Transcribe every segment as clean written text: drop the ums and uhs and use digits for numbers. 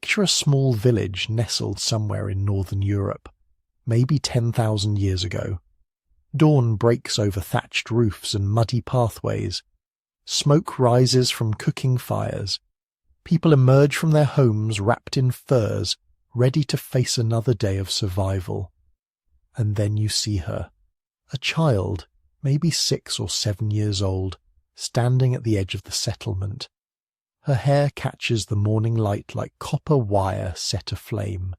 Picture a small village nestled somewhere in northern Europe, maybe 10,000 years ago. Dawn breaks over thatched roofs and muddy pathways. Smoke rises from cooking fires. People emerge from their homes wrapped in furs, ready to face another day of survival. And then you see her, a child, maybe 6 or 7 years old, standing at the edge of the settlement. Her hair catches the morning light like copper wire set aflame.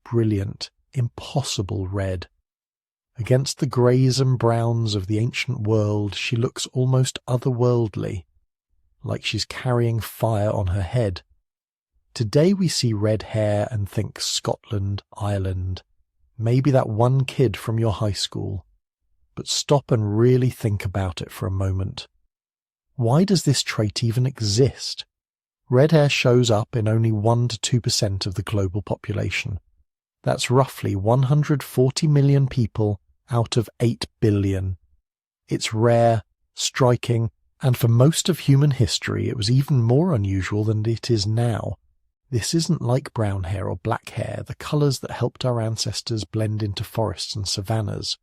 Brilliant, impossible red. Against the greys and browns of the ancient world, she looks almost otherworldly, like she's carrying fire on her head. Today we see red hair and think Scotland, Ireland, maybe that one kid from your high school. But stop and really think about it for a moment. Why does this trait even exist? Red hair shows up in only 1 to 2% of the global population. That's roughly 140 million people out of 8 billion. It's rare, striking, and for most of human history it was even more unusual than it is now. This isn't like brown hair or black hair, the colours that helped our ancestors blend into forests and savannas.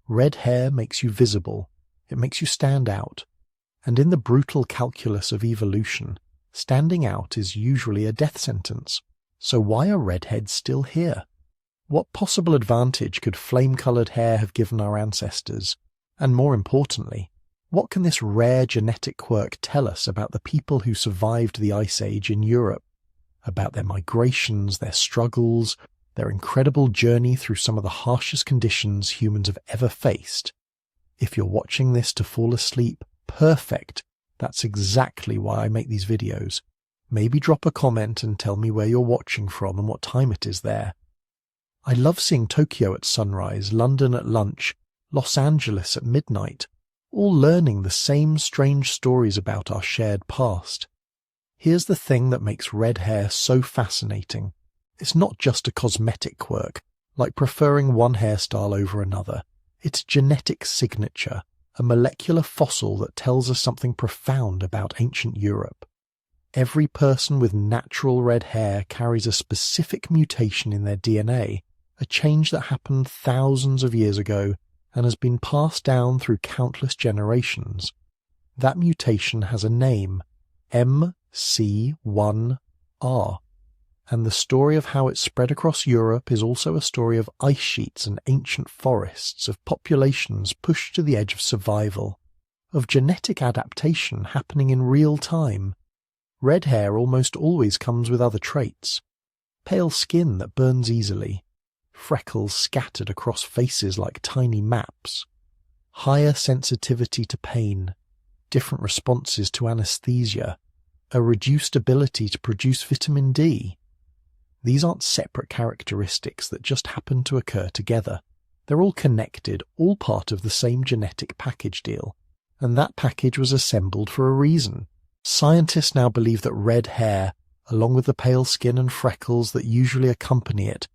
Red hair makes you visible, it makes you stand out. And in the brutal calculus of evolution, standing out is usually a death sentence. So why are redheads still here? What possible advantage could flame-coloured hair have given our ancestors? And more importantly, what can this rare genetic quirk tell us about the people who survived the Ice Age in Europe? About their migrations, their struggles, their incredible journey through some of the harshest conditions humans have ever faced? If you're watching this to fall asleep, perfect. That's exactly why I make these videos. Maybe drop a comment and tell me where you're watching from and what time it is there. I love seeing Tokyo at sunrise, London at lunch, Los Angeles at midnight, all learning the same strange stories about our shared past. Here's the thing that makes red hair so fascinating. It's not just a cosmetic quirk, like preferring one hairstyle over another. It's a genetic signature, a molecular fossil that tells us something profound about ancient Europe. Every person with natural red hair carries a specific mutation in their DNA, a change that happened thousands of years ago and has been passed down through countless generations. That mutation has a name, MC1R, and the story of how it spread across Europe is also a story of ice sheets and ancient forests, of populations pushed to the edge of survival, of genetic adaptation happening in real time. Red hair almost always comes with other traits. Pale skin that burns easily, freckles scattered across faces like tiny maps, higher sensitivity to pain, different responses to anesthesia, a reduced ability to produce vitamin D. These aren't separate characteristics that just happen to occur together. They're all connected, all part of the same genetic package deal, and that package was assembled for a reason. Scientists now believe that red hair, along with the pale skin and freckles that usually accompany it,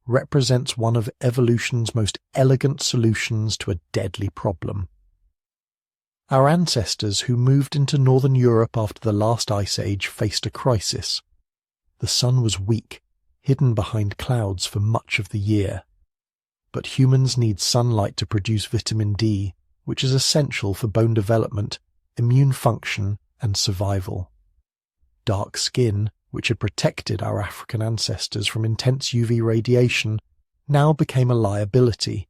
represents one of evolution's most elegant solutions to a deadly problem. Our ancestors who moved into northern Europe after the last ice age faced a crisis. The sun was weak, hidden behind clouds for much of the year. But humans need sunlight to produce vitamin D, which is essential for bone development, immune function, and survival. Dark skin, which had protected our African ancestors from intense UV radiation, now became a liability.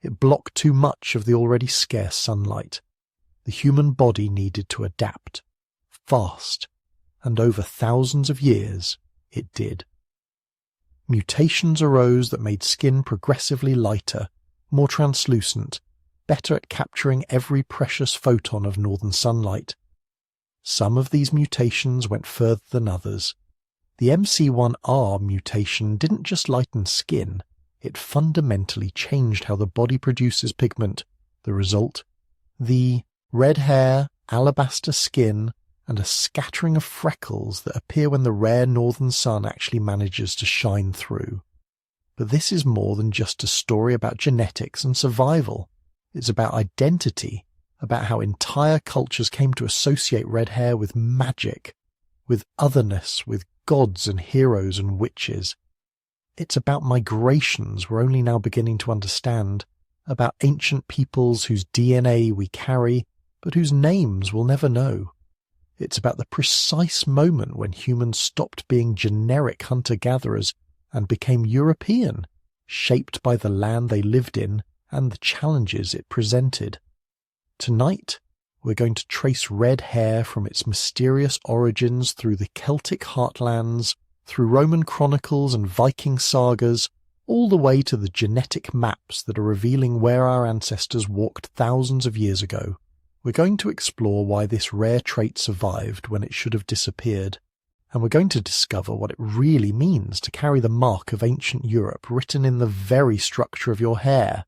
It blocked too much of the already scarce sunlight. The human body needed to adapt, fast, and over thousands of years it did. Mutations arose that made skin progressively lighter, more translucent, better at capturing every precious photon of northern sunlight. Some of these mutations went further than others. The MC1R mutation didn't just lighten skin, it fundamentally changed how the body produces pigment. The result? The red hair, alabaster skin, and a scattering of freckles that appear when the rare northern sun actually manages to shine through. But this is more than just a story about genetics and survival. It's about identity, about how entire cultures came to associate red hair with magic, with otherness, with gods and heroes and witches. It's about migrations we're only now beginning to understand, about ancient peoples whose DNA we carry, but whose names we'll never know. It's about the precise moment when humans stopped being generic hunter-gatherers and became European, shaped by the land they lived in and the challenges it presented. Tonight, we're going to trace red hair from its mysterious origins through the Celtic heartlands, through Roman chronicles and Viking sagas, all the way to the genetic maps that are revealing where our ancestors walked thousands of years ago. We're going to explore why this rare trait survived when it should have disappeared, and we're going to discover what it really means to carry the mark of ancient Europe written in the very structure of your hair.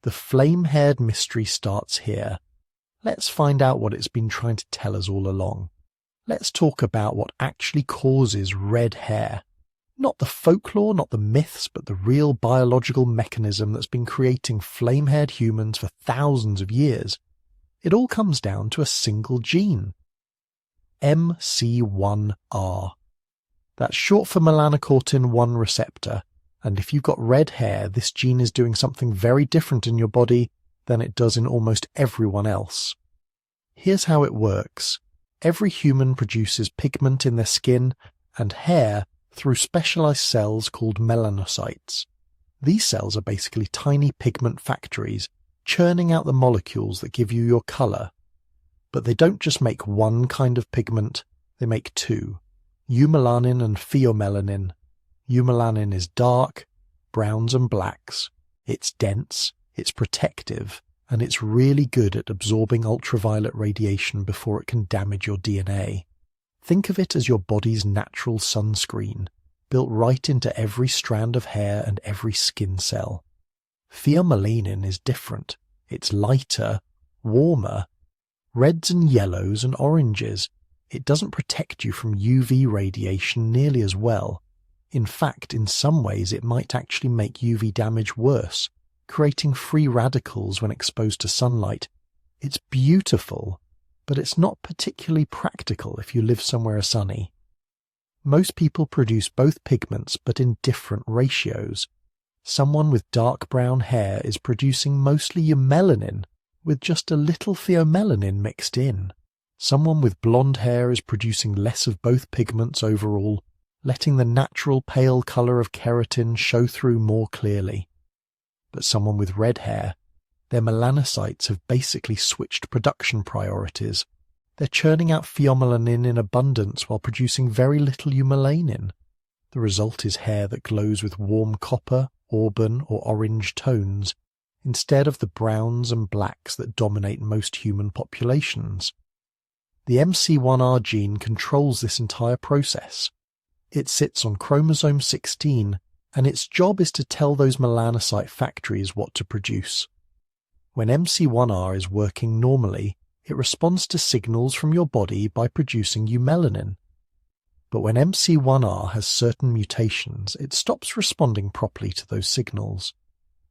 The flame-haired mystery starts here. Let's find out what it's been trying to tell us all along. Let's talk about what actually causes red hair. Not the folklore, not the myths, but the real biological mechanism that's been creating flame-haired humans for thousands of years. It all comes down to a single gene. MC1R. That's short for melanocortin 1 receptor, and if you've got red hair, this gene is doing something very different in your body than it does in almost everyone else. Here's how it works. Every human produces pigment in their skin and hair through specialized cells called melanocytes. These cells are basically tiny pigment factories, churning out the molecules that give you your color. But they don't just make one kind of pigment, they make two, eumelanin and pheomelanin. Eumelanin is dark, browns and blacks. It's dense, it's protective, and it's really good at absorbing ultraviolet radiation before it can damage your DNA. Think of it as your body's natural sunscreen, built right into every strand of hair and every skin cell. Pheomelanin is different. It's lighter, warmer, reds and yellows and oranges. It doesn't protect you from UV radiation nearly as well. In fact, in some ways it might actually make UV damage worse, creating free radicals when exposed to sunlight. It's beautiful, but it's not particularly practical if you live somewhere sunny. Most people produce both pigments but in different ratios. Someone with dark brown hair is producing mostly eumelanin, with just a little pheomelanin mixed in. Someone with blonde hair is producing less of both pigments overall, letting the natural pale colour of keratin show through more clearly. But someone with red hair, their melanocytes have basically switched production priorities. They're churning out pheomelanin in abundance while producing very little eumelanin. The result is hair that glows with warm copper, auburn or orange tones, instead of the browns and blacks that dominate most human populations. The MC1R gene controls this entire process. It sits on chromosome 16, and its job is to tell those melanocyte factories what to produce. When MC1R is working normally, it responds to signals from your body by producing eumelanin. But when MC1R has certain mutations, it stops responding properly to those signals.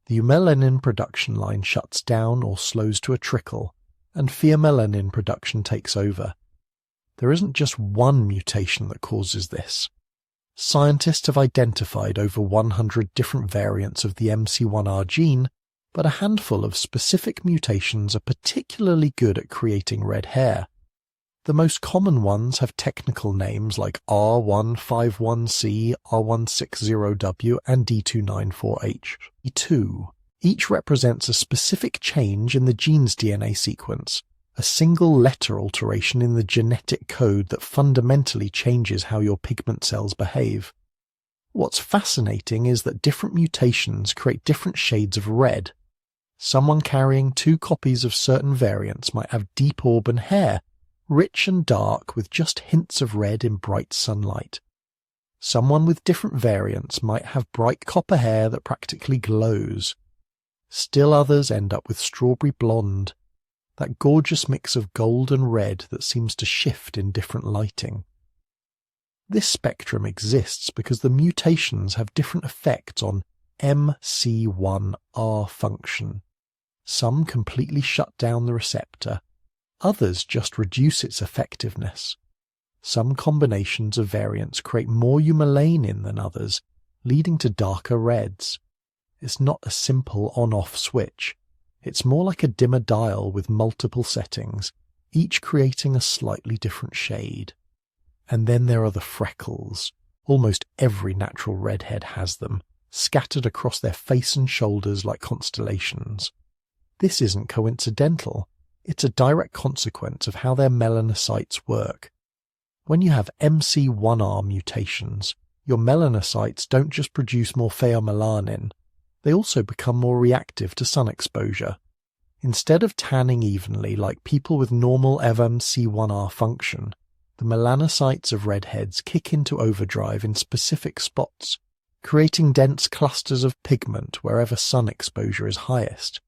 The eumelanin production line shuts down or slows to a trickle, and pheomelanin production takes over. There isn't just one mutation that causes this. Scientists have identified over 100 different variants of the MC1R gene, but a handful of specific mutations are particularly good at creating red hair. The most common ones have technical names like R151C, R160W, and D294H. E2. Each represents a specific change in the gene's DNA sequence, a single letter alteration in the genetic code that fundamentally changes how your pigment cells behave. What's fascinating is that different mutations create different shades of red. Someone carrying 2 copies of certain variants might have deep auburn hair, rich and dark with just hints of red in bright sunlight. Someone with different variants might have bright copper hair that practically glows. Still others end up with strawberry blonde, that gorgeous mix of gold and red that seems to shift in different lighting. This spectrum exists because the mutations have different effects on MC1R function. Some completely shut down the receptor, others just reduce its effectiveness. Some combinations of variants create more eumelanin than others, leading to darker reds. It's not a simple on-off switch. It's more like a dimmer dial with multiple settings, each creating a slightly different shade. And then there are the freckles. Almost every natural redhead has them, scattered across their face and shoulders like constellations. This isn't coincidental. It's a direct consequence of how their melanocytes work. When you have MC1R mutations, your melanocytes don't just produce more pheomelanin, they also become more reactive to sun exposure. Instead of tanning evenly like people with normal MC1R function, the melanocytes of redheads kick into overdrive in specific spots, creating dense clusters of pigment wherever sun exposure is highest.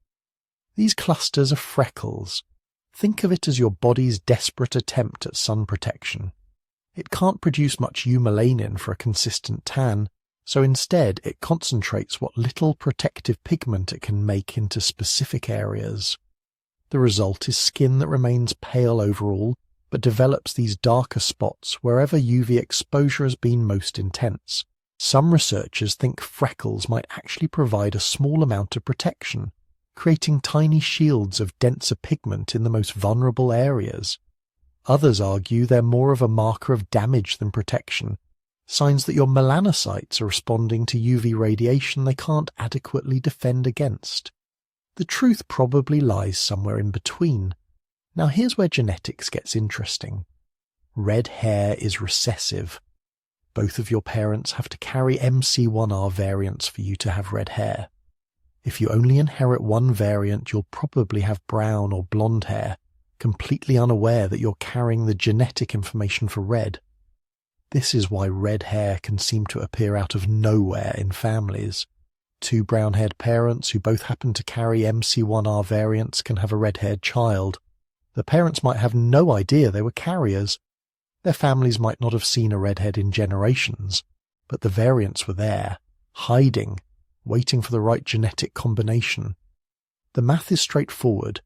These clusters are freckles. Think of it as your body's desperate attempt at sun protection. It can't produce much eumelanin for a consistent tan, so instead it concentrates what little protective pigment it can make into specific areas. The result is skin that remains pale overall, but develops these darker spots wherever UV exposure has been most intense. Some researchers think freckles might actually provide a small amount of protection, creating tiny shields of denser pigment in the most vulnerable areas. Others argue they're more of a marker of damage than protection, signs that your melanocytes are responding to UV radiation they can't adequately defend against. The truth probably lies somewhere in between. Now here's where genetics gets interesting. Red hair is recessive. Both of your parents have to carry MC1R variants for you to have red hair. If you only inherit one variant, you'll probably have brown or blonde hair, completely unaware that you're carrying the genetic information for red. This is why red hair can seem to appear out of nowhere in families. Two brown-haired parents who both happen to carry MC1R variants can have a red-haired child. The parents might have no idea they were carriers. Their families might not have seen a redhead in generations, but the variants were there, hiding, waiting for the right genetic combination. The math is straightforward.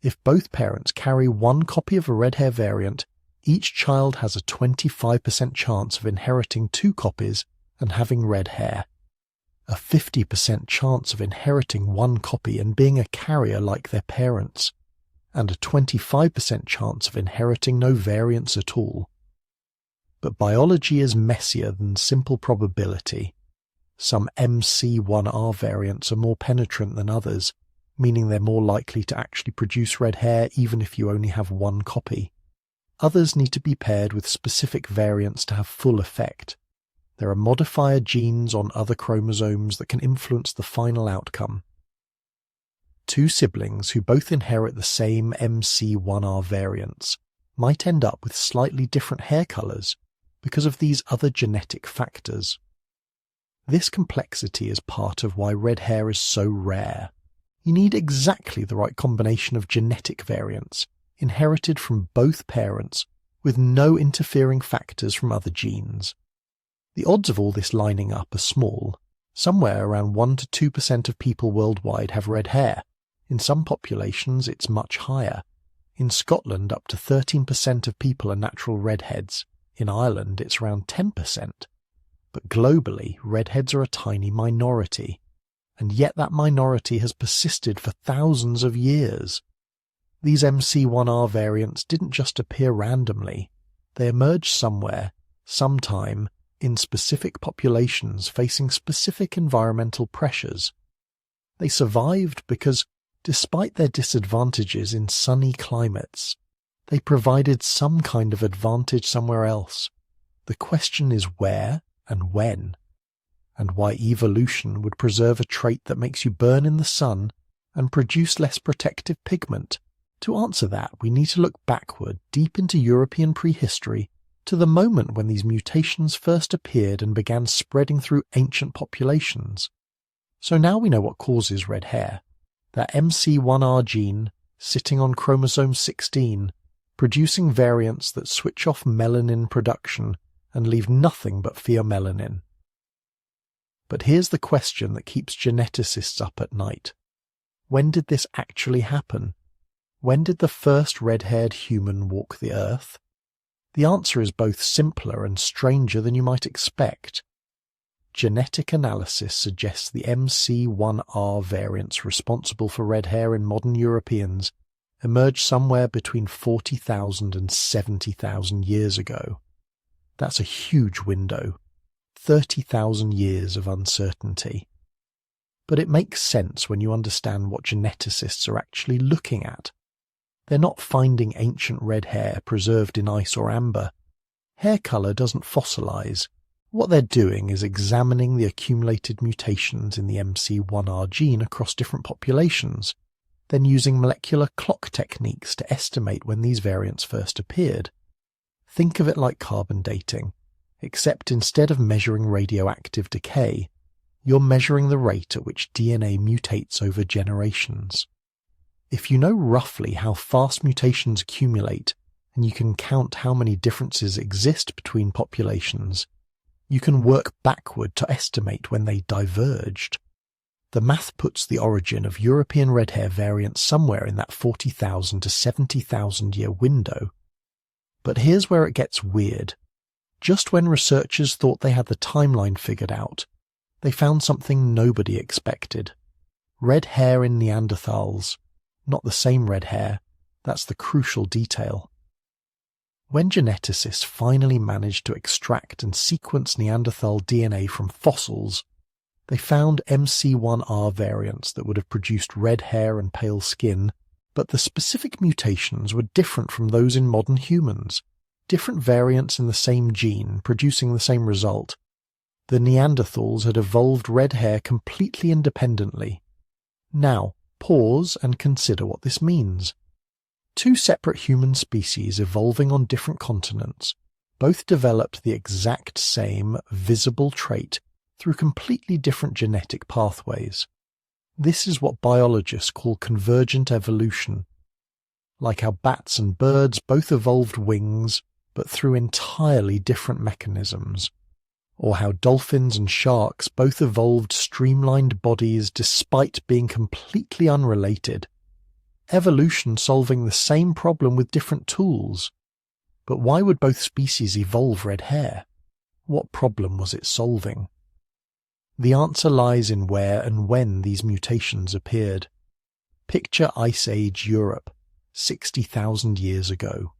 If both parents carry one copy of a red hair variant, each child has a 25% chance of inheriting two copies and having red hair. A 50% chance of inheriting one copy and being a carrier like their parents, and a 25% chance of inheriting no variants at all. But biology is messier than simple probability. Some MC1R variants are more penetrant than others, meaning they're more likely to actually produce red hair even if you only have one copy. Others need to be paired with specific variants to have full effect. There are modifier genes on other chromosomes that can influence the final outcome. Two siblings who both inherit the same MC1R variants might end up with slightly different hair colours because of these other genetic factors. This complexity is part of why red hair is so rare. You need exactly the right combination of genetic variants, inherited from both parents, with no interfering factors from other genes. The odds of all this lining up are small. Somewhere around 1 to 2% of people worldwide have red hair. In some populations it's much higher. In Scotland up to 13% of people are natural redheads. In Ireland it's around 10%. But globally, redheads are a tiny minority. And yet that minority has persisted for thousands of years. These MC1R variants didn't just appear randomly. They emerged somewhere, sometime, in specific populations facing specific environmental pressures. They survived because, despite their disadvantages in sunny climates, they provided some kind of advantage somewhere else. The question is where and when, and why evolution would preserve a trait that makes you burn in the sun and produce less protective pigment. To answer that, we need to look backward, deep into European prehistory, to the moment when these mutations first appeared and began spreading through ancient populations. So now we know what causes red hair. That MC1R gene, sitting on chromosome 16, producing variants that switch off melanin production and leave nothing but pheomelanin. But here's the question that keeps geneticists up at night. When did this actually happen? When did the first red-haired human walk the earth? The answer is both simpler and stranger than you might expect. Genetic analysis suggests the MC1R variants responsible for red hair in modern Europeans emerged somewhere between 40,000 and 70,000 years ago. That's a huge window, 30,000 years of uncertainty. But it makes sense when you understand what geneticists are actually looking at. They're not finding ancient red hair preserved in ice or amber. Hair colour doesn't fossilize. What they're doing is examining the accumulated mutations in the MC1R gene across different populations, then using molecular clock techniques to estimate when these variants first appeared. Think of it like carbon dating, except instead of measuring radioactive decay, you're measuring the rate at which DNA mutates over generations. If you know roughly how fast mutations accumulate, and you can count how many differences exist between populations, you can work backward to estimate when they diverged. The math puts the origin of European red hair variants somewhere in that 40,000 to 70,000 year window. But here's where it gets weird. Just when researchers thought they had the timeline figured out, they found something nobody expected. Red hair in Neanderthals. Not the same red hair. That's the crucial detail. When geneticists finally managed to extract and sequence Neanderthal DNA from fossils, they found MC1R variants that would have produced red hair and pale skin, but the specific mutations were different from those in modern humans. Different variants in the same gene producing the same result. The Neanderthals had evolved red hair completely independently. Now, pause and consider what this means. Two separate human species evolving on different continents both developed the exact same visible trait through completely different genetic pathways. This is what biologists call convergent evolution. Like how bats and birds both evolved wings, but through entirely different mechanisms. Or how dolphins and sharks both evolved streamlined bodies despite being completely unrelated. Evolution solving the same problem with different tools. But why would both species evolve red hair? What problem was it solving? The answer lies in where and when these mutations appeared. Picture Ice Age Europe, 60,000 years ago.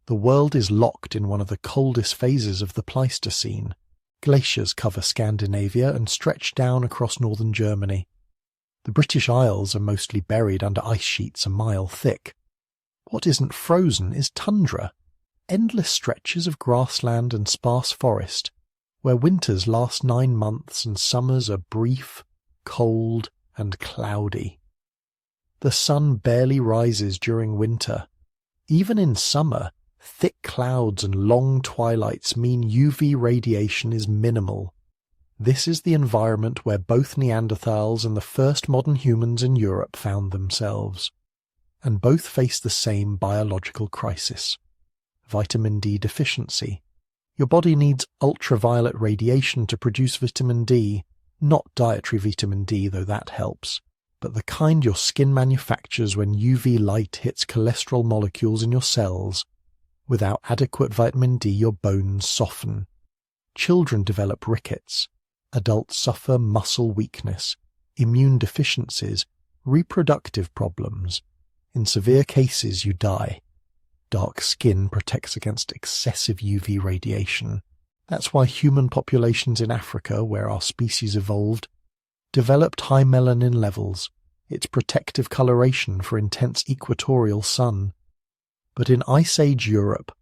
The world is locked in one of the coldest phases of the Pleistocene. Glaciers cover Scandinavia and stretch down across northern Germany. The British Isles are mostly buried under ice sheets a mile thick. What isn't frozen is tundra, endless stretches of grassland and sparse forest, where winters last 9 months and summers are brief, cold, and cloudy. The sun barely rises during winter. Even in summer, thick clouds and long twilights mean UV radiation is minimal. This is the environment where both Neanderthals and the first modern humans in Europe found themselves. And both face the same biological crisis. Vitamin D deficiency. Your body needs ultraviolet radiation to produce vitamin D, not dietary vitamin D, though that helps, but the kind your skin manufactures when UV light hits cholesterol molecules in your cells. Without adequate vitamin D, your bones soften. Children develop rickets. Adults suffer muscle weakness, immune deficiencies, reproductive problems. In severe cases, you die. Dark skin protects against excessive UV radiation. That's why human populations in Africa, where our species evolved, developed high melanin levels, its protective coloration for intense equatorial sun. But in Ice Age Europe,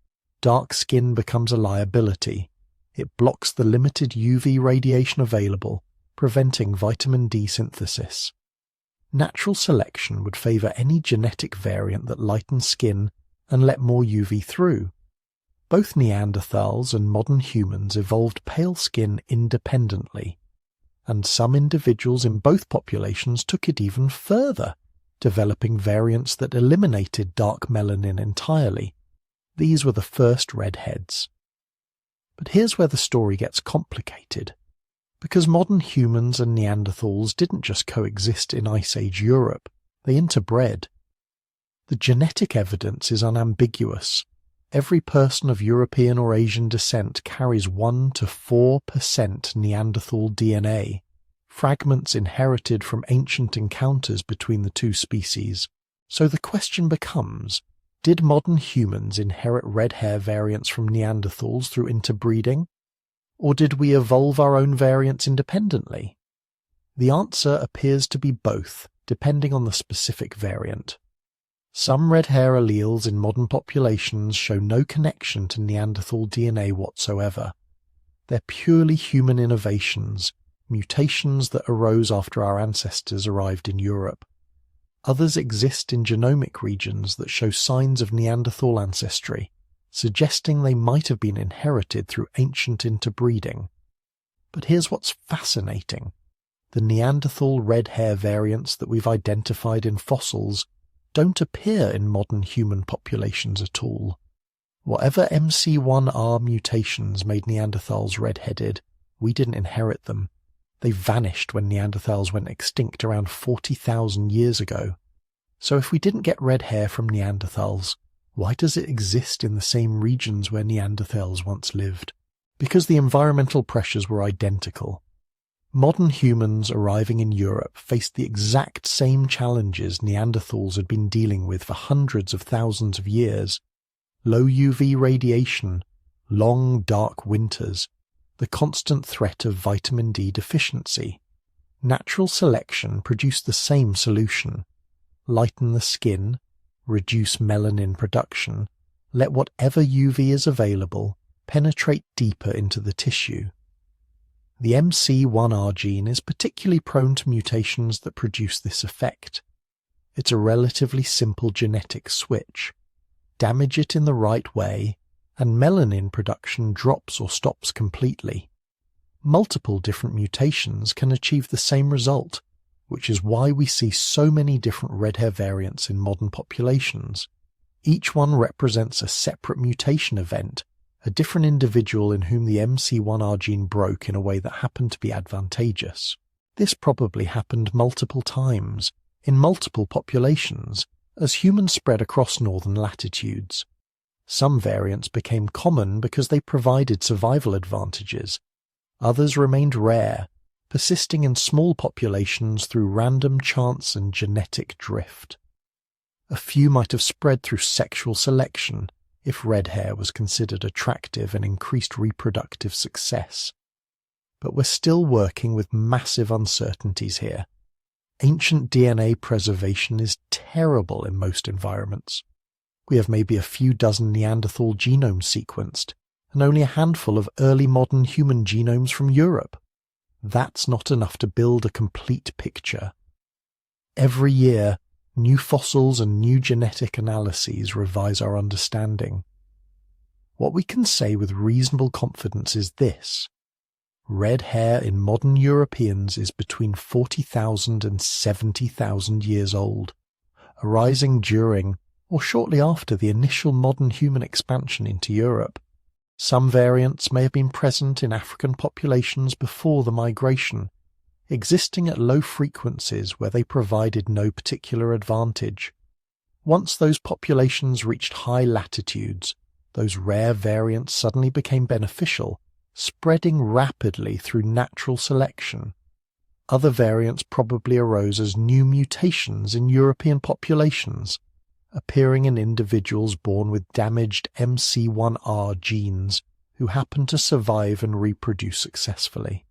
dark skin becomes a liability. It blocks the limited UV radiation available, preventing vitamin D synthesis. Natural selection would favor any genetic variant that lightens skin and let more UV through. Both Neanderthals and modern humans evolved pale skin independently, and some individuals in both populations took it even further, developing variants that eliminated dark melanin entirely. These were the first redheads. But here's where the story gets complicated, because modern humans and Neanderthals didn't just coexist in Ice Age Europe, they interbred. The genetic evidence is unambiguous. every person of European or Asian descent carries 1 to 4% Neanderthal DNA, fragments inherited from ancient encounters between the two species. So the question becomes, did modern humans inherit red hair variants from Neanderthals through interbreeding? Or did we evolve our own variants independently? The answer appears to be both, depending on the specific variant. Some red hair alleles in modern populations show no connection to Neanderthal DNA whatsoever. They're purely human innovations, mutations that arose after our ancestors arrived in Europe. Others exist in genomic regions that show signs of Neanderthal ancestry, suggesting they might have been inherited through ancient interbreeding. But here's what's fascinating. The Neanderthal red hair variants that we've identified in fossils don't appear in modern human populations at all. Whatever MC1R mutations made Neanderthals red-headed, we didn't inherit them. They vanished when Neanderthals went extinct around 40,000 years ago. So if we didn't get red hair from Neanderthals, why does it exist in the same regions where Neanderthals once lived? Because the environmental pressures were identical. Modern humans arriving in Europe faced the exact same challenges Neanderthals had been dealing with for hundreds of thousands of years. Low UV radiation, long dark winters, the constant threat of vitamin D deficiency. Natural selection produced the same solution. Lighten the skin, reduce melanin production, let whatever UV is available penetrate deeper into the tissue. The MC1R gene is particularly prone to mutations that produce this effect. It's a relatively simple genetic switch. Damage it in the right way, and melanin production drops or stops completely. Multiple different mutations can achieve the same result, which is why we see so many different red hair variants in modern populations. Each one represents a separate mutation event, a different individual in whom the MC1R gene broke in a way that happened to be advantageous. This probably happened multiple times, in multiple populations, as humans spread across northern latitudes. Some variants became common because they provided survival advantages. Others remained rare, persisting in small populations through random chance and genetic drift. A few might have spread through sexual selection, if red hair was considered attractive and increased reproductive success. But we're still working with massive uncertainties here. Ancient DNA preservation is terrible in most environments. We have maybe a few dozen Neanderthal genomes sequenced, and only a handful of early modern human genomes from Europe. That's not enough to build a complete picture. Every year, new fossils and new genetic analyses revise our understanding. What we can say with reasonable confidence is this. Red hair in modern Europeans is between 40,000 and 70,000 years old, arising during or shortly after the initial modern human expansion into Europe. Some variants may have been present in African populations before the migration, existing at low frequencies where they provided no particular advantage. Once those populations reached high latitudes, those rare variants suddenly became beneficial, spreading rapidly through natural selection. Other variants probably arose as new mutations in European populations, appearing in individuals born with damaged MC1R genes who happen to survive and reproduce successfully.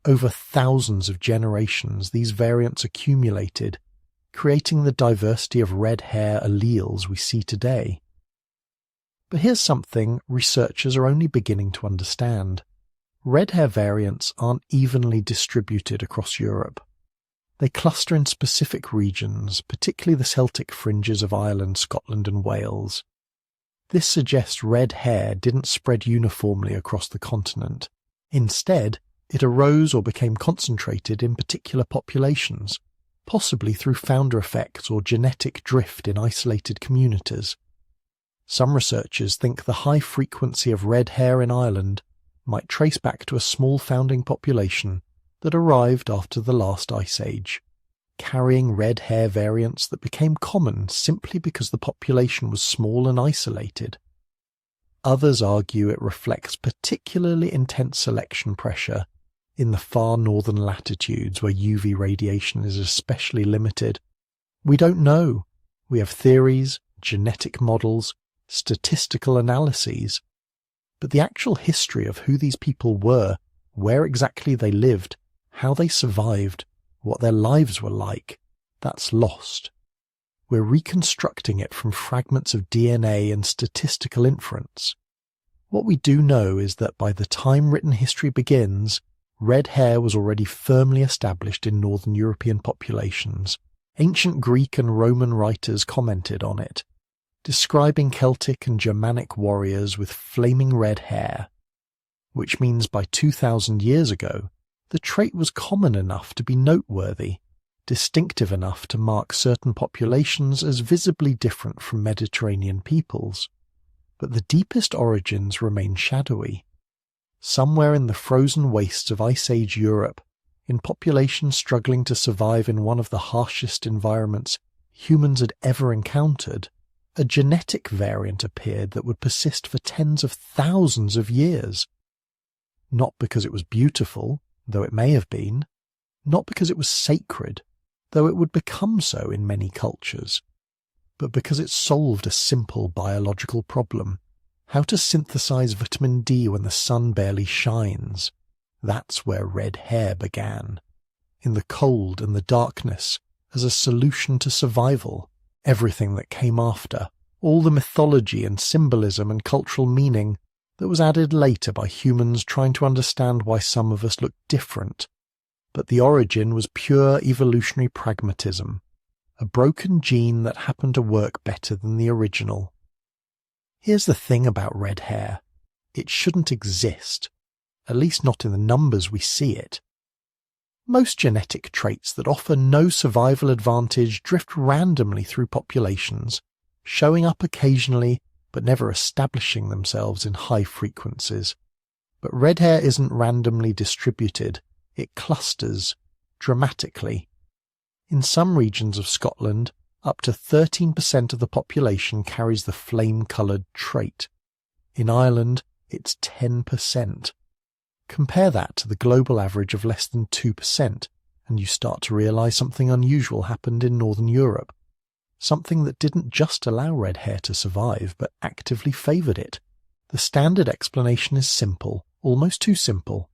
Over thousands of generations, these variants accumulated, creating the diversity of red hair alleles we see today. But here's something researchers are only beginning to understand. Red hair variants aren't evenly distributed across Europe. They cluster in specific regions, particularly the Celtic fringes of Ireland, Scotland and Wales. This suggests red hair didn't spread uniformly across the continent. Instead, it arose or became concentrated in particular populations, possibly through founder effects or genetic drift in isolated communities. Some researchers think the high frequency of red hair in Ireland might trace back to a small founding population that arrived after the last ice age, carrying red hair variants that became common simply because the population was small and isolated. Others argue it reflects particularly intense selection pressure in the far northern latitudes where UV radiation is especially limited. We don't know. We have theories, genetic models, statistical analyses. But the actual history of who these people were, where exactly they lived, how they survived, what their lives were like, that's lost. We're reconstructing it from fragments of DNA and statistical inference. What we do know is that by the time written history begins, red hair was already firmly established in northern European populations. Ancient Greek and Roman writers commented on it, describing Celtic and Germanic warriors with flaming red hair, which means by 2,000 years ago, the trait was common enough to be noteworthy, distinctive enough to mark certain populations as visibly different from Mediterranean peoples. But the deepest origins remain shadowy. Somewhere in the frozen wastes of Ice Age Europe, in populations struggling to survive in one of the harshest environments humans had ever encountered, a genetic variant appeared that would persist for tens of thousands of years. Not because it was beautiful, though it may have been, not because it was sacred, though it would become so in many cultures, but because it solved a simple biological problem: how to synthesize vitamin D when the sun barely shines. That's where red hair began, in the cold and the darkness, as a solution to survival. Everything that came after, all the mythology and symbolism and cultural meaning that was added later by humans trying to understand why some of us look different. But the origin was pure evolutionary pragmatism, a broken gene that happened to work better than the original. Here's the thing about red hair: it shouldn't exist, at least not in the numbers we see it. Most genetic traits that offer no survival advantage drift randomly through populations, showing up occasionally but never establishing themselves in high frequencies. But red hair isn't randomly distributed, it clusters, dramatically. In some regions of Scotland, up to 13% of the population carries the flame-coloured trait. In Ireland, it's 10%. Compare that to the global average of less than 2%, and you start to realise something unusual happened in Northern Europe. Something that didn't just allow red hair to survive, but actively favoured it. The standard explanation is simple, almost too simple.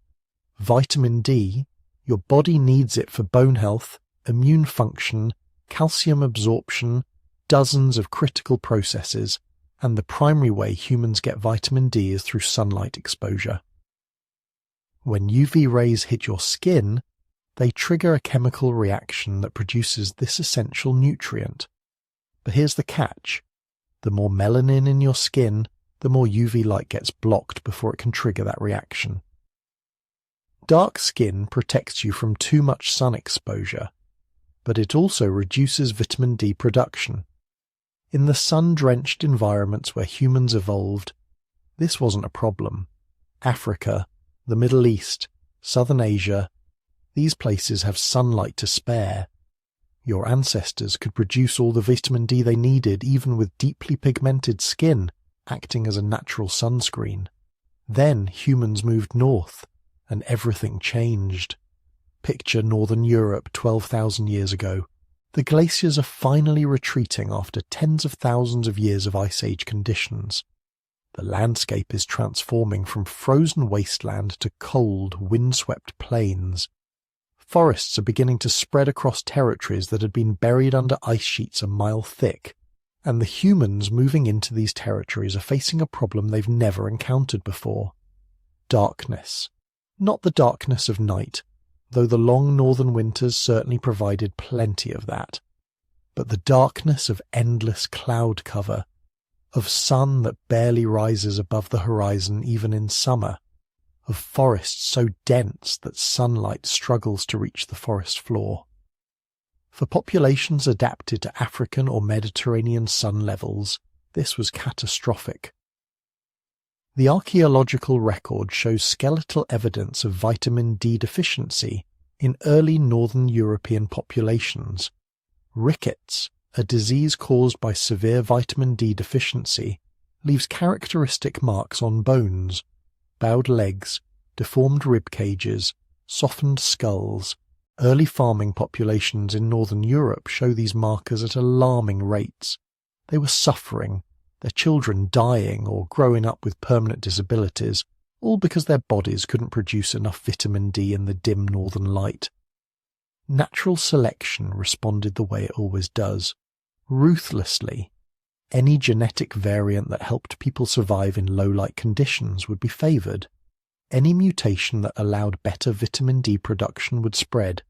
Vitamin D, your body needs it for bone health, immune function, calcium absorption, dozens of critical processes, and the primary way humans get vitamin D is through sunlight exposure. When UV rays hit your skin, they trigger a chemical reaction that produces this essential nutrient. But here's the catch: the more melanin in your skin, the more UV light gets blocked before it can trigger that reaction. Dark skin protects you from too much sun exposure, but it also reduces vitamin D production. In the sun-drenched environments where humans evolved, this wasn't a problem. Africa, the Middle East, Southern Asia, these places have sunlight to spare. Your ancestors could produce all the vitamin D they needed even with deeply pigmented skin, acting as a natural sunscreen. Then humans moved north, and everything changed. Picture Northern Europe 12,000 years ago. The glaciers are finally retreating after tens of thousands of years of Ice Age conditions. The landscape is transforming from frozen wasteland to cold, windswept plains. Forests are beginning to spread across territories that had been buried under ice sheets a mile thick, and the humans moving into these territories are facing a problem they've never encountered before: darkness. Not the darkness of night, though the long northern winters certainly provided plenty of that, but the darkness of endless cloud cover, of sun that barely rises above the horizon even in summer, of forests so dense that sunlight struggles to reach the forest floor. For populations adapted to African or Mediterranean sun levels, this was catastrophic. The archaeological record shows skeletal evidence of vitamin D deficiency in early northern European populations. Rickets, a disease caused by severe vitamin D deficiency, leaves characteristic marks on bones, bowed legs, deformed rib cages, softened skulls. Early farming populations in northern Europe show these markers at alarming rates. They were suffering, their children dying or growing up with permanent disabilities, all because their bodies couldn't produce enough vitamin D in the dim northern light. Natural selection responded the way it always does, ruthlessly. Any genetic variant that helped people survive in low-light conditions would be favoured. Any mutation that allowed better vitamin D production would spread,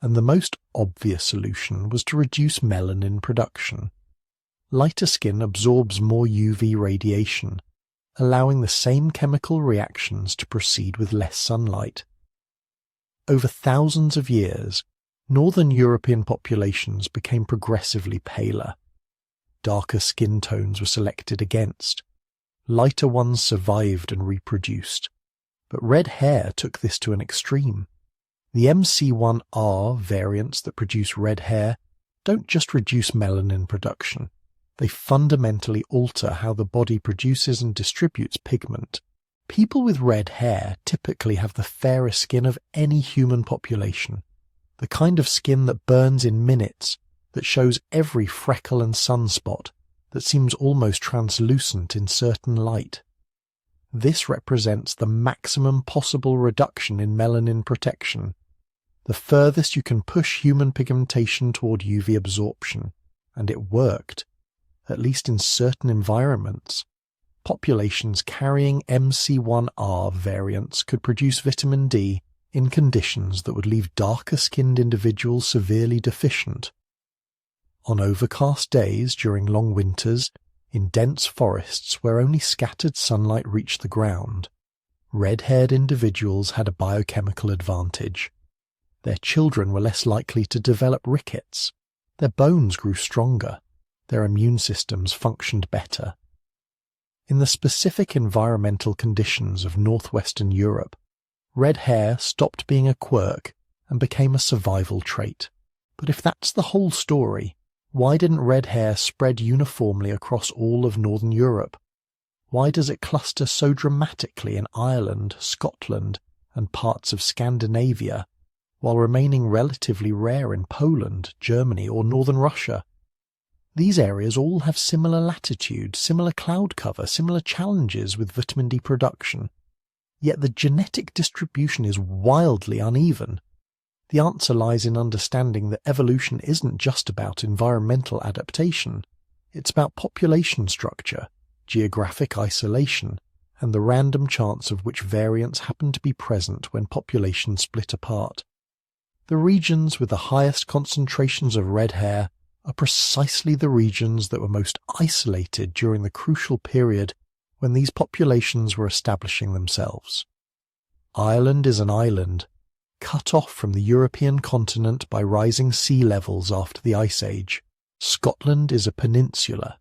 and the most obvious solution was to reduce melanin production. Lighter skin absorbs more UV radiation, allowing the same chemical reactions to proceed with less sunlight. Over thousands of years, northern European populations became progressively paler. Darker skin tones were selected against. Lighter ones survived and reproduced. But red hair took this to an extreme. The MC1R variants that produce red hair don't just reduce melanin production. They fundamentally alter how the body produces and distributes pigment. People with red hair typically have the fairest skin of any human population, the kind of skin that burns in minutes, that shows every freckle and sunspot, that seems almost translucent in certain light. This represents the maximum possible reduction in melanin protection, the furthest you can push human pigmentation toward UV absorption, and it worked. At least in certain environments. Populations carrying MC1R variants could produce vitamin D in conditions that would leave darker-skinned individuals severely deficient. On overcast days during long winters, in dense forests where only scattered sunlight reached the ground, red-haired individuals had a biochemical advantage. Their children were less likely to develop rickets. Their bones grew stronger. Their immune systems functioned better. In the specific environmental conditions of northwestern Europe, red hair stopped being a quirk and became a survival trait. But if that's the whole story, why didn't red hair spread uniformly across all of northern Europe? Why does it cluster so dramatically in Ireland, Scotland, and parts of Scandinavia, while remaining relatively rare in Poland, Germany, or northern Russia? These areas all have similar latitude, similar cloud cover, similar challenges with vitamin D production. Yet the genetic distribution is wildly uneven. The answer lies in understanding that evolution isn't just about environmental adaptation. It's about population structure, geographic isolation, and the random chance of which variants happen to be present when populations split apart. The regions with the highest concentrations of red hair are precisely the regions that were most isolated during the crucial period when these populations were establishing themselves. Ireland is an island, cut off from the European continent by rising sea levels after the Ice Age. Scotland is a peninsula,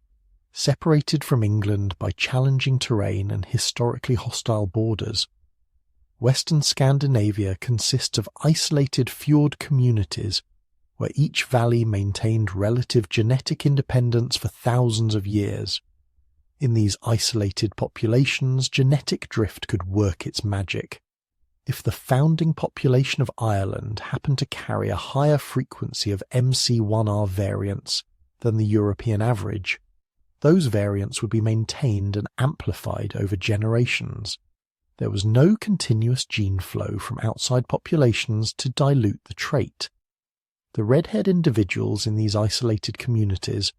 separated from England by challenging terrain and historically hostile borders. Western Scandinavia consists of isolated fjord communities where each valley maintained relative genetic independence for thousands of years. In these isolated populations, genetic drift could work its magic. If the founding population of Ireland happened to carry a higher frequency of MC1R variants than the European average, those variants would be maintained and amplified over generations. There was no continuous gene flow from outside populations to dilute the trait. The red-haired individuals in these isolated communities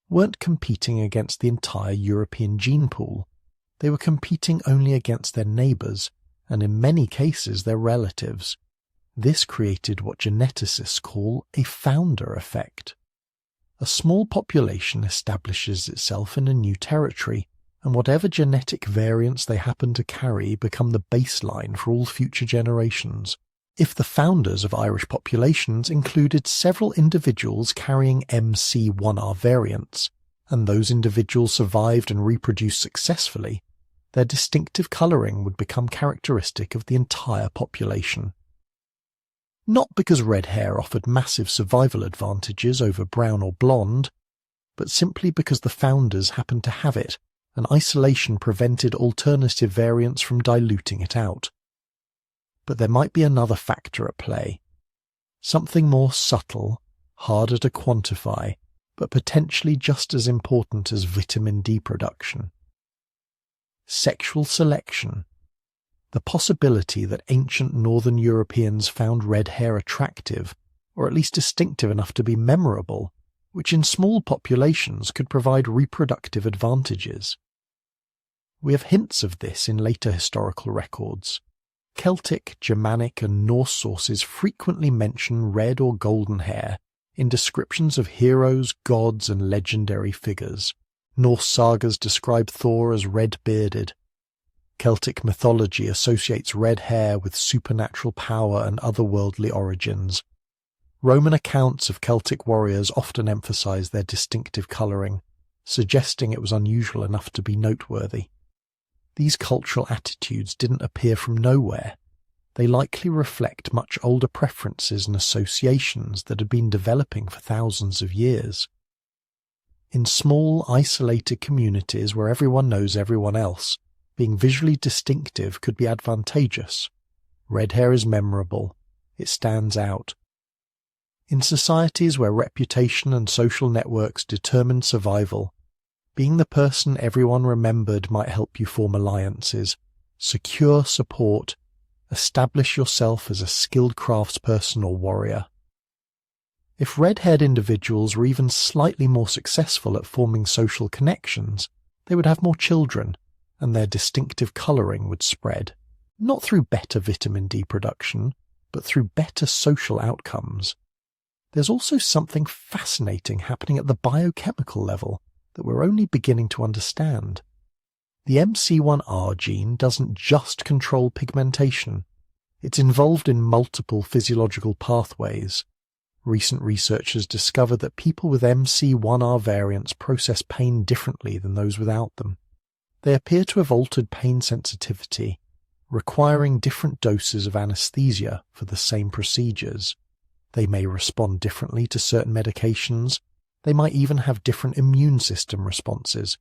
weren't competing against the entire European gene pool. They were competing only against their neighbours, and in many cases their relatives. This created what geneticists call a founder effect. A small population establishes itself in a new territory, and whatever genetic variants they happen to carry become the baseline for all future generations. If the founders of Irish populations included several individuals carrying MC1R variants, and those individuals survived and reproduced successfully, their distinctive colouring would become characteristic of the entire population. Not because red hair offered massive survival advantages over brown or blonde, but simply because the founders happened to have it and isolation prevented alternative variants from diluting it out. But there might be another factor at play. Something more subtle, harder to quantify, but potentially just as important as vitamin D production. Sexual selection. The possibility that ancient northern Europeans found red hair attractive, or at least distinctive enough to be memorable, which in small populations could provide reproductive advantages. We have hints of this in later historical records. Celtic, Germanic and Norse sources frequently mention red or golden hair in descriptions of heroes, gods and legendary figures. Norse sagas describe Thor as red-bearded. Celtic mythology associates red hair with supernatural power and otherworldly origins. Roman accounts of Celtic warriors often emphasize their distinctive colouring, suggesting it was unusual enough to be noteworthy. These cultural attitudes didn't appear from nowhere. They likely reflect much older preferences and associations that had been developing for thousands of years. In small, isolated communities where everyone knows everyone else, being visually distinctive could be advantageous. Red hair is memorable. It stands out. In societies where reputation and social networks determine survival, being the person everyone remembered might help you form alliances, secure support, establish yourself as a skilled craftsperson or warrior. If red-haired individuals were even slightly more successful at forming social connections, they would have more children, and their distinctive colouring would spread, not through better vitamin D production, but through better social outcomes. There's also something fascinating happening at the biochemical level that we're only beginning to understand. The MC1R gene doesn't just control pigmentation. It's involved in multiple physiological pathways. Recent research has discovered that people with MC1R variants process pain differently than those without them. They appear to have altered pain sensitivity, requiring different doses of anesthesia for the same procedures. They may respond differently to certain medications. They might even have different immune system responses.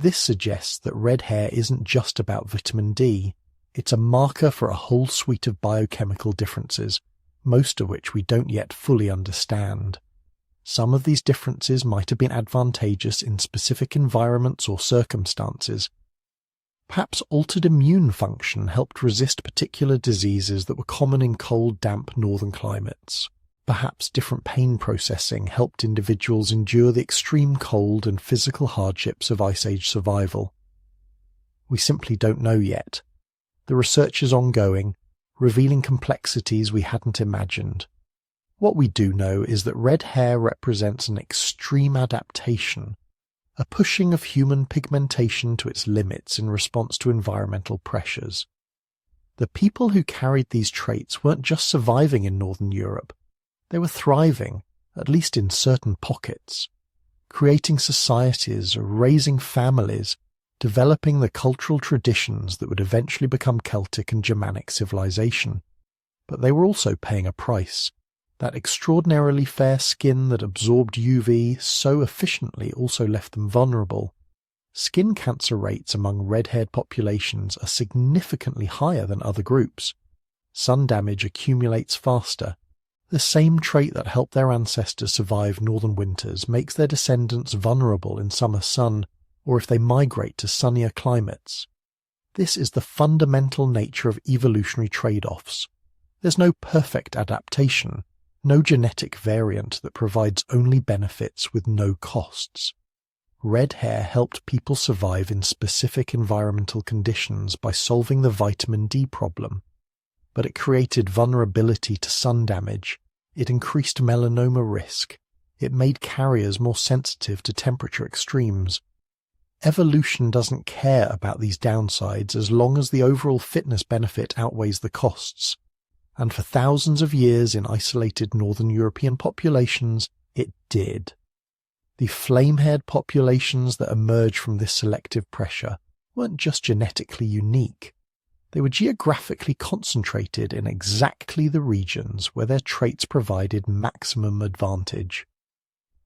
This suggests that red hair isn't just about vitamin D. It's a marker for a whole suite of biochemical differences, most of which we don't yet fully understand. Some of these differences might have been advantageous in specific environments or circumstances. Perhaps altered immune function helped resist particular diseases that were common in cold, damp northern climates. Perhaps different pain processing helped individuals endure the extreme cold and physical hardships of Ice Age survival. We simply don't know yet. The research is ongoing, revealing complexities we hadn't imagined. What we do know is that red hair represents an extreme adaptation, a pushing of human pigmentation to its limits in response to environmental pressures. The people who carried these traits weren't just surviving in Northern Europe, they were thriving, at least in certain pockets, creating societies, raising families, developing the cultural traditions that would eventually become Celtic and Germanic civilization. But they were also paying a price. That extraordinarily fair skin that absorbed UV so efficiently also left them vulnerable. Skin cancer rates among red-haired populations are significantly higher than other groups. Sun damage accumulates faster. The same trait that helped their ancestors survive northern winters makes their descendants vulnerable in summer sun, or if they migrate to sunnier climates. This is the fundamental nature of evolutionary trade-offs. There's no perfect adaptation, no genetic variant that provides only benefits with no costs. Red hair helped people survive in specific environmental conditions by solving the vitamin D problem. But it created vulnerability to sun damage. It increased melanoma risk. It made carriers more sensitive to temperature extremes. Evolution doesn't care about these downsides as long as the overall fitness benefit outweighs the costs. And for thousands of years in isolated northern European populations, it did. The flame-haired populations that emerged from this selective pressure weren't just genetically unique. They were geographically concentrated in exactly the regions where their traits provided maximum advantage.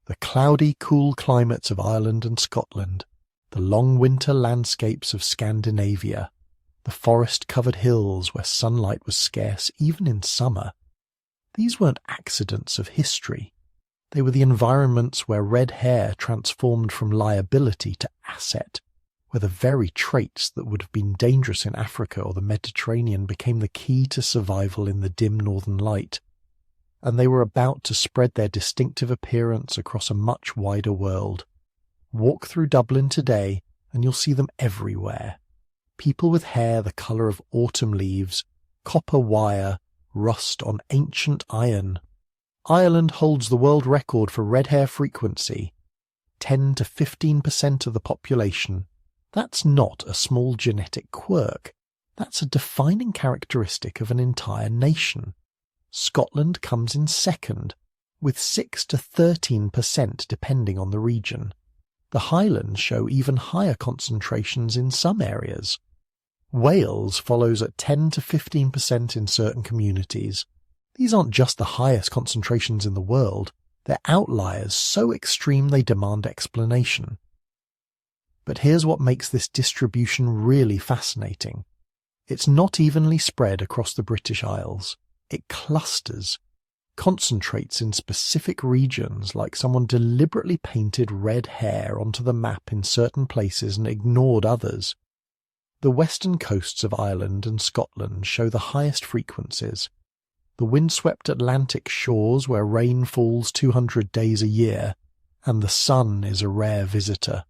The cloudy, cool climates of Ireland and Scotland, the long winter landscapes of Scandinavia, the forest-covered hills where sunlight was scarce even in summer. These weren't accidents of history. They were the environments where red hair transformed from liability to asset, where the very traits that would have been dangerous in Africa or the Mediterranean became the key to survival in the dim northern light. And they were about to spread their distinctive appearance across a much wider world. Walk through Dublin today and you'll see them everywhere. People with hair the colour of autumn leaves, copper wire, rust on ancient iron. Ireland holds the world record for red hair frequency. 10 to 15% of the population. That's not a small genetic quirk. That's a defining characteristic of an entire nation. Scotland comes in second, with 6 to 13% depending on the region. The Highlands show even higher concentrations in some areas. Wales follows at 10 to 15% in certain communities. These aren't just the highest concentrations in the world, they're outliers so extreme they demand explanation. But here's what makes this distribution really fascinating. It's not evenly spread across the British Isles. It clusters, concentrates in specific regions like someone deliberately painted red hair onto the map in certain places and ignored others. The western coasts of Ireland and Scotland show the highest frequencies. The windswept Atlantic shores where rain falls 200 days a year, and the sun is a rare visitor.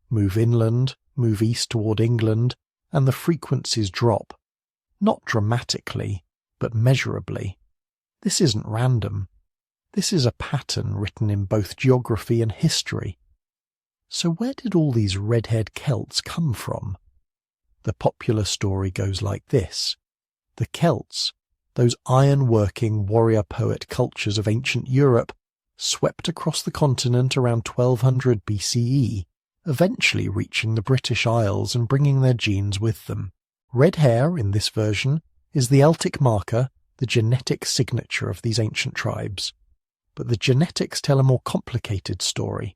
Move inland, move east toward England, and the frequencies drop. Not dramatically, but measurably. This isn't random. This is a pattern written in both geography and history. So where did all these red-haired Celts come from? The popular story goes like this. The Celts, those iron-working warrior-poet cultures of ancient Europe, swept across the continent around 1200 BCE, eventually reaching the British Isles and bringing their genes with them. Red hair, in this version, is the Celtic marker, the genetic signature of these ancient tribes. But the genetics tell a more complicated story.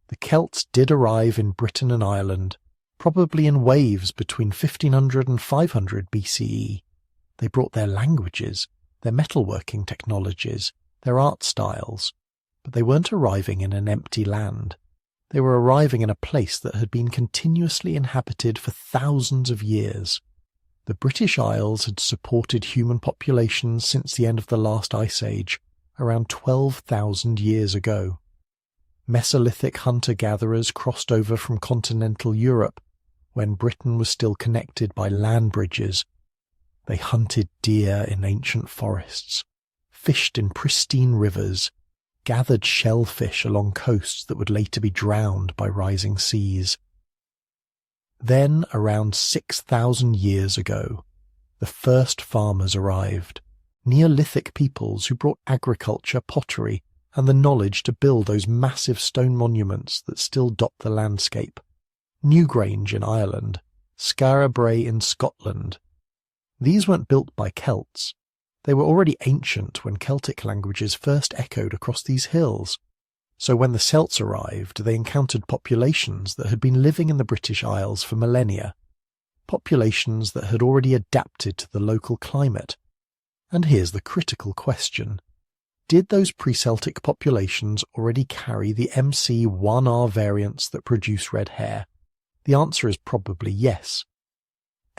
The Celts did arrive in Britain and Ireland, probably in waves between 1500 and 500 BCE. They brought their languages, their metalworking technologies, their art styles, but they weren't arriving in an empty land. They were arriving in a place that had been continuously inhabited for thousands of years. The British Isles had supported human populations since the end of the last ice age, around 12,000 years ago. Mesolithic hunter-gatherers crossed over from continental Europe, when Britain was still connected by land bridges. They hunted deer in ancient forests, fished in pristine rivers, gathered shellfish along coasts that would later be drowned by rising seas. Then, around 6,000 years ago, the first farmers arrived, Neolithic peoples who brought agriculture, pottery, and the knowledge to build those massive stone monuments that still dot the landscape. Newgrange in Ireland, Skara Brae in Scotland. These weren't built by Celts. They were already ancient when Celtic languages first echoed across these hills. So when the Celts arrived, they encountered populations that had been living in the British Isles for millennia, populations that had already adapted to the local climate. And here's the critical question. Did those pre-Celtic populations already carry the MC1R variants that produce red hair? The answer is probably yes.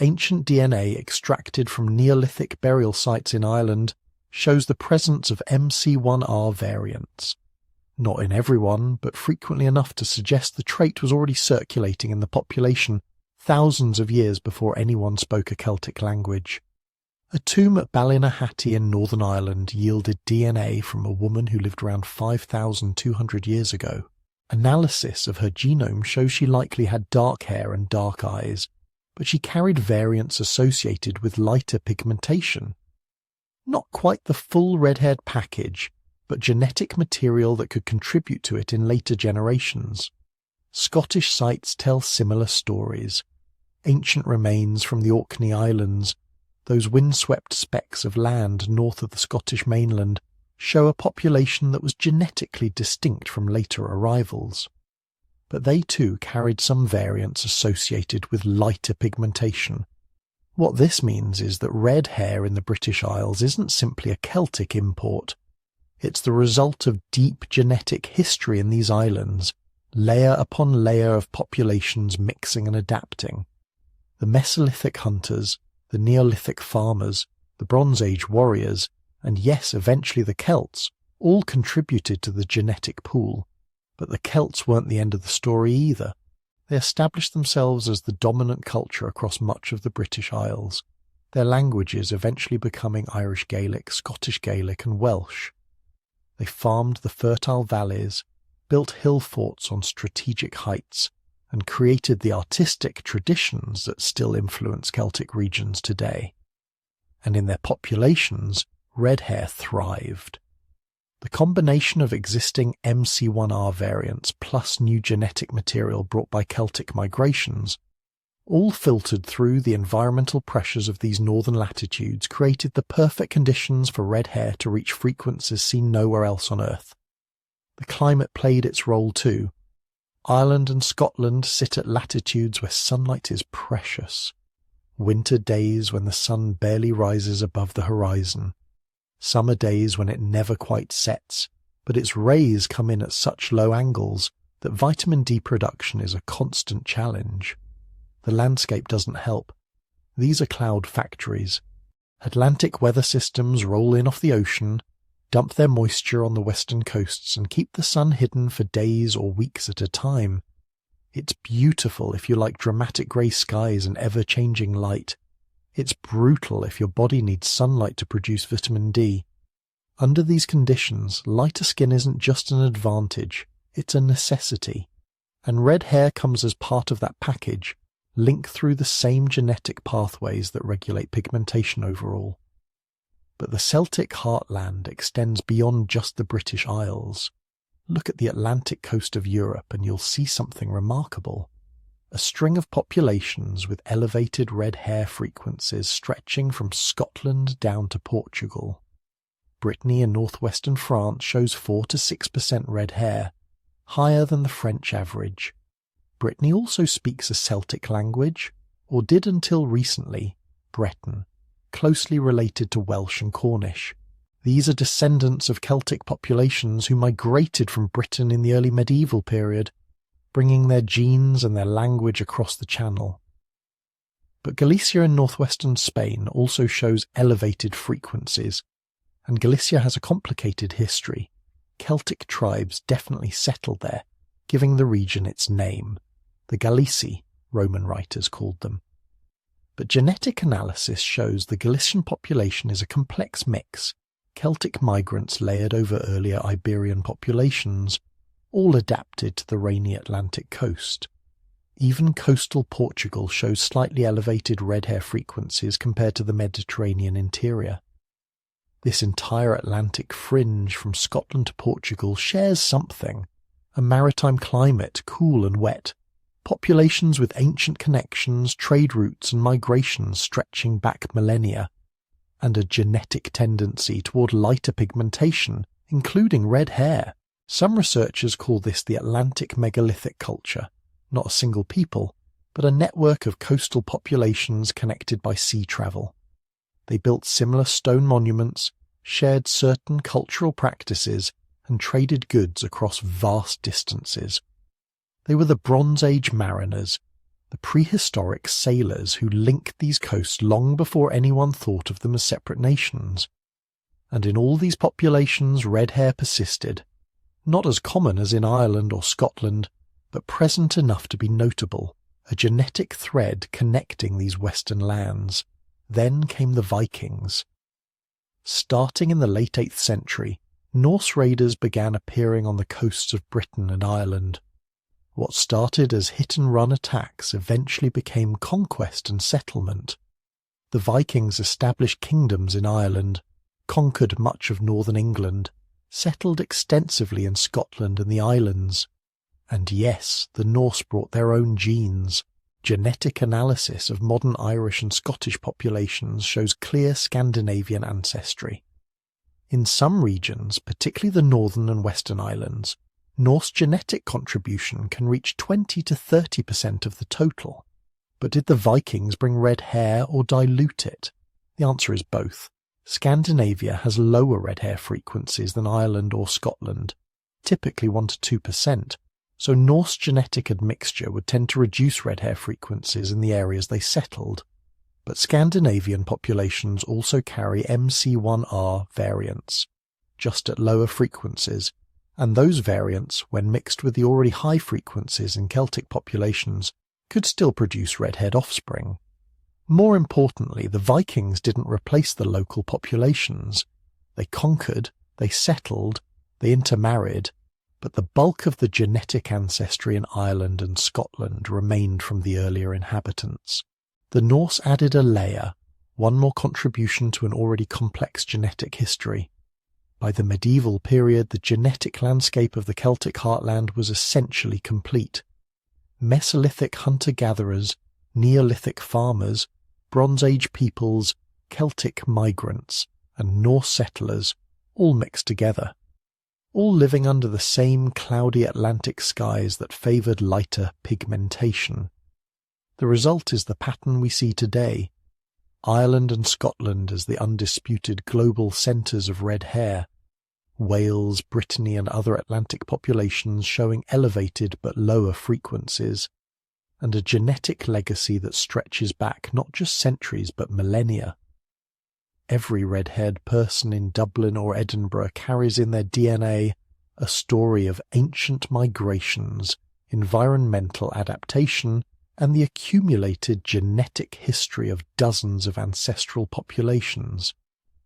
Ancient DNA extracted from Neolithic burial sites in Ireland shows the presence of MC1R variants. Not in everyone, but frequently enough to suggest the trait was already circulating in the population thousands of years before anyone spoke a Celtic language. A tomb at Ballynahatty in Northern Ireland yielded DNA from a woman who lived around 5,200 years ago. Analysis of her genome shows she likely had dark hair and dark eyes, but she carried variants associated with lighter pigmentation. Not quite the full red-haired package, but genetic material that could contribute to it in later generations. Scottish sites tell similar stories. Ancient remains from the Orkney Islands, those windswept specks of land north of the Scottish mainland, show a population that was genetically distinct from later arrivals. but they too carried some variants associated with lighter pigmentation. What this means is that red hair in the British Isles isn't simply a Celtic import. It's the result of deep genetic history in these islands, layer upon layer of populations mixing and adapting. The Mesolithic hunters, the Neolithic farmers, the Bronze Age warriors, and yes, eventually the Celts, all contributed to the genetic pool. But the Celts weren't the end of the story either. They established themselves as the dominant culture across much of the British Isles, their languages eventually becoming Irish Gaelic, Scottish Gaelic and Welsh. They farmed the fertile valleys, built hill forts on strategic heights, and created the artistic traditions that still influence Celtic regions today. And in their populations, red hair thrived. The combination of existing MC1R variants plus new genetic material brought by Celtic migrations, all filtered through the environmental pressures of these northern latitudes, created the perfect conditions for red hair to reach frequencies seen nowhere else on Earth. The climate played its role too. Ireland and Scotland sit at latitudes where sunlight is precious. Winter days when the sun barely rises above the horizon. Summer days when it never quite sets, but its rays come in at such low angles that vitamin D production is a constant challenge. The landscape doesn't help. These are cloud factories. Atlantic weather systems roll in off the ocean, dump their moisture on the western coasts and keep the sun hidden for days or weeks at a time. It's beautiful if you like dramatic grey skies and ever-changing light. It's brutal if your body needs sunlight to produce vitamin D. Under these conditions, lighter skin isn't just an advantage, it's a necessity. And red hair comes as part of that package, linked through the same genetic pathways that regulate pigmentation overall. But the Celtic heartland extends beyond just the British Isles. Look at the Atlantic coast of Europe and you'll see something remarkable. A string of populations with elevated red hair frequencies stretching from Scotland down to Portugal. Brittany in northwestern France shows 4 to 6% red hair, higher than the French average. Brittany also speaks a Celtic language, or did until recently, Breton, closely related to Welsh and Cornish. These are descendants of Celtic populations who migrated from Britain in the early medieval period, bringing their genes and their language across the Channel. But Galicia in northwestern Spain also shows elevated frequencies, and Galicia has a complicated history. Celtic tribes definitely settled there, giving the region its name. The Gallici, Roman writers called them. But genetic analysis shows the Galician population is a complex mix, Celtic migrants layered over earlier Iberian populations, all adapted to the rainy Atlantic coast. Even coastal Portugal shows slightly elevated red hair frequencies compared to the Mediterranean interior. This entire Atlantic fringe from Scotland to Portugal shares something: a maritime climate, cool and wet, populations with ancient connections, trade routes and migrations stretching back millennia, and a genetic tendency toward lighter pigmentation, including red hair. Some researchers call this the Atlantic megalithic culture, not a single people, but a network of coastal populations connected by sea travel. They built similar stone monuments, shared certain cultural practices, and traded goods across vast distances. They were the Bronze Age mariners, the prehistoric sailors who linked these coasts long before anyone thought of them as separate nations. And in all these populations red hair persisted, not as common as in Ireland or Scotland, but present enough to be notable, a genetic thread connecting these western lands. Then came the Vikings. Starting in the late 8th century, Norse raiders began appearing on the coasts of Britain and Ireland. What started as hit-and-run attacks eventually became conquest and settlement. The Vikings established kingdoms in Ireland, conquered much of northern England, settled extensively in Scotland and the islands. And yes, the Norse brought their own genes. Genetic analysis of modern Irish and Scottish populations shows clear Scandinavian ancestry. In some regions, particularly the northern and western islands, Norse genetic contribution can reach 20 to 30% of the total. But did the Vikings bring red hair or dilute it? The answer is both. Scandinavia has lower red hair frequencies than Ireland or Scotland, typically 1 to 2%, so Norse genetic admixture would tend to reduce red hair frequencies in the areas they settled. But Scandinavian populations also carry MC1R variants, just at lower frequencies, and those variants, when mixed with the already high frequencies in Celtic populations, could still produce red-haired offspring. More importantly, the Vikings didn't replace the local populations. They conquered, they settled, they intermarried, but the bulk of the genetic ancestry in Ireland and Scotland remained from the earlier inhabitants. The Norse added a layer, one more contribution to an already complex genetic history. By the medieval period, the genetic landscape of the Celtic heartland was essentially complete. Mesolithic hunter-gatherers, Neolithic farmers, Bronze Age peoples, Celtic migrants, and Norse settlers all mixed together, all living under the same cloudy Atlantic skies that favoured lighter pigmentation. The result is the pattern we see today. Ireland and Scotland as the undisputed global centres of red hair, Wales, Brittany and other Atlantic populations showing elevated but lower frequencies, and a genetic legacy that stretches back not just centuries but millennia. Every red-haired person in Dublin or Edinburgh carries in their DNA a story of ancient migrations, environmental adaptation, and the accumulated genetic history of dozens of ancestral populations.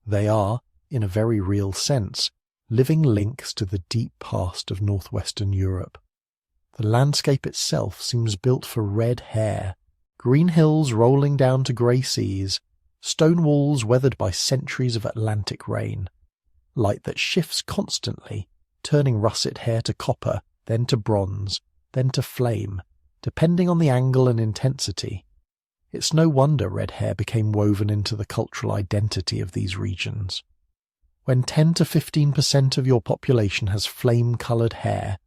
They are, in a very real sense, living links to the deep past of northwestern Europe. The landscape itself seems built for red hair, green hills rolling down to grey seas, stone walls weathered by centuries of Atlantic rain, light that shifts constantly, turning russet hair to copper, then to bronze, then to flame, depending on the angle and intensity. It's no wonder red hair became woven into the cultural identity of these regions. When 10 to 15% of your population has flame-coloured hair,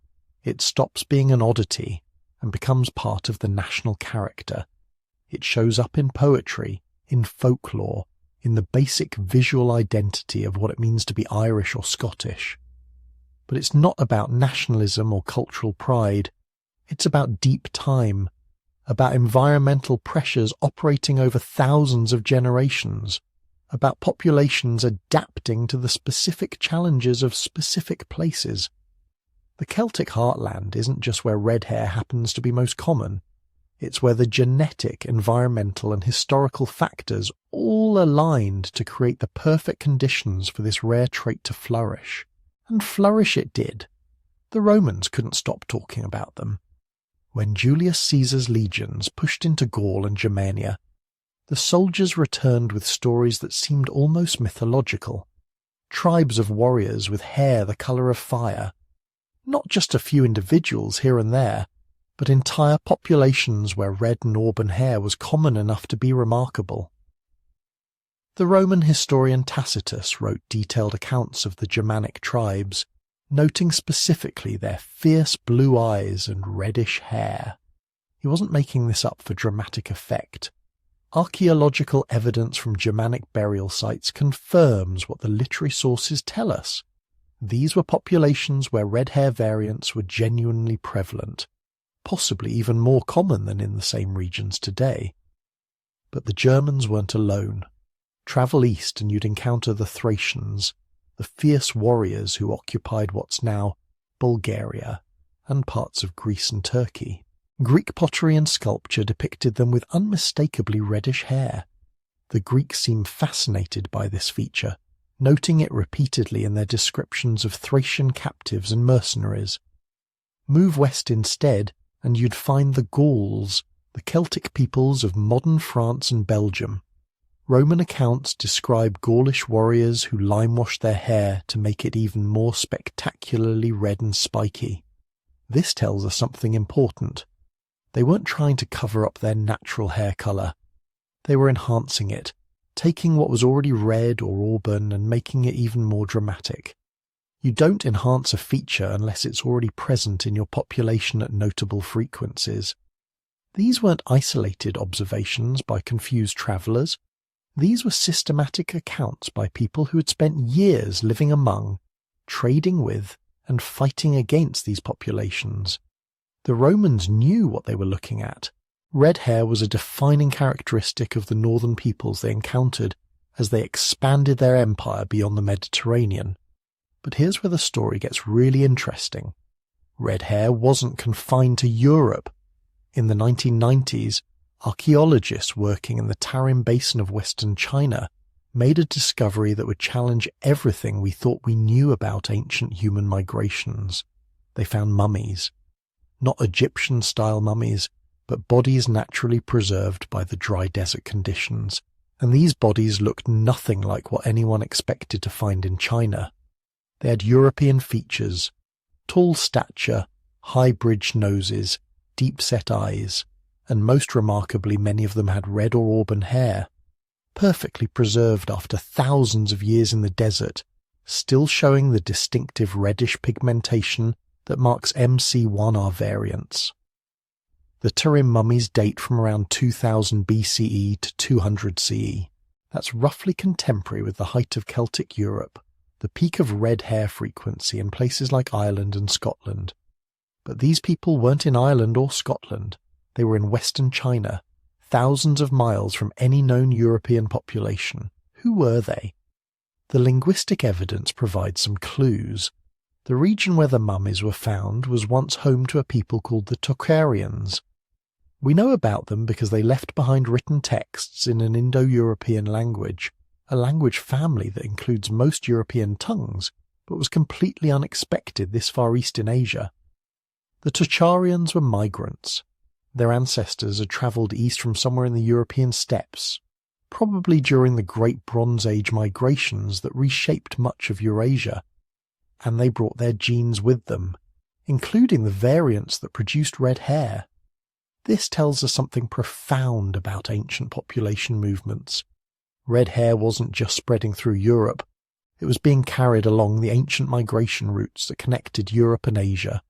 it stops being an oddity and becomes part of the national character. It shows up in poetry, in folklore, in the basic visual identity of what it means to be Irish or Scottish. But it's not about nationalism or cultural pride. It's about deep time, about environmental pressures operating over thousands of generations, about populations adapting to the specific challenges of specific places. The Celtic heartland isn't just where red hair happens to be most common. It's where the genetic, environmental and historical factors all aligned to create the perfect conditions for this rare trait to flourish. And flourish it did. The Romans couldn't stop talking about them. When Julius Caesar's legions pushed into Gaul and Germania, the soldiers returned with stories that seemed almost mythological. Tribes of warriors with hair the colour of fire. Not just a few individuals here and there, but entire populations where red and auburn hair was common enough to be remarkable. The Roman historian Tacitus wrote detailed accounts of the Germanic tribes, noting specifically their fierce blue eyes and reddish hair. He wasn't making this up for dramatic effect. Archaeological evidence from Germanic burial sites confirms what the literary sources tell us. These were populations where red hair variants were genuinely prevalent, possibly even more common than in the same regions today. But the Germans weren't alone. Travel east and you'd encounter the Thracians, the fierce warriors who occupied what's now Bulgaria and parts of Greece and Turkey. Greek pottery and sculpture depicted them with unmistakably reddish hair. The Greeks seem fascinated by this feature, noting it repeatedly in their descriptions of Thracian captives and mercenaries. Move west instead, and you'd find the Gauls, the Celtic peoples of modern France and Belgium. Roman accounts describe Gaulish warriors who lime-washed their hair to make it even more spectacularly red and spiky. This tells us something important. They weren't trying to cover up their natural hair colour. They were enhancing it, taking what was already red or auburn and making it even more dramatic. You don't enhance a feature unless it's already present in your population at notable frequencies. These weren't isolated observations by confused travellers. These were systematic accounts by people who had spent years living among, trading with, and fighting against these populations. The Romans knew what they were looking at. Red hair was a defining characteristic of the northern peoples they encountered as they expanded their empire beyond the Mediterranean. But here's where the story gets really interesting. Red hair wasn't confined to Europe. In the 1990s, archaeologists working in the Tarim Basin of Western China made a discovery that would challenge everything we thought we knew about ancient human migrations. They found mummies. Not Egyptian-style mummies, but bodies naturally preserved by the dry desert conditions. And these bodies looked nothing like what anyone expected to find in China. They had European features, tall stature, high-bridged noses, deep-set eyes, and most remarkably many of them had red or auburn hair, perfectly preserved after thousands of years in the desert, still showing the distinctive reddish pigmentation that marks MC1R variants. The Tarim mummies date from around 2000 BCE to 200 CE. That's roughly contemporary with the height of Celtic Europe, the peak of red hair frequency in places like Ireland and Scotland. But these people weren't in Ireland or Scotland. They were in Western China, thousands of miles from any known European population. Who were they? The linguistic evidence provides some clues. The region where the mummies were found was once home to a people called the Tocharians. We know about them because they left behind written texts in an Indo-European language, a language family that includes most European tongues, but was completely unexpected this far east in Asia. The Tocharians were migrants. Their ancestors had travelled east from somewhere in the European steppes, probably during the Great Bronze Age migrations that reshaped much of Eurasia, and they brought their genes with them, including the variants that produced red hair. This tells us something profound about ancient population movements. Red hair wasn't just spreading through Europe, it was being carried along the ancient migration routes that connected Europe and Asia.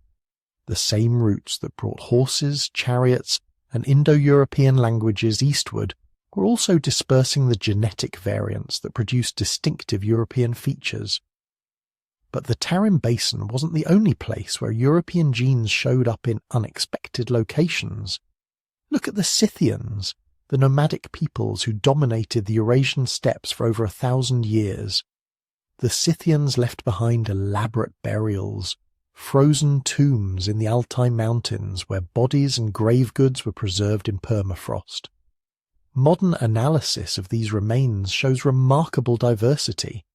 The same routes that brought horses, chariots, and Indo-European languages eastward were also dispersing the genetic variants that produced distinctive European features. But the Tarim Basin wasn't the only place where European genes showed up in unexpected locations. Look at the Scythians, the nomadic peoples who dominated the Eurasian steppes for over 1,000 years. The Scythians left behind elaborate burials, frozen tombs in the Altai Mountains where bodies and grave goods were preserved in permafrost. Modern analysis of these remains shows remarkable diversity.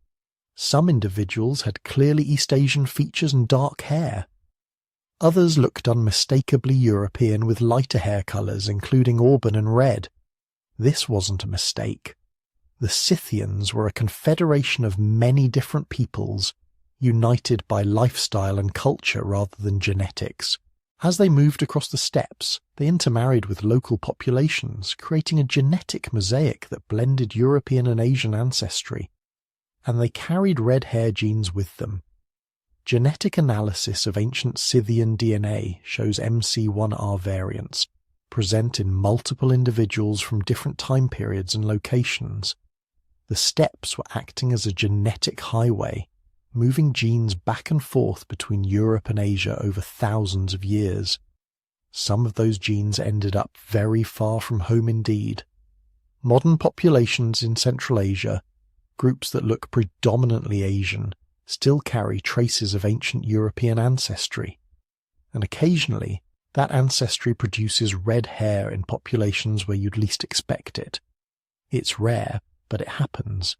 Some individuals had clearly East Asian features and dark hair. Others looked unmistakably European with lighter hair colours, including auburn and red. This wasn't a mistake. The Scythians were a confederation of many different peoples, united by lifestyle and culture rather than genetics. As they moved across the steppes, they intermarried with local populations, creating a genetic mosaic that blended European and Asian ancestry. And they carried red hair genes with them. Genetic analysis of ancient Scythian DNA shows MC1R variants, present in multiple individuals from different time periods and locations. The steppes were acting as a genetic highway, moving genes back and forth between Europe and Asia over thousands of years. Some of those genes ended up very far from home indeed. Modern populations in Central Asia, groups that look predominantly Asian, still carry traces of ancient European ancestry. And occasionally, that ancestry produces red hair in populations where you'd least expect it. It's rare, but it happens.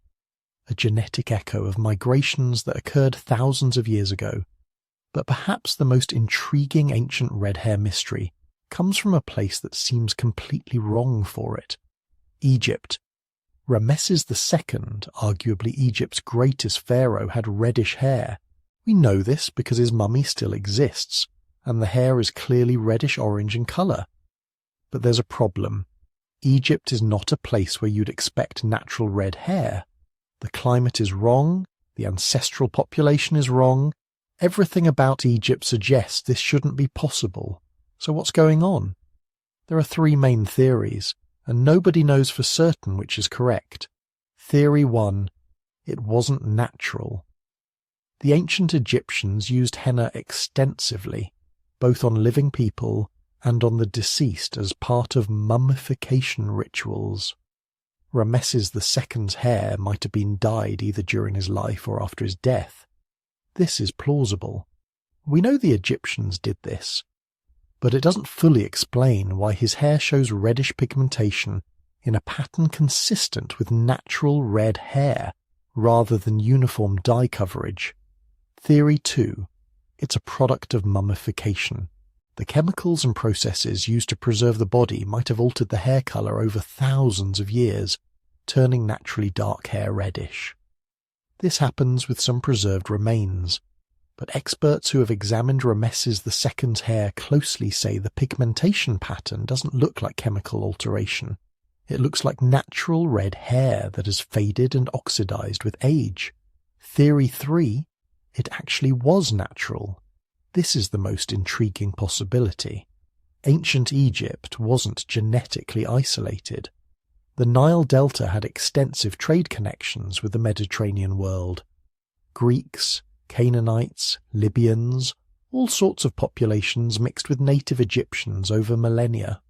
A genetic echo of migrations that occurred thousands of years ago. But perhaps the most intriguing ancient red hair mystery comes from a place that seems completely wrong for it. Egypt. Rameses II, arguably Egypt's greatest pharaoh, had reddish hair. We know this because his mummy still exists, and the hair is clearly reddish-orange in colour. But there's a problem. Egypt is not a place where you'd expect natural red hair. The climate is wrong, the the ancestral population is wrong. Everything about Egypt suggests this shouldn't be possible. So what's going on? There are three main theories, and nobody knows for certain which is correct. Theory 1. It wasn't natural. The ancient Egyptians used henna extensively, both on living people and on the deceased as part of mummification rituals. Ramesses II's hair might have been dyed either during his life or after his death. This is plausible. We know the Egyptians did this, but it doesn't fully explain why his hair shows reddish pigmentation in a pattern consistent with natural red hair rather than uniform dye coverage. Theory 2. It's a product of mummification. The chemicals and processes used to preserve the body might have altered the hair colour over thousands of years, turning naturally dark hair reddish. This happens with some preserved remains, but experts who have examined Ramesses II's hair closely say the pigmentation pattern doesn't look like chemical alteration. It looks like natural red hair that has faded and oxidized with age. Theory 3. It actually was natural. This is the most intriguing possibility. Ancient Egypt wasn't genetically isolated. The Nile Delta had extensive trade connections with the Mediterranean world. Greeks, Canaanites, Libyans, all sorts of populations mixed with native Egyptians over millennia.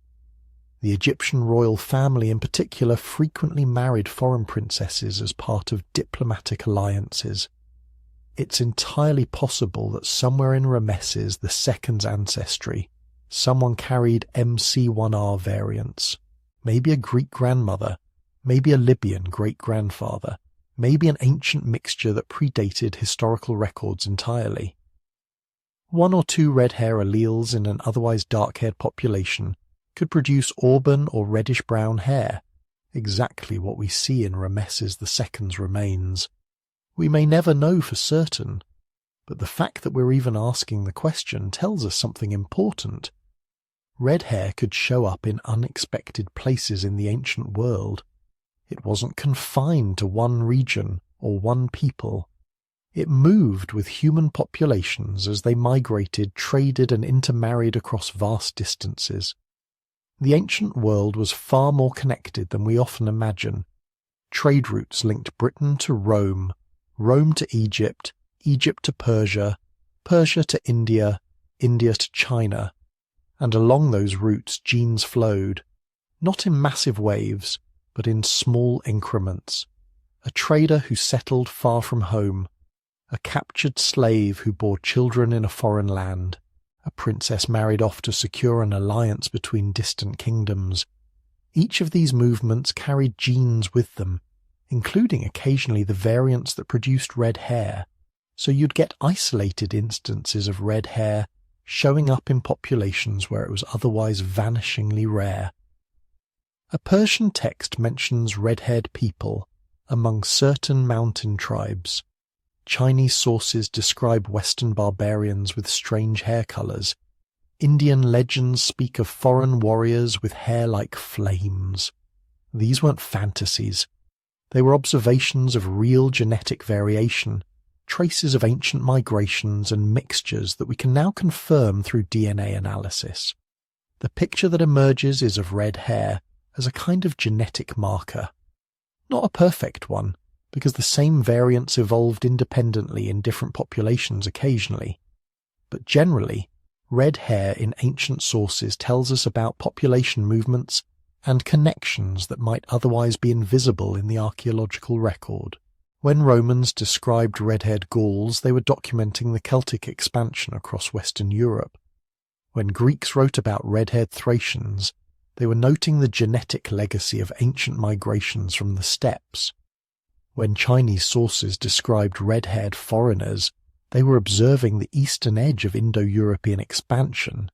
The Egyptian royal family in particular frequently married foreign princesses as part of diplomatic alliances. It's entirely possible that somewhere in Ramesses II's ancestry, someone carried MC1R variants. Maybe a Greek grandmother, maybe a Libyan great-grandfather, maybe an ancient mixture that predated historical records entirely. One or two red hair alleles in an otherwise dark-haired population could produce auburn or reddish-brown hair, exactly what we see in Ramesses II's remains. We may never know for certain, but the fact that we're even asking the question tells us something important. Red hair could show up in unexpected places in the ancient world. It wasn't confined to one region or one people. It moved with human populations as they migrated, traded and intermarried across vast distances. The ancient world was far more connected than we often imagine. Trade routes linked Britain to Rome, Rome to Egypt, Egypt to Persia, Persia to India, India to China, and along those routes genes flowed, not in massive waves, but in small increments. A trader who settled far from home, a captured slave who bore children in a foreign land, a princess married off to secure an alliance between distant kingdoms. Each of these movements carried genes with them, including occasionally the variants that produced red hair, so you'd get isolated instances of red hair showing up in populations where it was otherwise vanishingly rare. A Persian text mentions red-haired people among certain mountain tribes. Chinese sources describe Western barbarians with strange hair colours. Indian legends speak of foreign warriors with hair like flames. These weren't fantasies. They were observations of real genetic variation, traces of ancient migrations and mixtures that we can now confirm through DNA analysis. The picture that emerges is of red hair as a kind of genetic marker. Not a perfect one, because the same variants evolved independently in different populations occasionally. But generally, red hair in ancient sources tells us about population movements and connections that might otherwise be invisible in the archaeological record. When Romans described red-haired Gauls, they were documenting the Celtic expansion across Western Europe. When Greeks wrote about red-haired Thracians, they were noting the genetic legacy of ancient migrations from the steppes. When Chinese sources described red-haired foreigners, they were observing the eastern edge of Indo-European expansion.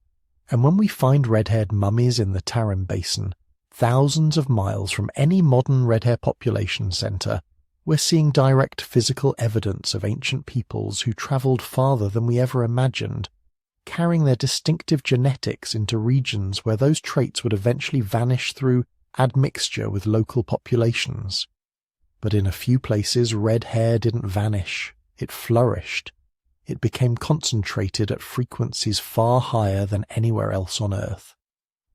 And when we find red-haired mummies in the Tarim Basin, thousands of miles from any modern red-hair population centre, we're seeing direct physical evidence of ancient peoples who travelled farther than we ever imagined, carrying their distinctive genetics into regions where those traits would eventually vanish through admixture with local populations. But in a few places, red hair didn't vanish. It flourished. It became concentrated at frequencies far higher than anywhere else on Earth.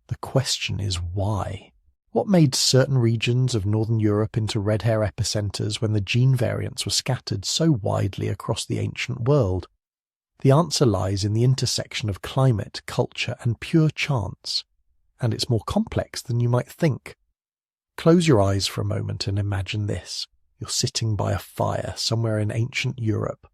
The question is why? What made certain regions of Northern Europe into red hair epicenters when the gene variants were scattered so widely across the ancient world? The answer lies in the intersection of climate, culture, and pure chance. And it's more complex than you might think. Close your eyes for a moment and imagine this. You're sitting by a fire somewhere in ancient Europe.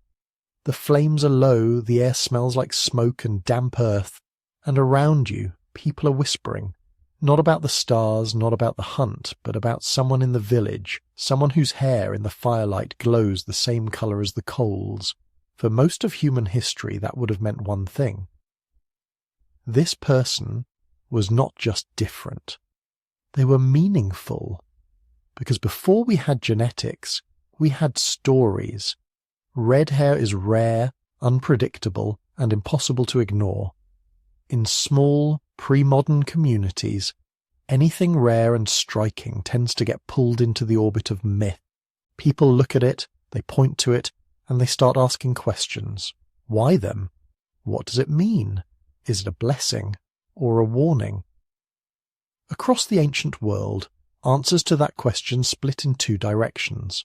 The flames are low, the air smells like smoke and damp earth, and around you, people are whispering. Not about the stars, not about the hunt, but about someone in the village, someone whose hair in the firelight glows the same colour as the coals. For most of human history, that would have meant one thing. This person was not just different. They were meaningful. Because before we had genetics, we had stories. Red hair is rare, unpredictable, and impossible to ignore. In small, pre-modern communities, anything rare and striking tends to get pulled into the orbit of myth. People look at it, they point to it, and they start asking questions. Why them? What does it mean? Is it a blessing or a warning? Across the ancient world, answers to that question split in two directions.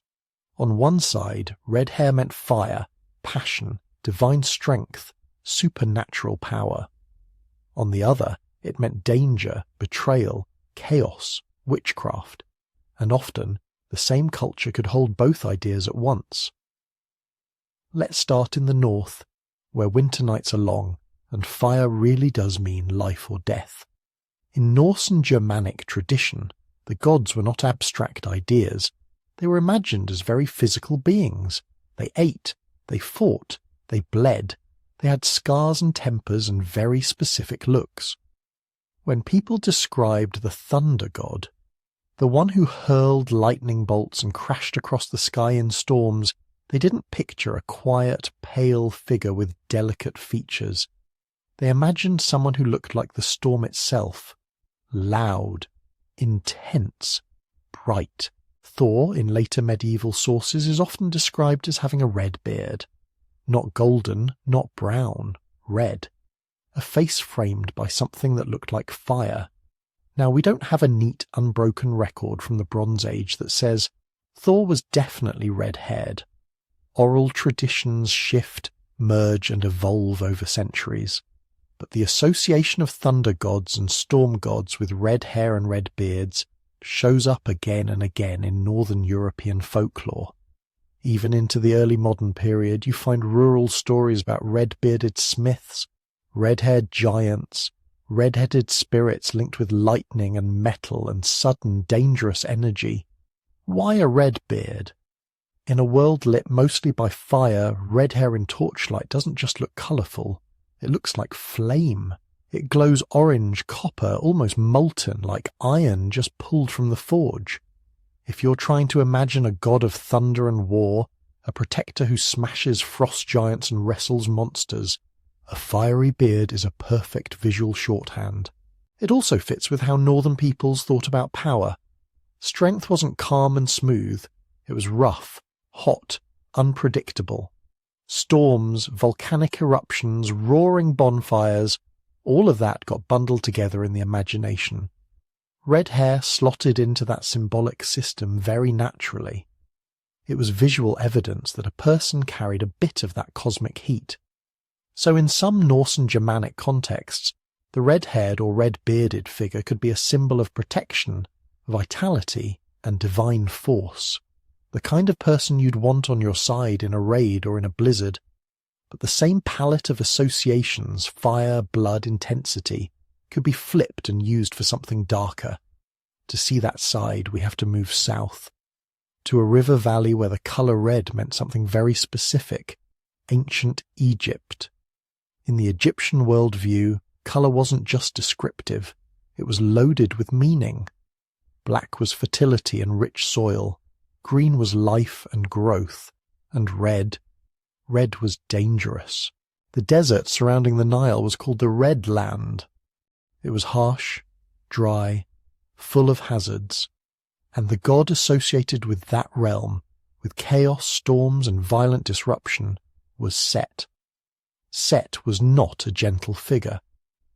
On one side, red hair meant fire, passion, divine strength, supernatural power. On the other, it meant danger, betrayal, chaos, witchcraft. And often, the same culture could hold both ideas at once. Let's start in the north, where winter nights are long, and fire really does mean life or death. In Norse and Germanic tradition, the gods were not abstract ideas. They were imagined as very physical beings. They ate, they fought, they bled. They had scars and tempers and very specific looks. When people described the thunder god, the one who hurled lightning bolts and crashed across the sky in storms, they didn't picture a quiet, pale figure with delicate features. They imagined someone who looked like the storm itself. Loud, intense, bright. Thor, in later medieval sources, is often described as having a red beard. Not golden, not brown, red. A face framed by something that looked like fire. Now, we don't have a neat, unbroken record from the Bronze Age that says Thor was definitely red-haired. Oral traditions shift, merge, and evolve over centuries. But the association of thunder gods and storm gods with red hair and red beards shows up again and again in Northern European folklore. Even into the early modern period, you find rural stories about red-bearded smiths, red-haired giants, red-headed spirits linked with lightning and metal and sudden, dangerous energy. Why a red beard? In a world lit mostly by fire, red hair in torchlight doesn't just look colourful. It looks like flame. It glows orange, copper, almost molten, like iron just pulled from the forge. If you're trying to imagine a god of thunder and war, a protector who smashes frost giants and wrestles monsters, a fiery beard is a perfect visual shorthand. It also fits with how northern peoples thought about power. Strength wasn't calm and smooth. It was rough, hot, unpredictable. Storms, volcanic eruptions, roaring bonfires, all of that got bundled together in the imagination. Red hair slotted into that symbolic system very naturally. It was visual evidence that a person carried a bit of that cosmic heat. So in some Norse and Germanic contexts, the red-haired or red-bearded figure could be a symbol of protection, vitality, and divine force. The kind of person you'd want on your side in a raid or in a blizzard. But the same palette of associations, fire, blood, intensity, could be flipped and used for something darker. To see that side, we have to move south, to a river valley where the colour red meant something very specific, ancient Egypt. In the Egyptian worldview, colour wasn't just descriptive, it was loaded with meaning. Black was fertility and rich soil, green was life and growth, and red was dangerous. The desert surrounding the Nile was called the Red Land. It was harsh, dry, full of hazards, and the god associated with that realm, with chaos, storms, and violent disruption, was Set. Set was not a gentle figure.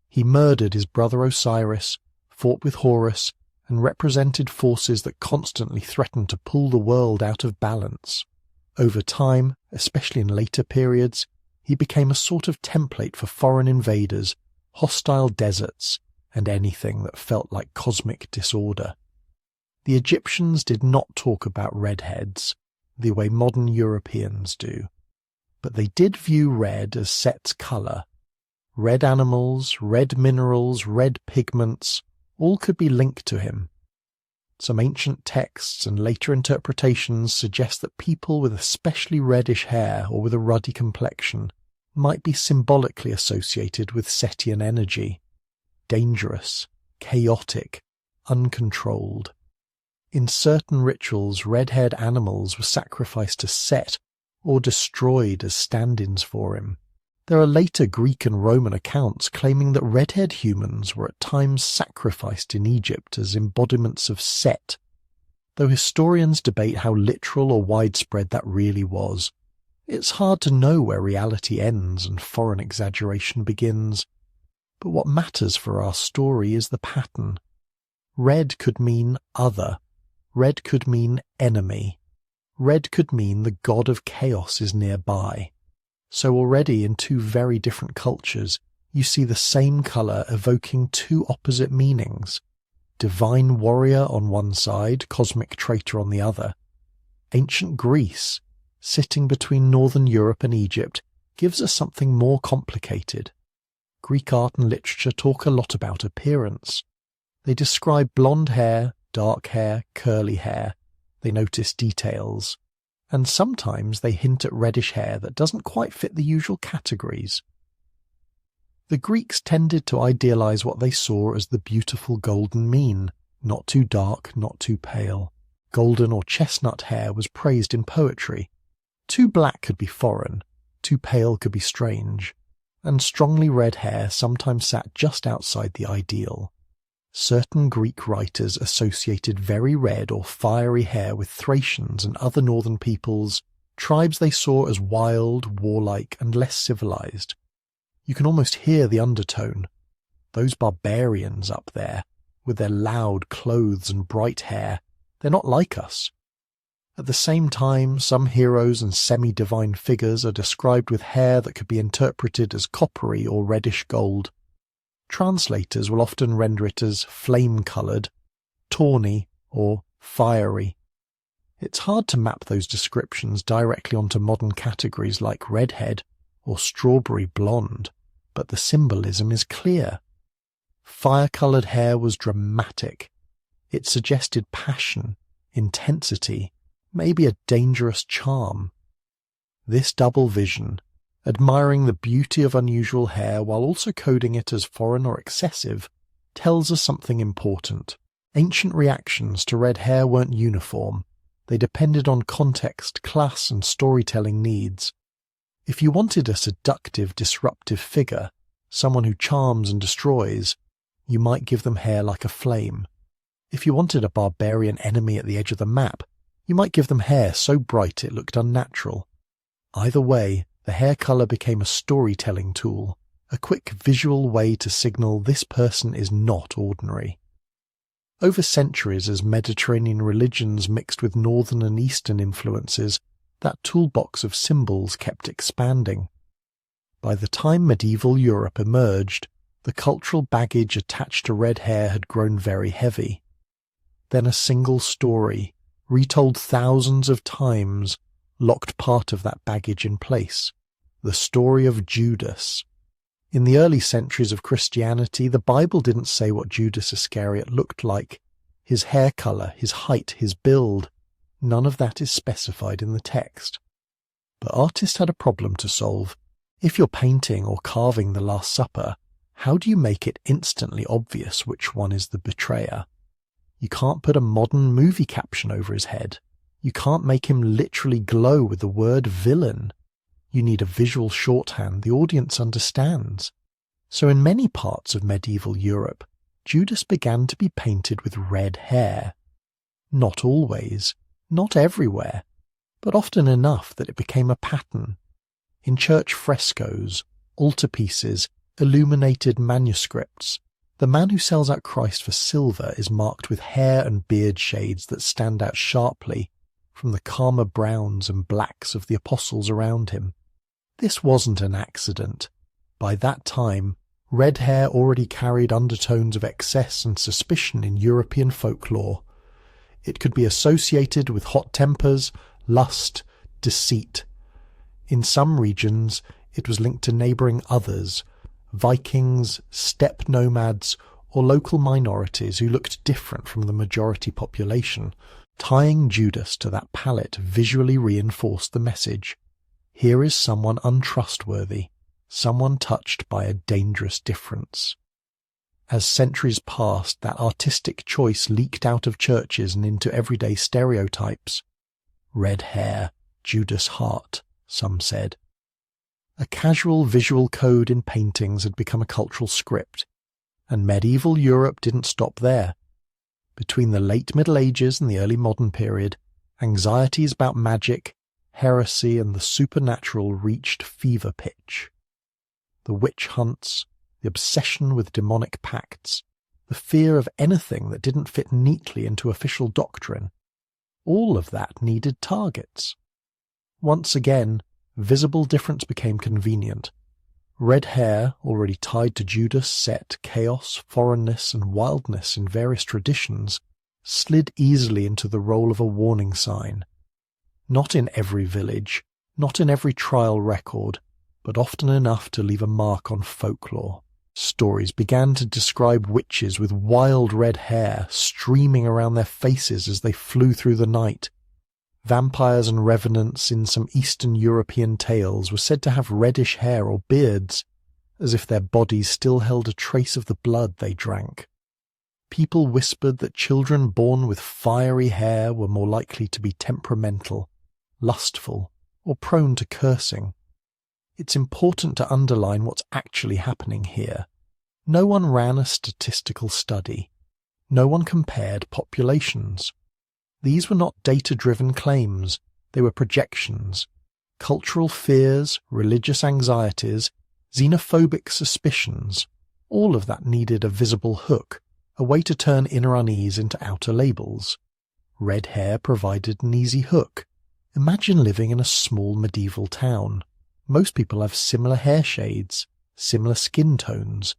He murdered his brother Osiris, fought with Horus, and represented forces that constantly threatened to pull the world out of balance. Over time, especially in later periods, he became a sort of template for foreign invaders, hostile deserts, and anything that felt like cosmic disorder. The Egyptians did not talk about redheads, the way modern Europeans do, but they did view red as Set's colour. Red animals, red minerals, red pigments, all could be linked to him. Some ancient texts and later interpretations suggest that people with especially reddish hair or with a ruddy complexion might be symbolically associated with Setian energy. Dangerous, chaotic, uncontrolled. In certain rituals, red-haired animals were sacrificed to Set or destroyed as stand-ins for him. There are later Greek and Roman accounts claiming that red-haired humans were at times sacrificed in Egypt as embodiments of Set, though historians debate how literal or widespread that really was. It's hard to know where reality ends and foreign exaggeration begins. But what matters for our story is the pattern. Red could mean other. Red could mean enemy. Red could mean the god of chaos is nearby. So already in two very different cultures, you see the same colour evoking two opposite meanings. Divine warrior on one side, cosmic traitor on the other. Ancient Greece, sitting between northern Europe and Egypt, gives us something more complicated. Greek art and literature talk a lot about appearance. They describe blonde hair, dark hair, curly hair. They notice details. And sometimes they hint at reddish hair that doesn't quite fit the usual categories. The Greeks tended to idealize what they saw as the beautiful golden mean, not too dark, not too pale. Golden or chestnut hair was praised in poetry. Too black could be foreign, too pale could be strange, and strongly red hair sometimes sat just outside the ideal. Certain Greek writers associated very red or fiery hair with Thracians and other northern peoples, tribes they saw as wild, warlike, and less civilized. You can almost hear the undertone. Those barbarians up there, with their loud clothes and bright hair, they're not like us. At the same time, some heroes and semi-divine figures are described with hair that could be interpreted as coppery or reddish gold. Translators will often render it as flame-coloured, tawny, or fiery. It's hard to map those descriptions directly onto modern categories like redhead or strawberry blonde, but the symbolism is clear. Fire-coloured hair was dramatic. It suggested passion, intensity, maybe a dangerous charm. This double vision, admiring the beauty of unusual hair while also coding it as foreign or excessive, tells us something important. Ancient reactions to red hair weren't uniform. They depended on context, class, and storytelling needs. If you wanted a seductive, disruptive figure, someone who charms and destroys, you might give them hair like a flame. If you wanted a barbarian enemy at the edge of the map, you might give them hair so bright it looked unnatural. Either way, the hair colour became a storytelling tool, a quick visual way to signal this person is not ordinary. Over centuries, as Mediterranean religions mixed with northern and eastern influences, that toolbox of symbols kept expanding. By the time medieval Europe emerged, the cultural baggage attached to red hair had grown very heavy. Then a single story, retold thousands of times, locked part of that baggage in place. The story of Judas. In the early centuries of Christianity, the Bible didn't say what Judas Iscariot looked like. His hair colour, his height, his build. None of that is specified in the text. But artists had a problem to solve. If you're painting or carving the Last Supper, how do you make it instantly obvious which one is the betrayer? You can't put a modern movie caption over his head. You can't make him literally glow with the word villain. You need a visual shorthand the audience understands. So in many parts of medieval Europe, Judas began to be painted with red hair. Not always, not everywhere, but often enough that it became a pattern. In church frescoes, altarpieces, illuminated manuscripts, the man who sells out Christ for silver is marked with hair and beard shades that stand out sharply from the calmer browns and blacks of the apostles around him. This wasn't an accident. By that time, red hair already carried undertones of excess and suspicion in European folklore. It could be associated with hot tempers, lust, deceit. In some regions, it was linked to neighbouring others, Vikings, steppe nomads, or local minorities who looked different from the majority population. Tying Judas to that palette visually reinforced the message. Here is someone untrustworthy, someone touched by a dangerous difference. As centuries passed, that artistic choice leaked out of churches and into everyday stereotypes. Red hair, Judas' heart, some said. A casual visual code in paintings had become a cultural script, and medieval Europe didn't stop there. Between the late Middle Ages and the early modern period, anxieties about magic, heresy, and the supernatural reached fever pitch. The witch hunts, the obsession with demonic pacts, the fear of anything that didn't fit neatly into official doctrine, all of that needed targets. Once again, visible difference became convenient. Red hair, already tied to Judas' set chaos, foreignness, and wildness in various traditions, slid easily into the role of a warning sign. Not in every village, not in every trial record, but often enough to leave a mark on folklore. Stories began to describe witches with wild red hair streaming around their faces as they flew through the night. Vampires and revenants in some Eastern European tales were said to have reddish hair or beards, as if their bodies still held a trace of the blood they drank. People whispered that children born with fiery hair were more likely to be temperamental, lustful, or prone to cursing. It's important to underline what's actually happening here. No one ran a statistical study. No one compared populations. These were not data-driven claims. They were projections. Cultural fears, religious anxieties, xenophobic suspicions, all of that needed a visible hook, a way to turn inner unease into outer labels. Red hair provided an easy hook. Imagine living in a small medieval town. Most people have similar hair shades, similar skin tones.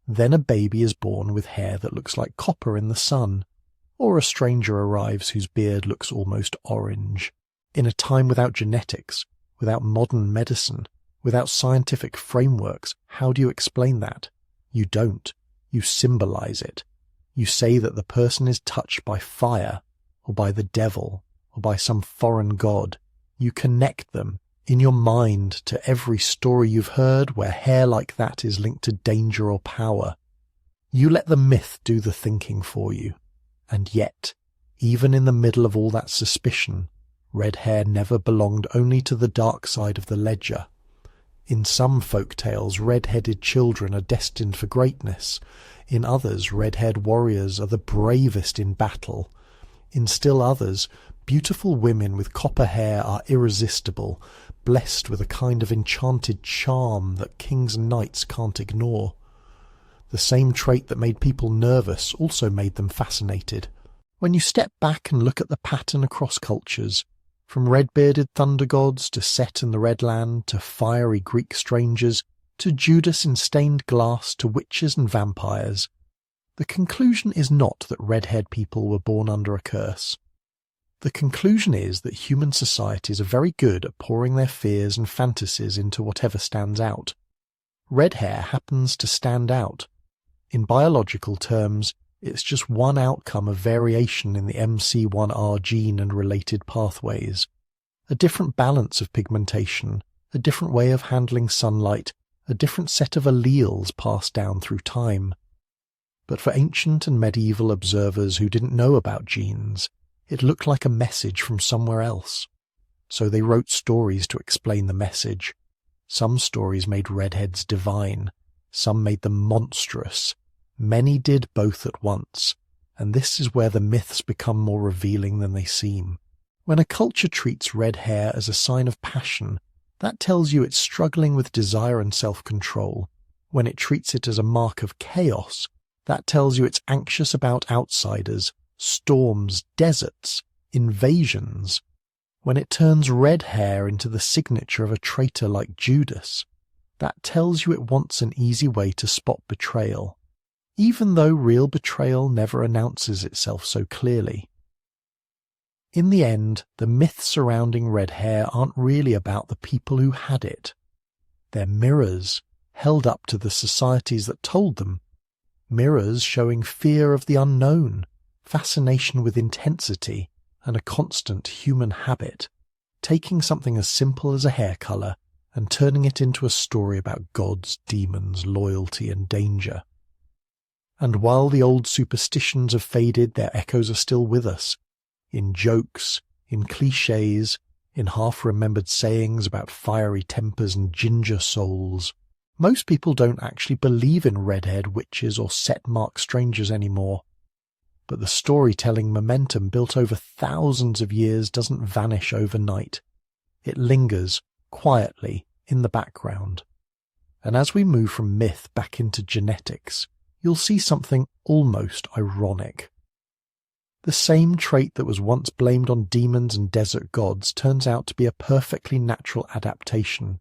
Then a baby is born with hair that looks like copper in the sun, or a stranger arrives whose beard looks almost orange. In a time without genetics, without modern medicine, without scientific frameworks, how do you explain that? You don't. You symbolize it. You say that the person is touched by fire, or by the devil, or by some foreign god. You connect them in your mind to every story you've heard where hair like that is linked to danger or power. You let the myth do the thinking for you. And yet, even in the middle of all that suspicion, red hair never belonged only to the dark side of the ledger. In some folk tales, red-headed children are destined for greatness. In others, red-haired warriors are the bravest in battle. In still others, beautiful women with copper hair are irresistible, blessed with a kind of enchanted charm that kings and knights can't ignore. The same trait that made people nervous also made them fascinated. When you step back and look at the pattern across cultures, from red-bearded thunder gods to Set in the Red Land to fiery Greek strangers to Judas in stained glass to witches and vampires, the conclusion is not that red-haired people were born under a curse. The conclusion is that human societies are very good at pouring their fears and fantasies into whatever stands out. Red hair happens to stand out. In biological terms, it's just one outcome of variation in the MC1R gene and related pathways. A different balance of pigmentation, a different way of handling sunlight, a different set of alleles passed down through time. But for ancient and medieval observers who didn't know about genes, it looked like a message from somewhere else. So they wrote stories to explain the message. Some stories made redheads divine. Some made them monstrous. Many did both at once. and this is where the myths become more revealing than they seem. When a culture treats red hair as a sign of passion, that tells you it's struggling with desire and self-control. When it treats it as a mark of chaos, that tells you it's anxious about outsiders, storms, deserts, invasions. When it turns red hair into the signature of a traitor like Judas, that tells you it wants an easy way to spot betrayal, even though real betrayal never announces itself so clearly. In the end, the myths surrounding red hair aren't really about the people who had it. They're mirrors held up to the societies that told them, mirrors showing fear of the unknown, fascination with intensity, and a constant human habit, taking something as simple as a hair colour and turning it into a story about gods, demons, loyalty and danger. And while the old superstitions have faded, their echoes are still with us, in jokes, in clichés, in half-remembered sayings about fiery tempers and ginger souls. Most people don't actually believe in red-haired witches or set-mark strangers anymore. But the storytelling momentum built over thousands of years doesn't vanish overnight. It lingers, quietly, in the background. And as we move from myth back into genetics, you'll see something almost ironic. The same trait that was once blamed on demons and desert gods turns out to be a perfectly natural adaptation.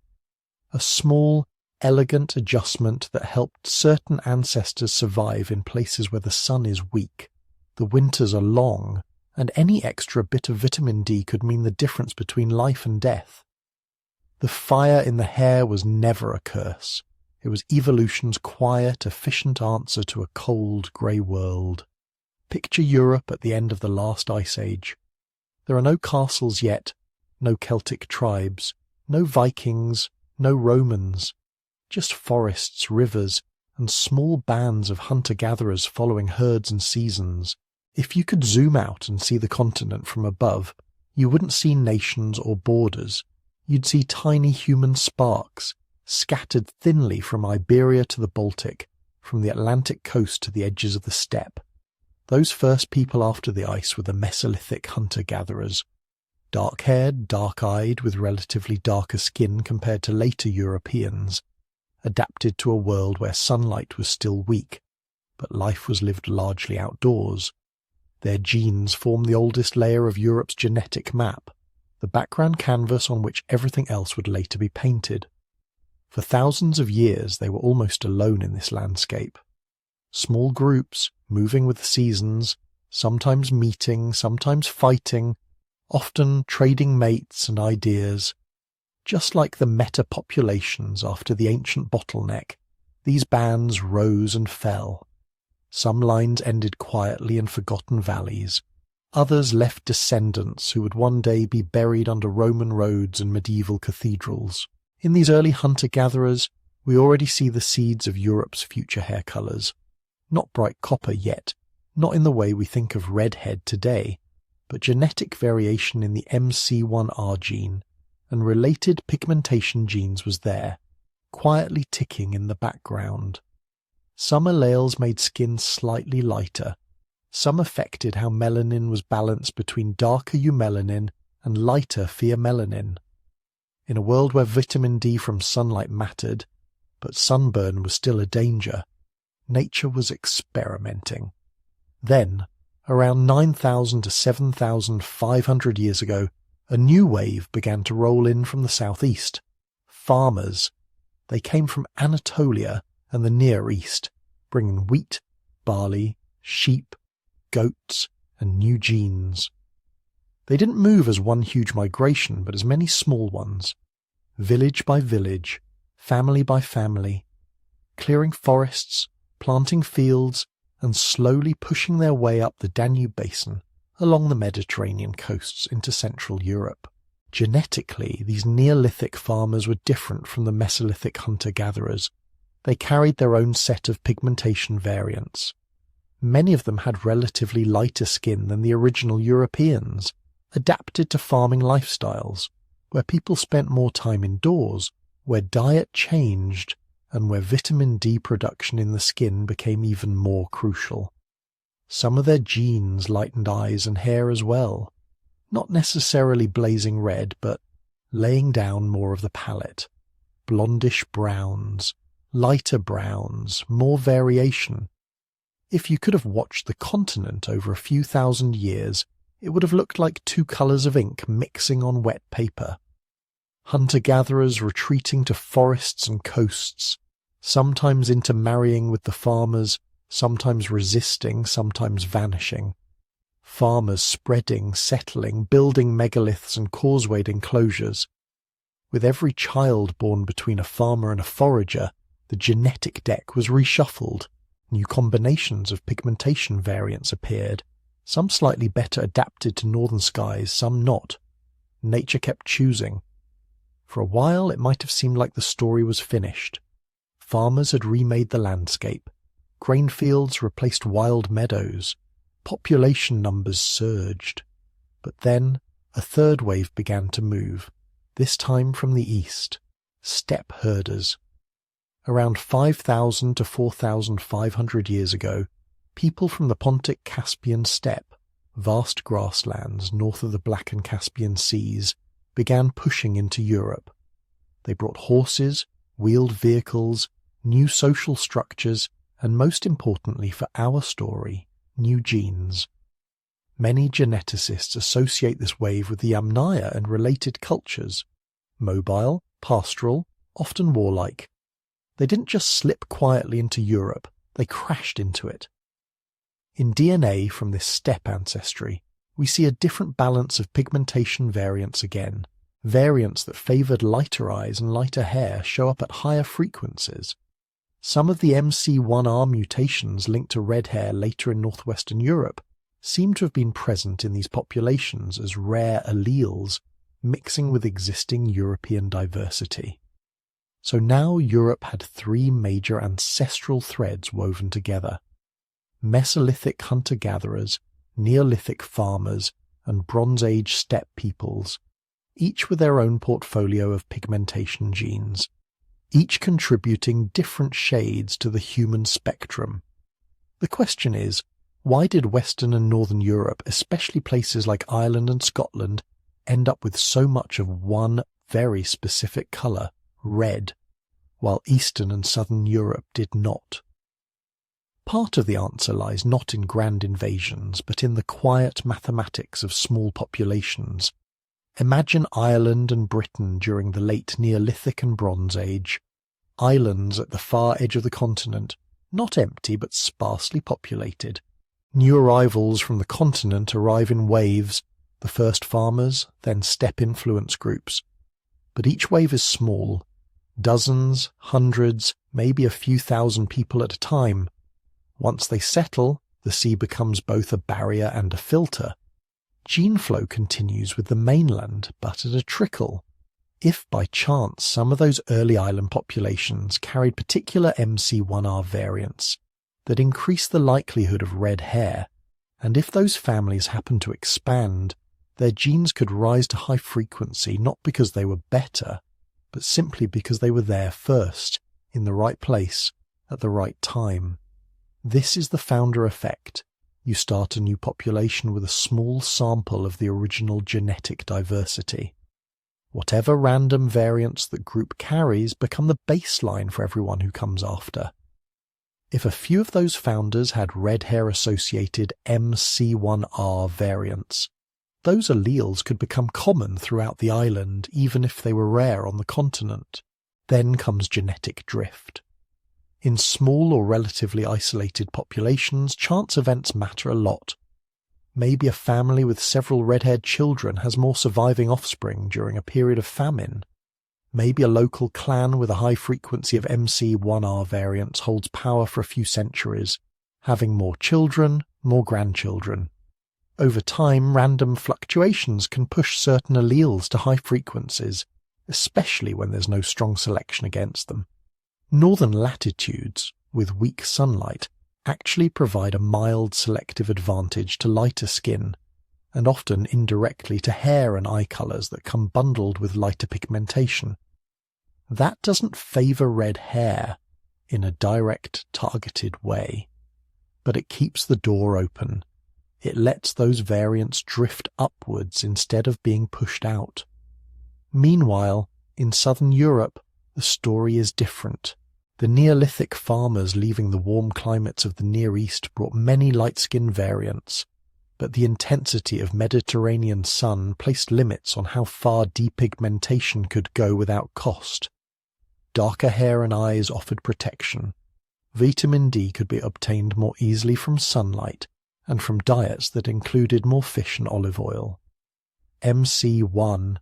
A small, elegant adjustment that helped certain ancestors survive in places where the sun is weak, the winters are long, and any extra bit of vitamin D could mean the difference between life and death. The fire in the hair was never a curse. It was evolution's quiet, efficient answer to a cold, grey world. Picture Europe at the end of the last ice age. There are no castles yet, no Celtic tribes, no Vikings, no Romans, just forests, rivers, and small bands of hunter-gatherers following herds and seasons. If you could zoom out and see the continent from above, you wouldn't see nations or borders. You'd see tiny human sparks, scattered thinly from Iberia to the Baltic, from the Atlantic coast to the edges of the steppe. Those first people after the ice were the Mesolithic hunter-gatherers, dark-haired, dark-eyed, with relatively darker skin compared to later Europeans, adapted to a world where sunlight was still weak, but life was lived largely outdoors. Their genes form the oldest layer of Europe's genetic map, the background canvas on which everything else would later be painted. For thousands of years they were almost alone in this landscape. Small groups, moving with the seasons, sometimes meeting, sometimes fighting, often trading mates and ideas. Just like the meta-populations after the ancient bottleneck, these bands rose and fell. Some lines ended quietly in forgotten valleys. Others left descendants who would one day be buried under Roman roads and medieval cathedrals. In these early hunter-gatherers, we already see the seeds of Europe's future hair colours. Not bright copper yet, not in the way we think of redhead today, but genetic variation in the MC1R gene, and related pigmentation genes was there, quietly ticking in the background. Some alleles made skin slightly lighter. Some affected how melanin was balanced between darker eumelanin and lighter pheomelanin. In a world where vitamin D from sunlight mattered, but sunburn was still a danger, nature was experimenting. Then, around 9,000 to 7,500 years ago, a new wave began to roll in from the southeast. Farmers. They came from Anatolia and the Near East, bringing wheat, barley, sheep, goats, and new genes. They didn't move as one huge migration, but as many small ones, village by village, family by family, clearing forests, planting fields, and slowly pushing their way up the Danube basin, along the Mediterranean coasts into Central Europe. Genetically, these Neolithic farmers were different from the Mesolithic hunter-gatherers. They carried their own set of pigmentation variants. Many of them had relatively lighter skin than the original Europeans, adapted to farming lifestyles, where people spent more time indoors, where diet changed, and where vitamin D production in the skin became even more crucial. Some of their genes lightened eyes and hair as well, not necessarily blazing red, but laying down more of the palette. Blondish browns, lighter browns, more variation. If you could have watched the continent over a few thousand years, it would have looked like two colours of ink mixing on wet paper. Hunter-gatherers retreating to forests and coasts, sometimes intermarrying with the farmers, sometimes resisting, sometimes vanishing. Farmers spreading, settling, building megaliths and causewayed enclosures. With every child born between a farmer and a forager, the genetic deck was reshuffled. New combinations of pigmentation variants appeared, some slightly better adapted to northern skies, some not. Nature kept choosing. For a while it might have seemed like the story was finished. Farmers had remade the landscape. Grain fields replaced wild meadows. Population numbers surged. But then a third wave began to move, this time from the east. Steppe herders. Around 5,000 to 4,500 years ago, people from the Pontic-Caspian steppe, vast grasslands north of the Black and Caspian seas, began pushing into Europe. They brought horses, wheeled vehicles, new social structures, and most importantly for our story, new genes. Many geneticists associate this wave with the Yamnaya and related cultures. Mobile, pastoral, often warlike. They didn't just slip quietly into Europe, they crashed into it. In DNA from this steppe ancestry, we see a different balance of pigmentation variants again. Variants that favoured lighter eyes and lighter hair show up at higher frequencies. Some of the MC1R mutations linked to red hair later in northwestern Europe seem to have been present in these populations as rare alleles, mixing with existing European diversity. So now Europe had three major ancestral threads woven together. Mesolithic hunter-gatherers, Neolithic farmers, and Bronze Age steppe peoples, each with their own portfolio of pigmentation genes, each contributing different shades to the human spectrum. The question is, why did Western and Northern Europe, especially places like Ireland and Scotland, end up with so much of one very specific colour, red, while Eastern and Southern Europe did not? Part of the answer lies not in grand invasions, but in the quiet mathematics of small populations. Imagine Ireland and Britain during the late Neolithic and Bronze Age. Islands at the far edge of the continent, not empty but sparsely populated. New arrivals from the continent arrive in waves, the first farmers, then steppe influence groups. But each wave is small. Dozens, hundreds, maybe a few thousand people at a time. Once they settle, the sea becomes both a barrier and a filter. Gene flow continues with the mainland, but at a trickle. If by chance some of those early island populations carried particular MC1R variants that increase the likelihood of red hair, and if those families happen to expand, their genes could rise to high frequency not because they were better, but simply because they were there first, in the right place, at the right time. This is the founder effect. You start a new population with a small sample of the original genetic diversity. Whatever random variants the group carries become the baseline for everyone who comes after. If a few of those founders had red hair-associated MC1R variants, those alleles could become common throughout the island even if they were rare on the continent. Then comes genetic drift. In small or relatively isolated populations, chance events matter a lot. Maybe a family with several red-haired children has more surviving offspring during a period of famine. Maybe a local clan with a high frequency of MC1R variants holds power for a few centuries, having more children, more grandchildren. Over time, random fluctuations can push certain alleles to high frequencies, especially when there's no strong selection against them. Northern latitudes, with weak sunlight, actually provide a mild selective advantage to lighter skin, and often indirectly to hair and eye colours that come bundled with lighter pigmentation. That doesn't favour red hair in a direct, targeted way. but it keeps the door open. It lets those variants drift upwards instead of being pushed out. Meanwhile, in southern Europe, the story is different. The Neolithic farmers leaving the warm climates of the Near East brought many light-skinned variants, but the intensity of Mediterranean sun placed limits on how far depigmentation could go without cost. Darker hair and eyes offered protection. Vitamin D could be obtained more easily from sunlight and from diets that included more fish and olive oil. MC1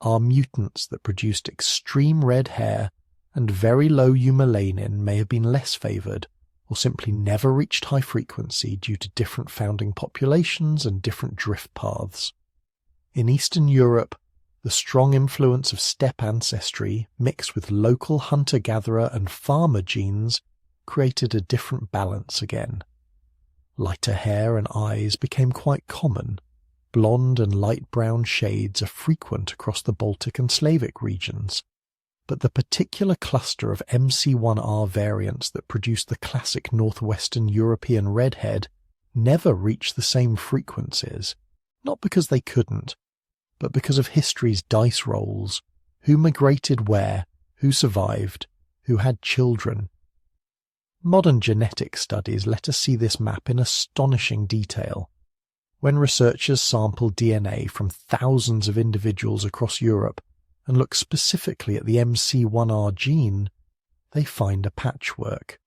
are mutants that produced extreme red hair, and very low eumelanin may have been less favoured, or simply never reached high frequency due to different founding populations and different drift paths. In Eastern Europe, the strong influence of steppe ancestry mixed with local hunter-gatherer and farmer genes created a different balance again. Lighter hair and eyes became quite common. Blonde and light brown shades are frequent across the Baltic and Slavic regions, but the particular cluster of MC1R variants that produced the classic northwestern European redhead never reached the same frequencies, not because they couldn't, but because of history's dice rolls, who migrated where, who survived, who had children. Modern genetic studies let us see this map in astonishing detail. When researchers sample DNA from thousands of individuals across Europe and look specifically at the MC1R gene, they find a patchwork.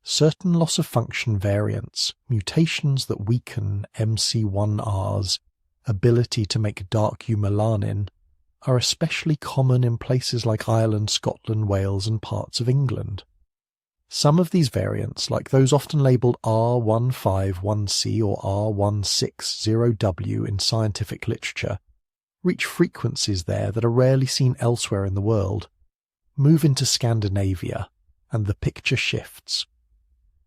Certain loss-of-function variants, mutations that weaken MC1R's ability to make dark eumelanin, are especially common in places like Ireland, Scotland, Wales, and parts of England. Some of these variants, like those often labelled R151C or R160W in scientific literature, reach frequencies there that are rarely seen elsewhere in the world. Move into Scandinavia, and the picture shifts.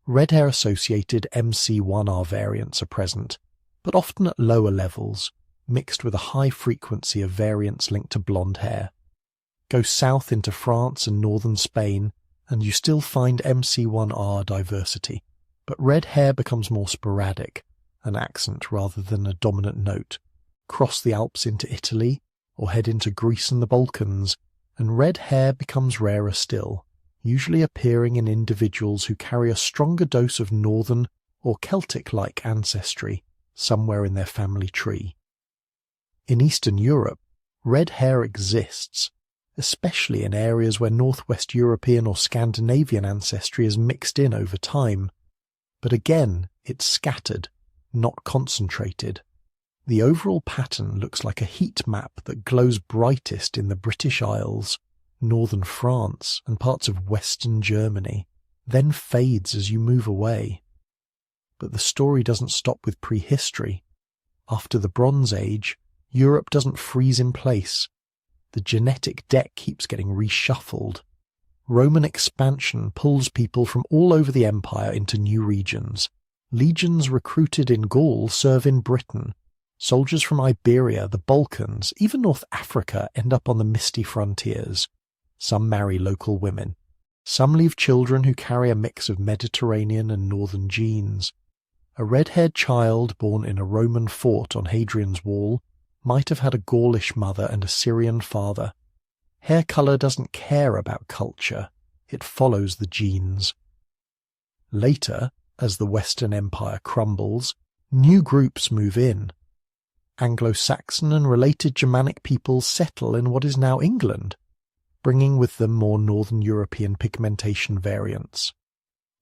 Red hair-associated MC1R variants are present, but often at lower levels, mixed with a high frequency of variants linked to blonde hair. Go south into France and northern Spain, and you still find MC1R diversity, but red hair becomes more sporadic, an accent rather than a dominant note. Cross the Alps into Italy, or head into Greece and the Balkans, and red hair becomes rarer still, usually appearing in individuals who carry a stronger dose of northern or Celtic-like ancestry somewhere in their family tree. In Eastern Europe, red hair exists, especially in areas where Northwest European or Scandinavian ancestry is mixed in over time. But again, it's scattered, not concentrated. The overall pattern looks like a heat map that glows brightest in the British Isles, northern France, and parts of western Germany, then fades as you move away. But the story doesn't stop with prehistory. After the Bronze Age, Europe doesn't freeze in place. The genetic deck keeps getting reshuffled. Roman expansion pulls people from all over the empire into new regions. Legions recruited in Gaul serve in Britain. Soldiers from Iberia, the Balkans, even North Africa end up on the misty frontiers. Some marry local women. Some leave children who carry a mix of Mediterranean and northern genes. A red-haired child born in a Roman fort on Hadrian's Wall might have had a Gaulish mother and a Syrian father. Hair colour doesn't care about culture, it follows the genes. Later, as the Western Empire crumbles, new groups move in. Anglo-Saxon and related Germanic peoples settle in what is now England, bringing with them more Northern European pigmentation variants.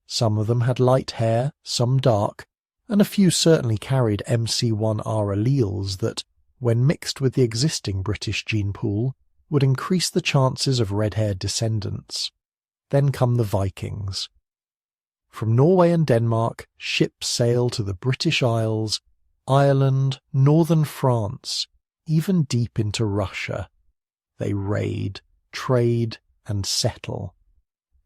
Some of them had light hair, some dark, and a few certainly carried MC1R alleles that, when mixed with the existing British gene pool, would increase the chances of red-haired descendants. Then come the Vikings. From Norway and Denmark, ships sail to the British Isles, Ireland, northern France, even deep into Russia. They raid, trade, and settle.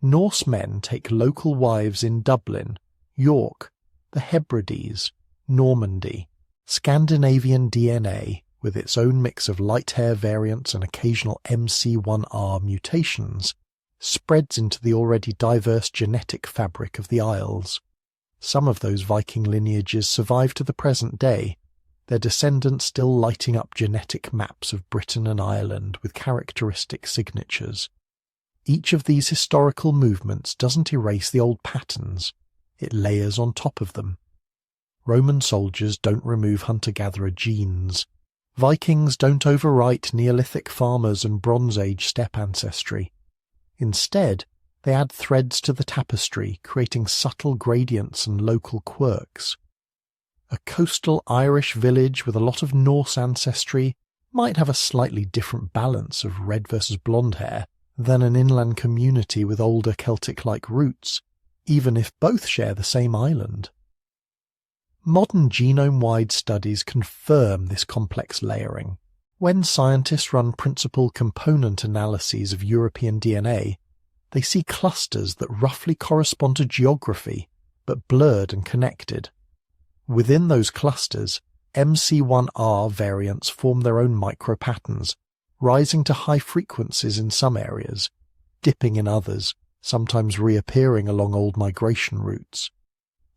Norsemen take local wives in Dublin, York, the Hebrides, Normandy. Scandinavian DNA, with its own mix of light hair variants and occasional MC1R mutations, spreads into the already diverse genetic fabric of the Isles. Some of those Viking lineages survive to the present day, their descendants still lighting up genetic maps of Britain and Ireland with characteristic signatures. Each of these historical movements doesn't erase the old patterns, it layers on top of them. Roman soldiers don't remove hunter-gatherer genes. Vikings don't overwrite Neolithic farmers and Bronze Age steppe ancestry. Instead, they add threads to the tapestry, creating subtle gradients and local quirks. A coastal Irish village with a lot of Norse ancestry might have a slightly different balance of red versus blonde hair than an inland community with older Celtic-like roots, even if both share the same island. Modern genome-wide studies confirm this complex layering. When scientists run principal component analyses of European DNA, they see clusters that roughly correspond to geography, but blurred and connected. Within those clusters, MC1R variants form their own micropatterns, rising to high frequencies in some areas, dipping in others, sometimes reappearing along old migration routes.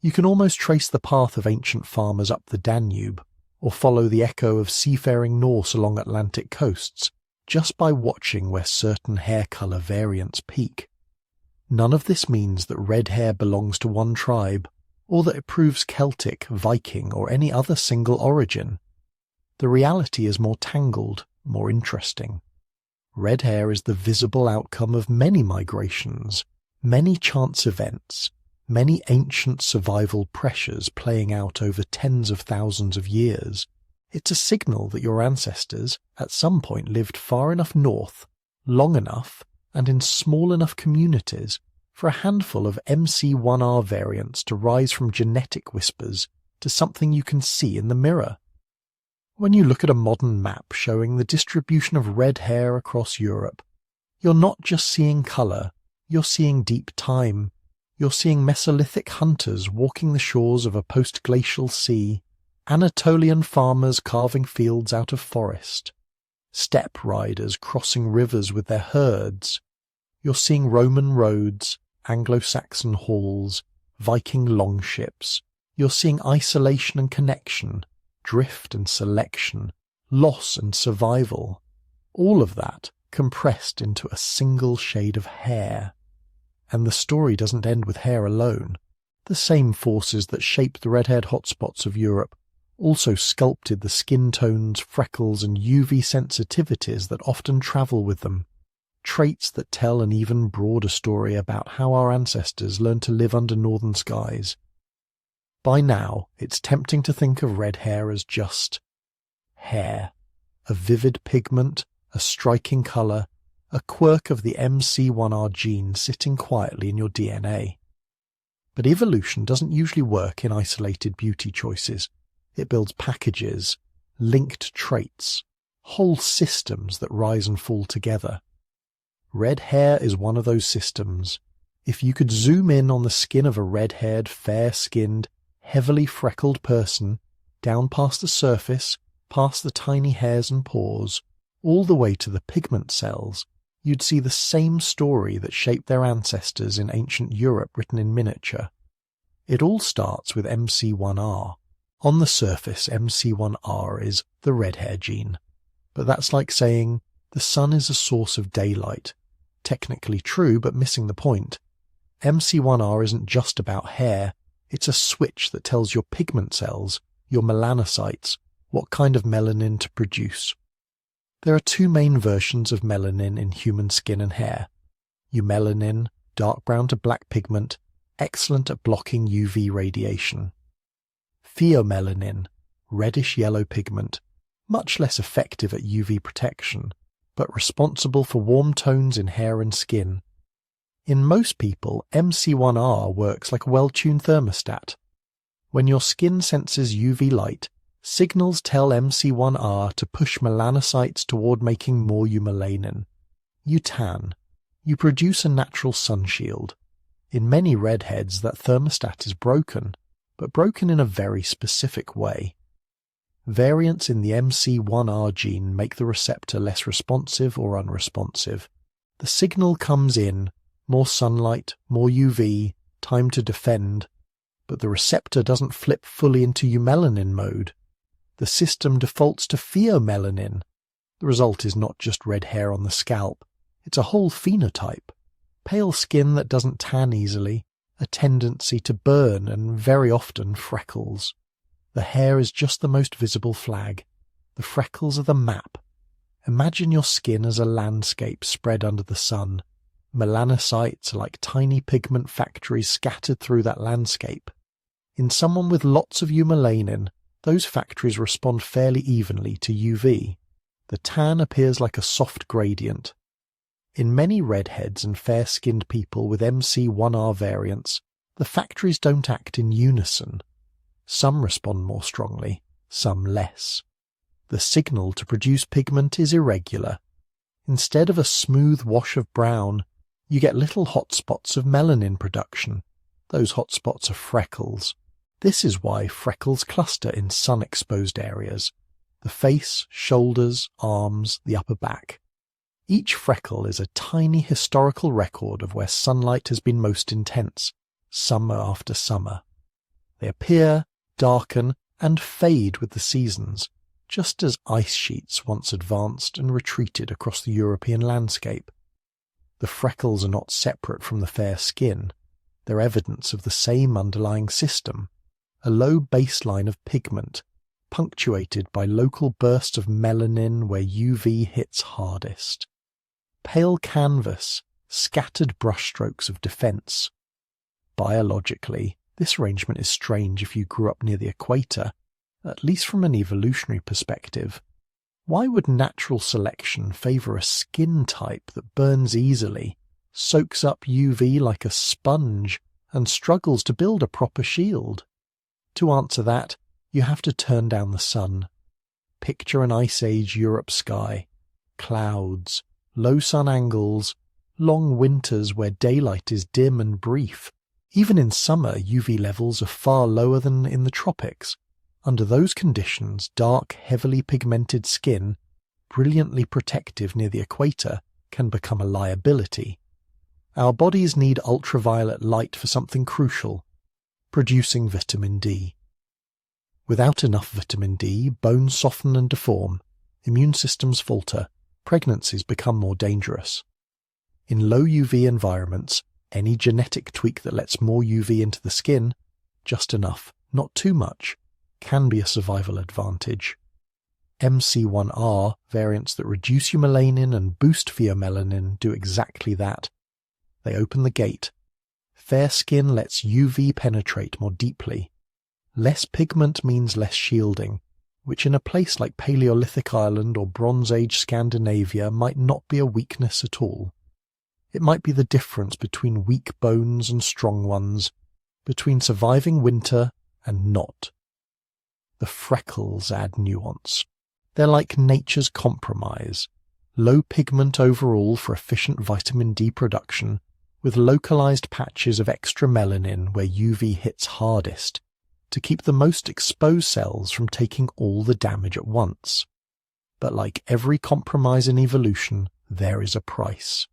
You can almost trace the path of ancient farmers up the Danube, or follow the echo of seafaring Norse along Atlantic coasts, just by watching where certain hair colour variants peak. None of this means that red hair belongs to one tribe, or that it proves Celtic, Viking, or any other single origin. The reality is more tangled, more interesting. Red hair is the visible outcome of many migrations, many chance events, many ancient survival pressures playing out over tens of thousands of years. It's a signal that your ancestors, at some point, lived far enough north, long enough, and in small enough communities for a handful of MC1R variants to rise from genetic whispers to something you can see in the mirror. When you look at a modern map showing the distribution of red hair across Europe, you're not just seeing colour, you're seeing deep time. You're seeing Mesolithic hunters walking the shores of a post-glacial sea, Anatolian farmers carving fields out of forest, steppe riders crossing rivers with their herds. You're seeing Roman roads, Anglo-Saxon halls, Viking longships. You're seeing isolation and connection, drift and selection, loss and survival. All of that compressed into a single shade of hair. And the story doesn't end with hair alone. The same forces that shaped the red-haired hotspots of Europe also sculpted the skin tones, freckles, and UV sensitivities that often travel with them, traits that tell an even broader story about how our ancestors learned to live under northern skies. By now, it's tempting to think of red hair as just hair, a vivid pigment, a striking colour, a quirk of the MC1R gene sitting quietly in your DNA. But evolution doesn't usually work in isolated beauty choices. It builds packages, linked traits, whole systems that rise and fall together. Red hair is one of those systems. If you could zoom in on the skin of a red-haired, fair-skinned, heavily freckled person, down past the surface, past the tiny hairs and pores, all the way to the pigment cells, you'd see the same story that shaped their ancestors in ancient Europe written in miniature. It all starts with MC1R. On the surface, MC1R is the red hair gene. But that's like saying the sun is a source of daylight. Technically true, but missing the point. MC1R isn't just about hair. It's a switch that tells your pigment cells, your melanocytes, what kind of melanin to produce. There are two main versions of melanin in human skin and hair. Eumelanin, dark brown to black pigment, excellent at blocking UV radiation. Pheomelanin, reddish-yellow pigment, much less effective at UV protection, but responsible for warm tones in hair and skin. In most people, MC1R works like a well-tuned thermostat. When your skin senses UV light, signals tell MC1R to push melanocytes toward making more eumelanin. You tan. You produce a natural sun shield. In many redheads, that thermostat is broken, but broken in a very specific way. Variants in the MC1R gene make the receptor less responsive or unresponsive. The signal comes in, more sunlight, more UV, time to defend, but the receptor doesn't flip fully into eumelanin mode. The system defaults to pheomelanin. The result is not just red hair on the scalp, it's a whole phenotype. Pale skin that doesn't tan easily, a tendency to burn, and very often freckles. The hair is just the most visible flag. The freckles are the map. Imagine your skin as a landscape spread under the sun. Melanocytes are like tiny pigment factories scattered through that landscape. In someone with lots of eumelanin, those factories respond fairly evenly to UV. The tan appears like a soft gradient. In many redheads and fair-skinned people with MC1R variants, the factories don't act in unison. Some respond more strongly, some less. The signal to produce pigment is irregular. Instead of a smooth wash of brown, you get little hotspots of melanin production. Those hotspots are freckles. This is why freckles cluster in sun-exposed areas. The face, shoulders, arms, the upper back. Each freckle is a tiny historical record of where sunlight has been most intense, summer after summer. They appear, darken, and fade with the seasons, just as ice sheets once advanced and retreated across the European landscape. The freckles are not separate from the fair skin. They're evidence of the same underlying system, a low baseline of pigment, punctuated by local bursts of melanin where UV hits hardest. Pale canvas, scattered brushstrokes of defense. Biologically, this arrangement is strange if you grew up near the equator, at least from an evolutionary perspective. Why would natural selection favor a skin type that burns easily, soaks up UV like a sponge, and struggles to build a proper shield? To answer that, you have to turn down the sun. Picture an Ice Age Europe sky, clouds, low sun angles, long winters where daylight is dim and brief. Even in summer, UV levels are far lower than in the tropics. Under those conditions, dark, heavily pigmented skin, brilliantly protective near the equator, can become a liability. Our bodies need ultraviolet light for something crucial, producing vitamin D. Without enough vitamin D, bones soften and deform, immune systems falter, pregnancies become more dangerous. In low UV environments, any genetic tweak that lets more UV into the skin, just enough, not too much, can be a survival advantage. MC1R variants that reduce eumelanin and boost pheomelanin do exactly that. They open the gate. Fair skin lets UV penetrate more deeply. Less pigment means less shielding, which in a place like Paleolithic Ireland or Bronze Age Scandinavia might not be a weakness at all. It might be the difference between weak bones and strong ones, between surviving winter and not. The freckles add nuance. They're like nature's compromise. Low pigment overall for efficient vitamin D production, with localized patches of extra melanin where UV hits hardest, to keep the most exposed cells from taking all the damage at once. But like every compromise in evolution, there is a price.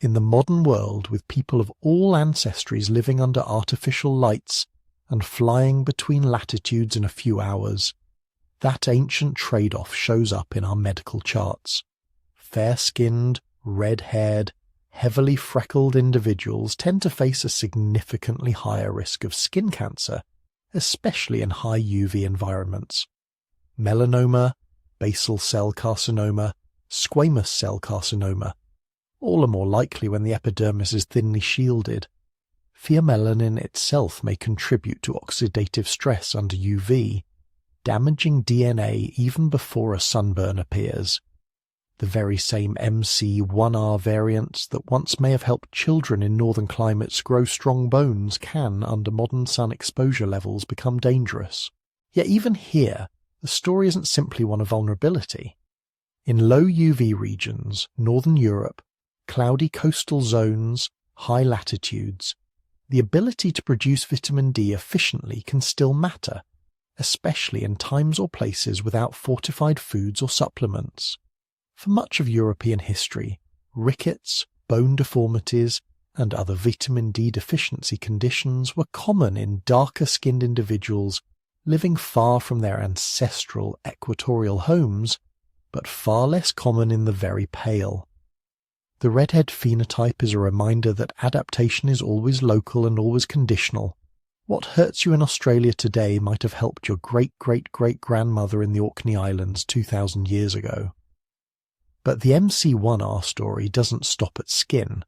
In the modern world, with people of all ancestries living under artificial lights and flying between latitudes in a few hours, that ancient trade-off shows up in our medical charts. Fair-skinned, red-haired, heavily freckled individuals tend to face a significantly higher risk of skin cancer, especially in high UV environments. Melanoma, basal cell carcinoma, squamous cell carcinoma, all are more likely when the epidermis is thinly shielded. Pheomelanin itself may contribute to oxidative stress under UV, damaging DNA even before a sunburn appears. The very same MC1R variants that once may have helped children in northern climates grow strong bones can, under modern sun exposure levels, become dangerous. Yet even here, the story isn't simply one of vulnerability. In low UV regions, northern Europe, cloudy coastal zones, high latitudes, the ability to produce vitamin D efficiently can still matter, especially in times or places without fortified foods or supplements. For much of European history, rickets, bone deformities, and other vitamin D deficiency conditions were common in darker-skinned individuals living far from their ancestral equatorial homes, but far less common in the very pale. The redhead phenotype is a reminder that adaptation is always local and always conditional. What hurts you in Australia today might have helped your great-great-great-grandmother in the Orkney Islands 2,000 years ago. But the MC1R story doesn't stop at skin.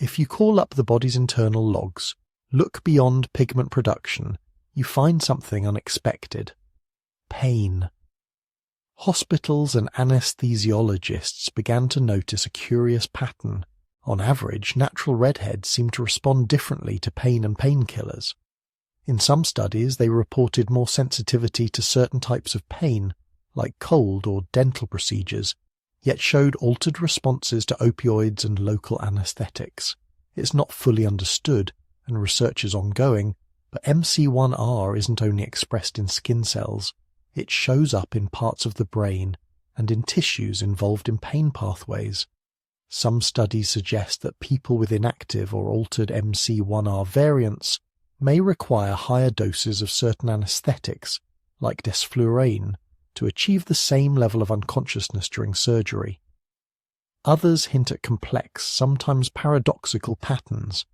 If you call up the body's internal logs, look beyond pigment production, you find something unexpected. Pain. Hospitals and anesthesiologists began to notice a curious pattern. On average, natural redheads seem to respond differently to pain and painkillers. In some studies, they reported more sensitivity to certain types of pain, like cold or dental procedures, yet showed altered responses to opioids and local anesthetics. It's not fully understood, and research is ongoing, but MC1R isn't only expressed in skin cells. It shows up in parts of the brain and in tissues involved in pain pathways. Some studies suggest that people with inactive or altered MC1R variants may require higher doses of certain anesthetics, like desflurane, to achieve the same level of unconsciousness during surgery. Others hint at complex, sometimes paradoxical patterns: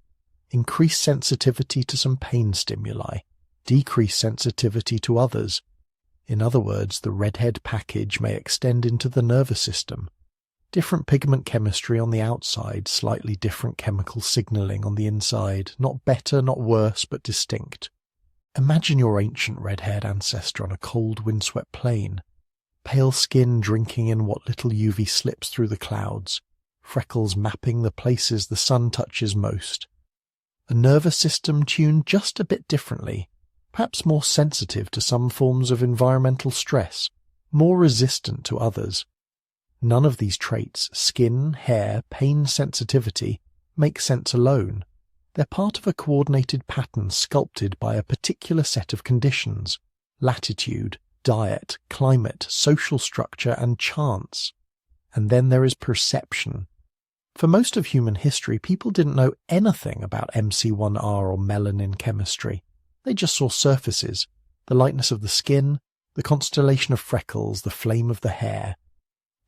increased sensitivity to some pain stimuli, decreased sensitivity to others. In other words, the redhead package may extend into the nervous system. Different pigment chemistry on the outside, slightly different chemical signaling on the inside, not better, not worse, but distinct. Imagine your ancient red-haired ancestor on a cold, windswept plain, pale skin drinking in what little UV slips through the clouds, freckles mapping the places the sun touches most. A nervous system tuned just a bit differently, perhaps more sensitive to some forms of environmental stress, more resistant to others. None of these traits, skin, hair, pain sensitivity, make sense alone. They're part of a coordinated pattern sculpted by a particular set of conditions: latitude, diet, climate, social structure, and chance. And then there is perception. For most of human history, people didn't know anything about MC1R or melanin chemistry. They just saw surfaces, the lightness of the skin, the constellation of freckles, the flame of the hair.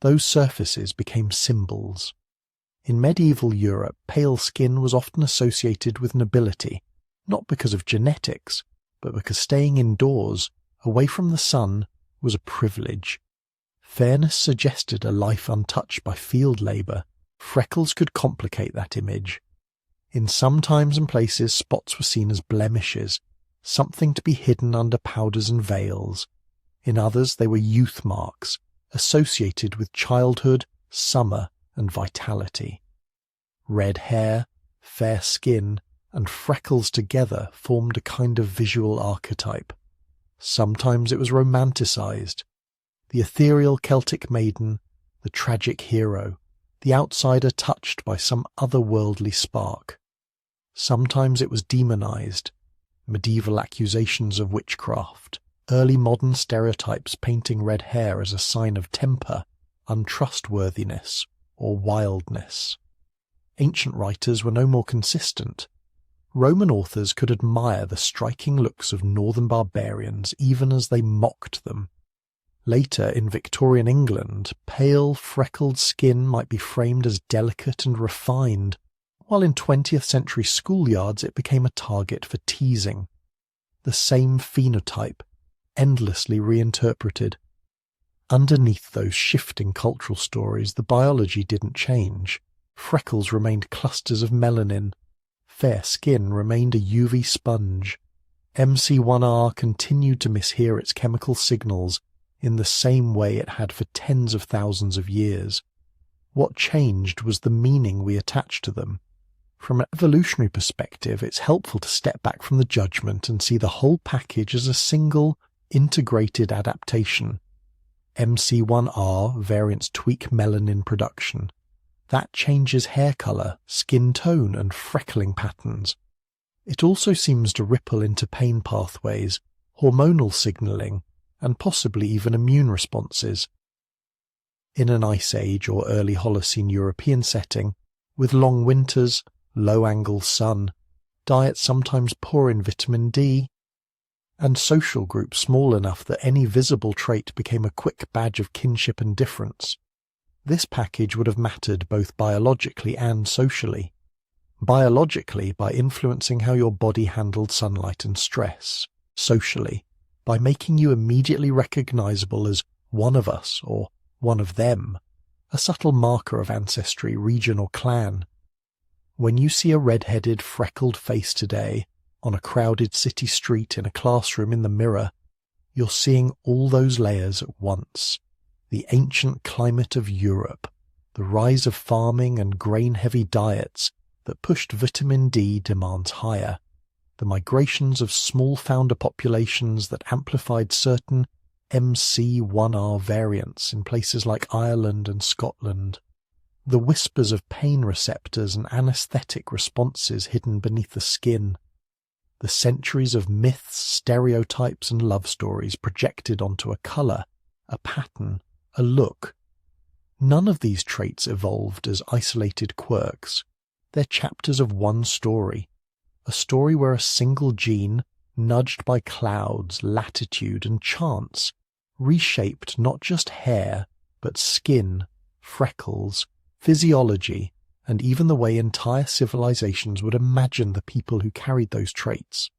Those surfaces became symbols. In medieval Europe, pale skin was often associated with nobility, not because of genetics, but because staying indoors, away from the sun, was a privilege. Fairness suggested a life untouched by field labour. Freckles could complicate that image. In some times and places, spots were seen as blemishes, something to be hidden under powders and veils. In others, they were youth marks, associated with childhood, summer, and vitality. Red hair, fair skin, and freckles together formed a kind of visual archetype. Sometimes it was romanticized. The ethereal Celtic maiden, the tragic hero, the outsider touched by some otherworldly spark. Sometimes it was demonized. Medieval accusations of witchcraft, early modern stereotypes painting red hair as a sign of temper, untrustworthiness, or wildness. Ancient writers were no more consistent. Roman authors could admire the striking looks of northern barbarians even as they mocked them. Later, in Victorian England, pale, freckled skin might be framed as delicate and refined, while in 20th century schoolyards it became a target for teasing. The same phenotype, endlessly reinterpreted. Underneath those shifting cultural stories, the biology didn't change. Freckles remained clusters of melanin. Fair skin remained a UV sponge. MC1R continued to mishear its chemical signals in the same way it had for tens of thousands of years. What changed was the meaning we attached to them. From an evolutionary perspective, it's helpful to step back from the judgment and see the whole package as a single, integrated adaptation. MC1R variants tweak melanin production. That changes hair colour, skin tone, and freckling patterns. It also seems to ripple into pain pathways, hormonal signalling, and possibly even immune responses. In an Ice Age or early Holocene European setting, with long winters, low-angle sun, diet sometimes poor in vitamin D, and social groups small enough that any visible trait became a quick badge of kinship and difference. This package would have mattered both biologically and socially. Biologically, by influencing how your body handled sunlight and stress. Socially, by making you immediately recognizable as one of us or one of them, a subtle marker of ancestry, region or clan. When you see a red-headed, freckled face today, on a crowded city street, in a classroom, in the mirror, you're seeing all those layers at once. The ancient climate of Europe, the rise of farming and grain-heavy diets that pushed vitamin D demands higher, the migrations of small founder populations that amplified certain MC1R variants in places like Ireland and Scotland, the whispers of pain receptors and anesthetic responses hidden beneath the skin, the centuries of myths, stereotypes and love stories projected onto a colour, a pattern, a look. None of these traits evolved as isolated quirks. They're chapters of one story, a story where a single gene, nudged by clouds, latitude and chance, reshaped not just hair, but skin, freckles, physiology, and even the way entire civilizations would imagine the people who carried those traits.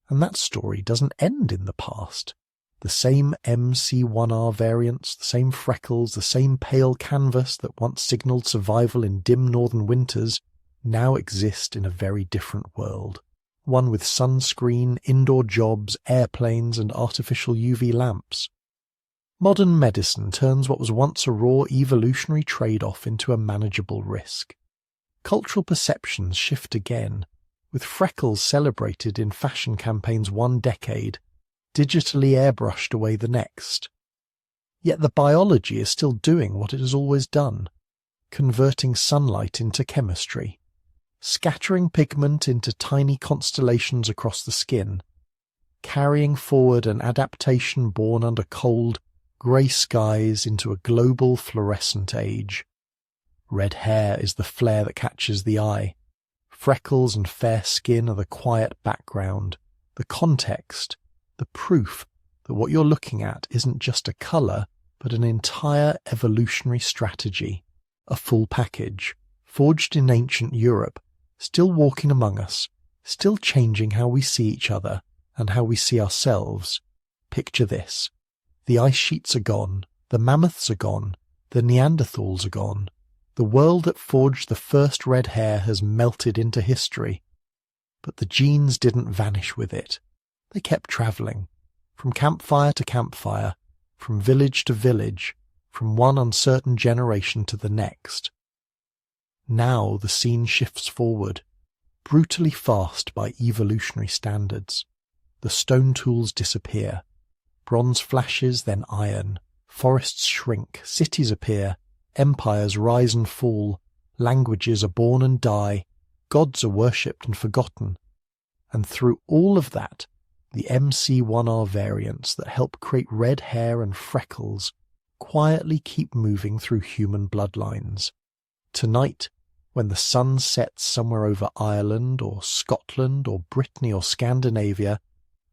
And that story doesn't end in the past. The same MC1R variants, the same freckles, the same pale canvas that once signalled survival in dim northern winters, now exist in a very different world. One with sunscreen, indoor jobs, airplanes, and artificial UV lamps. Modern medicine turns what was once a raw evolutionary trade-off into a manageable risk. Cultural perceptions shift again, with freckles celebrated in fashion campaigns one decade, digitally airbrushed away the next. Yet the biology is still doing what it has always done, converting sunlight into chemistry, scattering pigment into tiny constellations across the skin, carrying forward an adaptation born under cold, grey skies into a global fluorescent age. Red hair is the flare that catches the eye. Freckles and fair skin are the quiet background, the context, the proof that what you're looking at isn't just a colour, but an entire evolutionary strategy, a full package, forged in ancient Europe, still walking among us, still changing how we see each other and how we see ourselves. Picture this. The ice sheets are gone, the mammoths are gone, the Neanderthals are gone. The world that forged the first red hair has melted into history. But the genes didn't vanish with it. They kept travelling, from campfire to campfire, from village to village, from one uncertain generation to the next. Now the scene shifts forward, brutally fast by evolutionary standards. The stone tools disappear. Bronze flashes, then iron. Forests shrink, cities appear, empires rise and fall, languages are born and die, gods are worshipped and forgotten. And through all of that, the MC1R variants that help create red hair and freckles quietly keep moving through human bloodlines. Tonight, when the sun sets somewhere over Ireland or Scotland or Brittany or Scandinavia,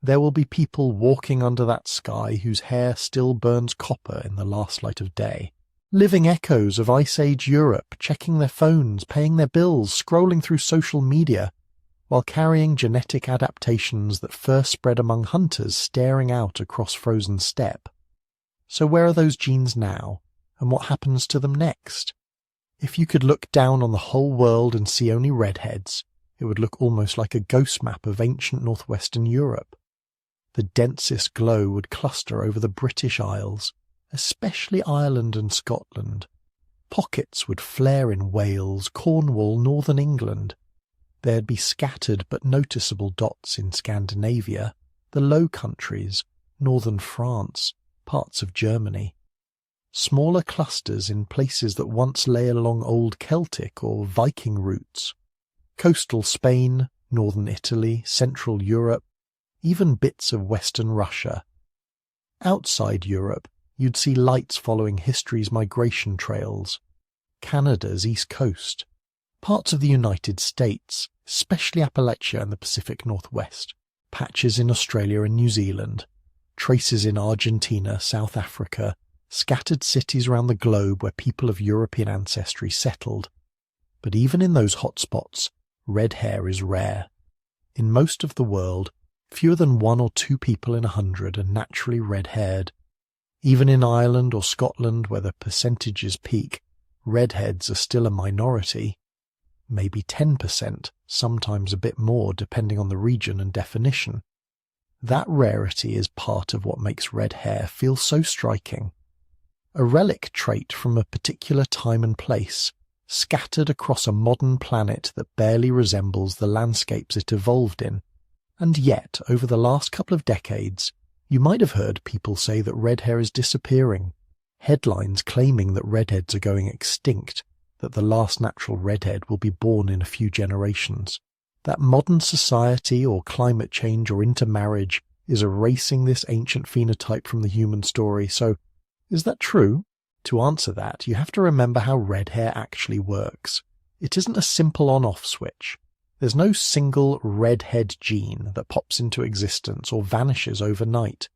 there will be people walking under that sky whose hair still burns copper in the last light of day. Living echoes of Ice Age Europe, checking their phones, paying their bills, scrolling through social media, while carrying genetic adaptations that first spread among hunters staring out across frozen steppe. So where are those genes now, and what happens to them next? If you could look down on the whole world and see only redheads, it would look almost like a ghost map of ancient northwestern Europe. The densest glow would cluster over the British Isles, especially Ireland and Scotland. Pockets would flare in Wales, Cornwall, northern England. There'd be scattered but noticeable dots in Scandinavia, the Low Countries, northern France, parts of Germany. Smaller clusters in places that once lay along old Celtic or Viking routes. Coastal Spain, northern Italy, central Europe, even bits of western Russia. Outside Europe, you'd see lights following history's migration trails. Canada's east coast, Parts of the United States, especially Appalachia and the Pacific Northwest, patches in Australia and New Zealand, traces in Argentina, South Africa, scattered cities around the globe where people of European ancestry settled. But even in those hotspots, red hair is rare. In most of the world, fewer than 1 or 2 people in 100 are naturally red-haired. Even in Ireland or Scotland, where the percentages peak, redheads are still a minority. Maybe 10%, sometimes a bit more depending on the region and definition. That rarity is part of what makes red hair feel so striking. A relic trait from a particular time and place, scattered across a modern planet that barely resembles the landscapes it evolved in. And yet, over the last couple of decades, you might have heard people say that red hair is disappearing, headlines claiming that redheads are going extinct, that the last natural redhead will be born in a few generations, that modern society or climate change or intermarriage is erasing this ancient phenotype from the human story. So, is that true? To answer that, you have to remember how red hair actually works. It isn't a simple on-off switch. There's no single redhead gene that pops into existence or vanishes overnight.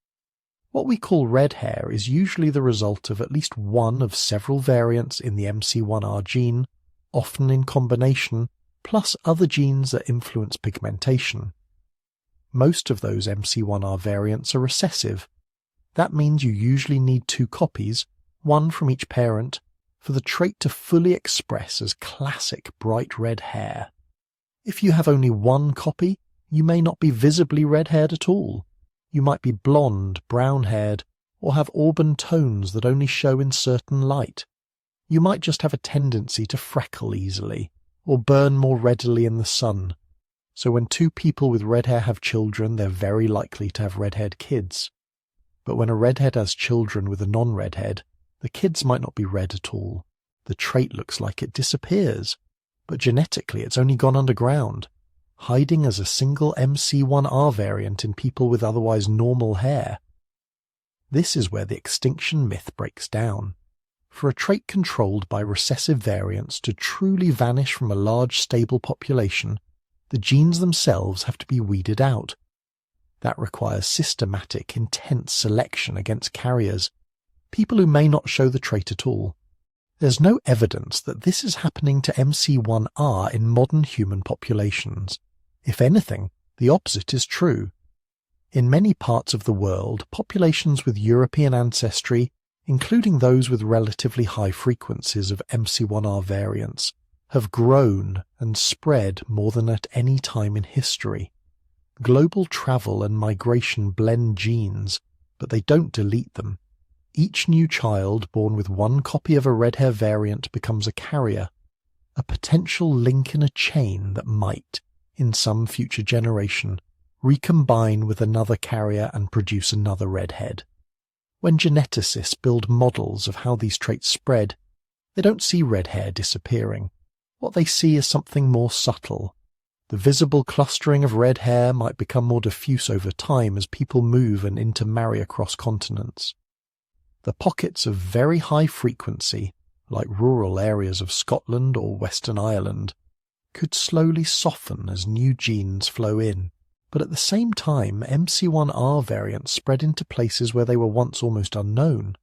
What we call red hair is usually the result of at least one of several variants in the MC1R gene, often in combination, plus other genes that influence pigmentation. Most of those MC1R variants are recessive. That means you usually need 2 copies, one from each parent, for the trait to fully express as classic bright red hair. If you have only 1 copy, you may not be visibly red-haired at all. You might be blonde, brown-haired, or have auburn tones that only show in certain light. You might just have a tendency to freckle easily, or burn more readily in the sun. So when 2 people with red hair have children, they're very likely to have red-haired kids. But when a redhead has children with a non-redhead, the kids might not be red at all. The trait looks like it disappears. But genetically it's only gone underground, hiding as a single MC1R variant in people with otherwise normal hair. This is where the extinction myth breaks down. For a trait controlled by recessive variants to truly vanish from a large stable population, the genes themselves have to be weeded out. That requires systematic, intense selection against carriers, people who may not show the trait at all. There's no evidence that this is happening to MC1R in modern human populations. If anything, the opposite is true. In many parts of the world, populations with European ancestry, including those with relatively high frequencies of MC1R variants, have grown and spread more than at any time in history. Global travel and migration blend genes, but they don't delete them. Each new child born with 1 copy of a red hair variant becomes a carrier, a potential link in a chain that might, in some future generation, recombine with another carrier and produce another redhead. When geneticists build models of how these traits spread, they don't see red hair disappearing. What they see is something more subtle. The visible clustering of red hair might become more diffuse over time as people move and intermarry across continents. The pockets of very high frequency, like rural areas of Scotland or Western Ireland, could slowly soften as new genes flow in, but at the same time MC1R variants spread into places where they were once almost unknown.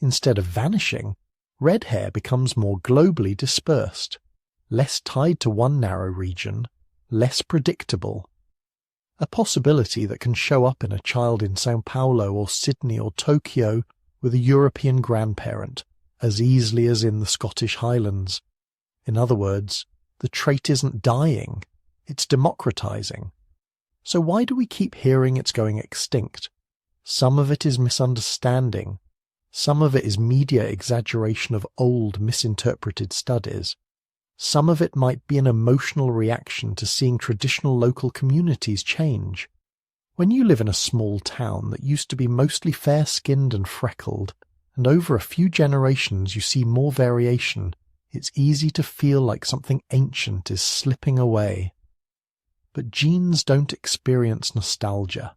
Instead of vanishing, red hair becomes more globally dispersed, less tied to one narrow region, less predictable. A possibility that can show up in a child in Sao Paulo or Sydney or Tokyo with a European grandparent, as easily as in the Scottish Highlands. In other words, the trait isn't dying, it's democratizing. So why do we keep hearing it's going extinct? Some of it is misunderstanding. Some of it is media exaggeration of old, misinterpreted studies. Some of it might be an emotional reaction to seeing traditional local communities change. When you live in a small town that used to be mostly fair-skinned and freckled, and over a few generations you see more variation, it's easy to feel like something ancient is slipping away. But genes don't experience nostalgia.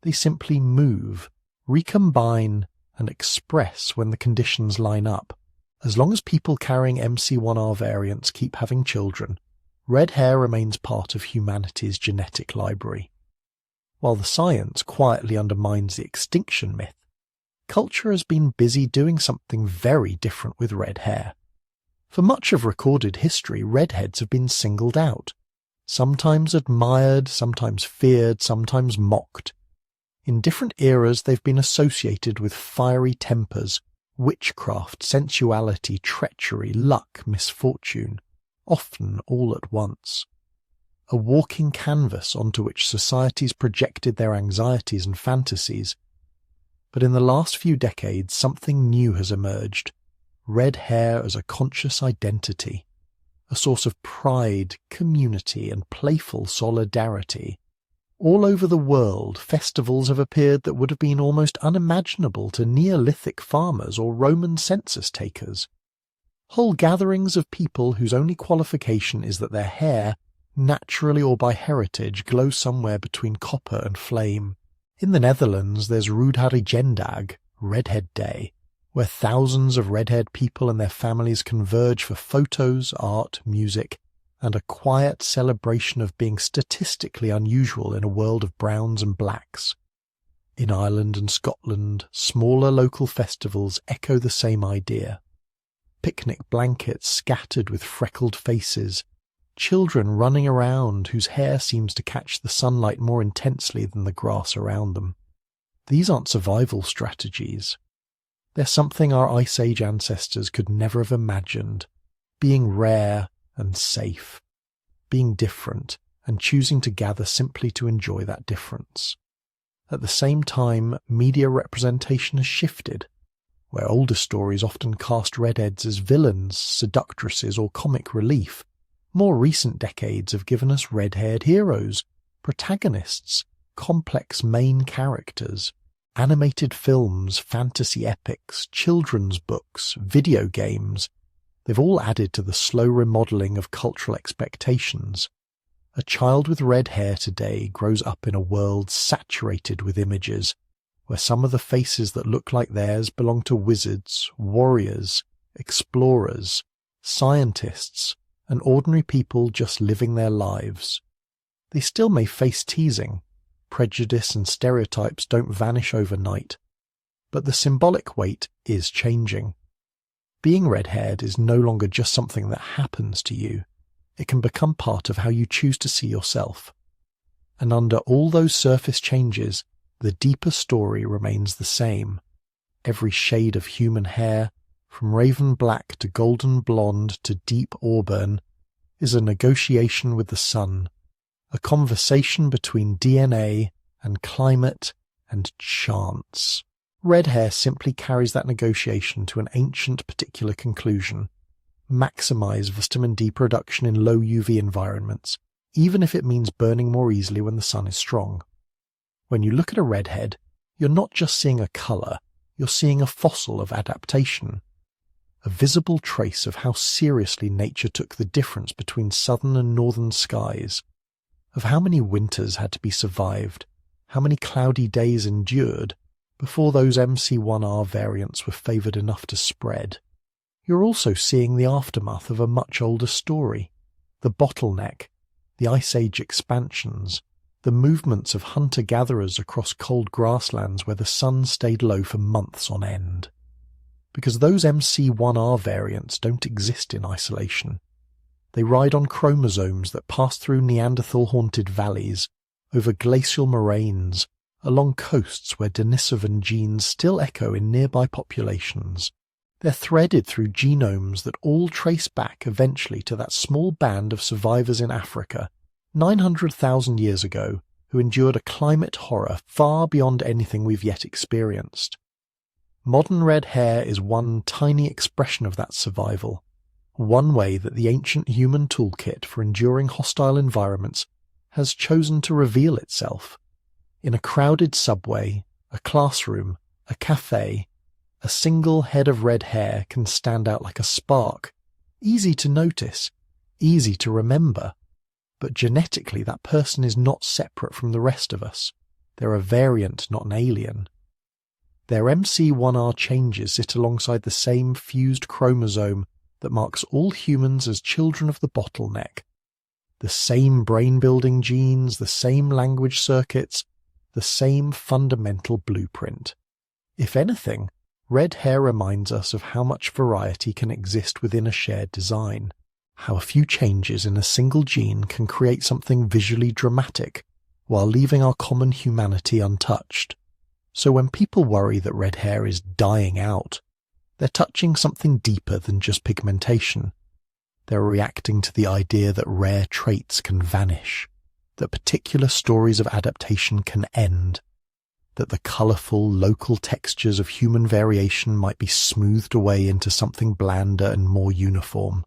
They simply move, recombine, and express when the conditions line up. As long as people carrying MC1R variants keep having children, red hair remains part of humanity's genetic library. While the science quietly undermines the extinction myth, culture has been busy doing something very different with red hair. For much of recorded history, redheads have been singled out, sometimes admired, sometimes feared, sometimes mocked. In different eras, they've been associated with fiery tempers, witchcraft, sensuality, treachery, luck, misfortune, often all at once. A walking canvas onto which societies projected their anxieties and fantasies. But in the last few decades, something new has emerged. Red hair as a conscious identity, a source of pride, community, and playful solidarity. All over the world, festivals have appeared that would have been almost unimaginable to Neolithic farmers or Roman census takers. Whole gatherings of people whose only qualification is that their hair, naturally or by heritage, glows somewhere between copper and flame. In the Netherlands, there's Rudharigendag, Redhead Day, where thousands of redhead people and their families converge for photos, art, music, and a quiet celebration of being statistically unusual in a world of browns and blacks. In Ireland and Scotland, smaller local festivals echo the same idea. Picnic blankets scattered with freckled faces, children running around whose hair seems to catch the sunlight more intensely than the grass around them. These aren't survival strategies. They're something our Ice Age ancestors could never have imagined, being rare and safe, being different and choosing to gather simply to enjoy that difference. At the same time, media representation has shifted, where older stories often cast redheads as villains, seductresses, or comic relief. More recent decades have given us red-haired heroes, protagonists, complex main characters, animated films, fantasy epics, children's books, video games. They've all added to the slow remodeling of cultural expectations. A child with red hair today grows up in a world saturated with images, where some of the faces that look like theirs belong to wizards, warriors, explorers, scientists, and ordinary people just living their lives. They still may face teasing. Prejudice and stereotypes don't vanish overnight. But the symbolic weight is changing. Being red-haired is no longer just something that happens to you. It can become part of how you choose to see yourself. And under all those surface changes, the deeper story remains the same. Every shade of human hair, from raven black to golden blonde to deep auburn, is a negotiation with the sun, a conversation between DNA and climate and chance. Red hair simply carries that negotiation to an ancient particular conclusion. Maximize vitamin D production in low UV environments, even if it means burning more easily when the sun is strong. When you look at a redhead, you're not just seeing a colour, you're seeing a fossil of adaptation. A visible trace of how seriously nature took the difference between southern and northern skies, of how many winters had to be survived, how many cloudy days endured, before those MC1R variants were favoured enough to spread. You're also seeing the aftermath of a much older story, the bottleneck, the Ice Age expansions, the movements of hunter-gatherers across cold grasslands where the sun stayed low for months on end. Because those MC1R variants don't exist in isolation. They ride on chromosomes that pass through Neanderthal-haunted valleys, over glacial moraines, along coasts where Denisovan genes still echo in nearby populations. They're threaded through genomes that all trace back eventually to that small band of survivors in Africa, 900,000 years ago, who endured a climate horror far beyond anything we've yet experienced. Modern red hair is one tiny expression of that survival, one way that the ancient human toolkit for enduring hostile environments has chosen to reveal itself. In a crowded subway, a classroom, a cafe, a single head of red hair can stand out like a spark, easy to notice, easy to remember. But genetically that person is not separate from the rest of us. They're a variant, not an alien. Their MC1R changes sit alongside the same fused chromosome that marks all humans as children of the bottleneck. The same brain-building genes, the same language circuits, the same fundamental blueprint. If anything, red hair reminds us of how much variety can exist within a shared design, how a few changes in a single gene can create something visually dramatic, while leaving our common humanity untouched. So when people worry that red hair is dying out, they're touching something deeper than just pigmentation. They're reacting to the idea that rare traits can vanish, that particular stories of adaptation can end, that the colourful local textures of human variation might be smoothed away into something blander and more uniform.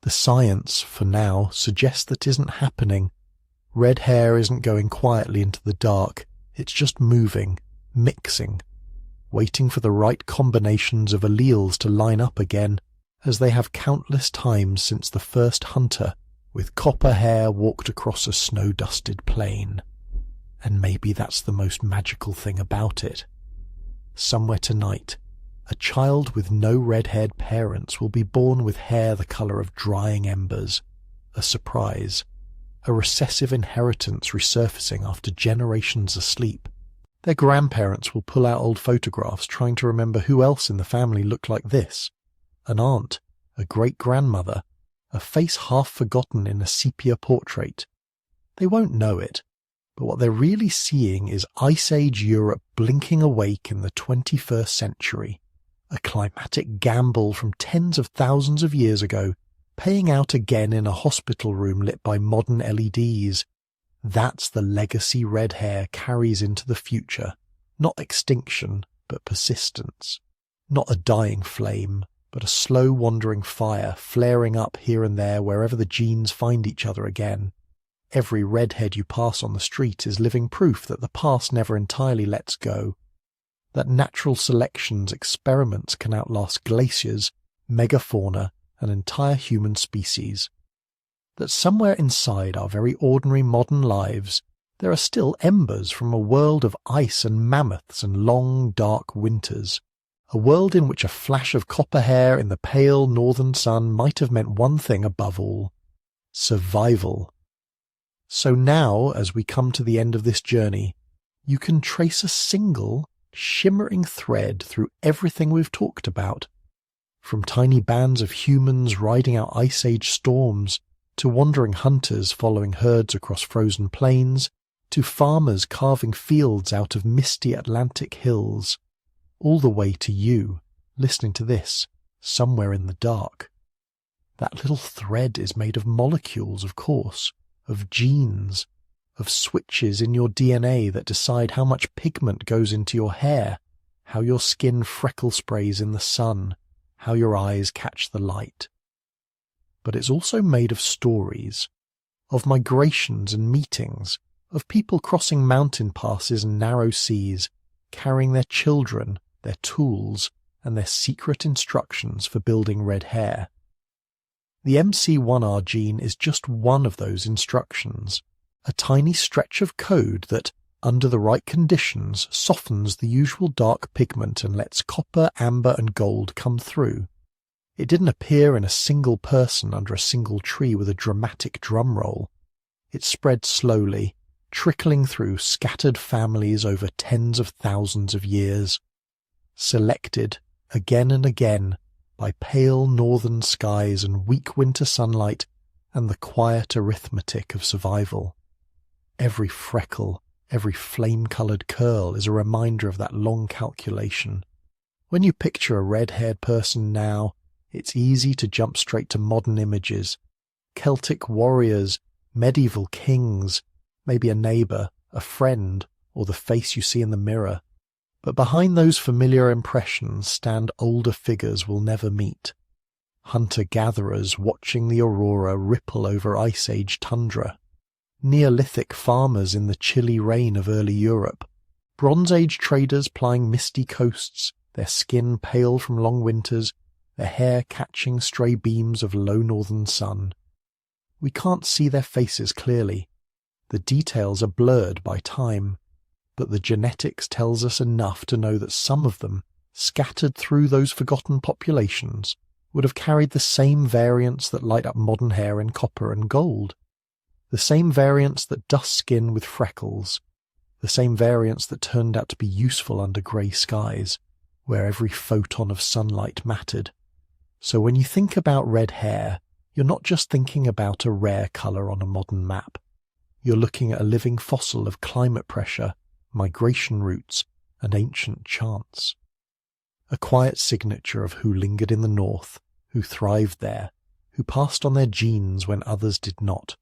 The science, for now, suggests that isn't happening. Red hair isn't going quietly into the dark, it's just moving, mixing, waiting for the right combinations of alleles to line up again, as they have countless times since the first hunter with copper hair walked across a snow-dusted plain. And maybe that's the most magical thing about it. Somewhere tonight, a child with no red-haired parents will be born with hair the colour of drying embers, a surprise, a recessive inheritance resurfacing after generations asleep. Their grandparents will pull out old photographs trying to remember who else in the family looked like this. An aunt, a great-grandmother, a face half forgotten in a sepia portrait. They won't know it, but what they're really seeing is Ice Age Europe blinking awake in the 21st century, a climatic gamble from tens of thousands of years ago, paying out again in a hospital room lit by modern LEDs. That's the legacy red hair carries into the future, not extinction, but persistence, not a dying flame, but a slow wandering fire flaring up here and there wherever the genes find each other again. Every redhead you pass on the street is living proof that the past never entirely lets go, that natural selection's experiments can outlast glaciers, megafauna, and entire human species, that somewhere inside our very ordinary modern lives there are still embers from a world of ice and mammoths and long, dark winters, a world in which a flash of copper hair in the pale northern sun might have meant one thing above all: survival. So now, as we come to the end of this journey, you can trace a single, shimmering thread through everything we've talked about, from tiny bands of humans riding out Ice Age storms, to wandering hunters following herds across frozen plains, to farmers carving fields out of misty Atlantic hills, all the way to you, listening to this, somewhere in the dark. That little thread is made of molecules, of course, of genes, of switches in your DNA that decide how much pigment goes into your hair, how your skin freckle sprays in the sun, how your eyes catch the light. But it's also made of stories, of migrations and meetings, of people crossing mountain passes and narrow seas, carrying their children, their tools, and their secret instructions for building red hair. The MC1R gene is just one of those instructions, a tiny stretch of code that, under the right conditions, softens the usual dark pigment and lets copper, amber, and gold come through. It didn't appear in a single person under a single tree with a dramatic drum roll. It spread slowly, trickling through scattered families over tens of thousands of years, selected again and again by pale northern skies and weak winter sunlight and the quiet arithmetic of survival. Every freckle, every flame-coloured curl is a reminder of that long calculation. When you picture a red-haired person now, it's easy to jump straight to modern images. Celtic warriors, medieval kings, maybe a neighbour, a friend, or the face you see in the mirror. But behind those familiar impressions stand older figures we'll never meet. Hunter-gatherers watching the aurora ripple over Ice Age tundra. Neolithic farmers in the chilly rain of early Europe. Bronze Age traders plying misty coasts, their skin pale from long winters, their hair catching stray beams of low northern sun. We can't see their faces clearly. The details are blurred by time. but the genetics tells us enough to know that some of them, scattered through those forgotten populations, would have carried the same variants that light up modern hair in copper and gold. The same variants that dust skin with freckles. The same variants that turned out to be useful under grey skies, where every photon of sunlight mattered. So when you think about red hair, you're not just thinking about a rare colour on a modern map. You're looking at a living fossil of climate pressure, migration routes, and ancient chants. A quiet signature of who lingered in the north, who thrived there, who passed on their genes when others did not.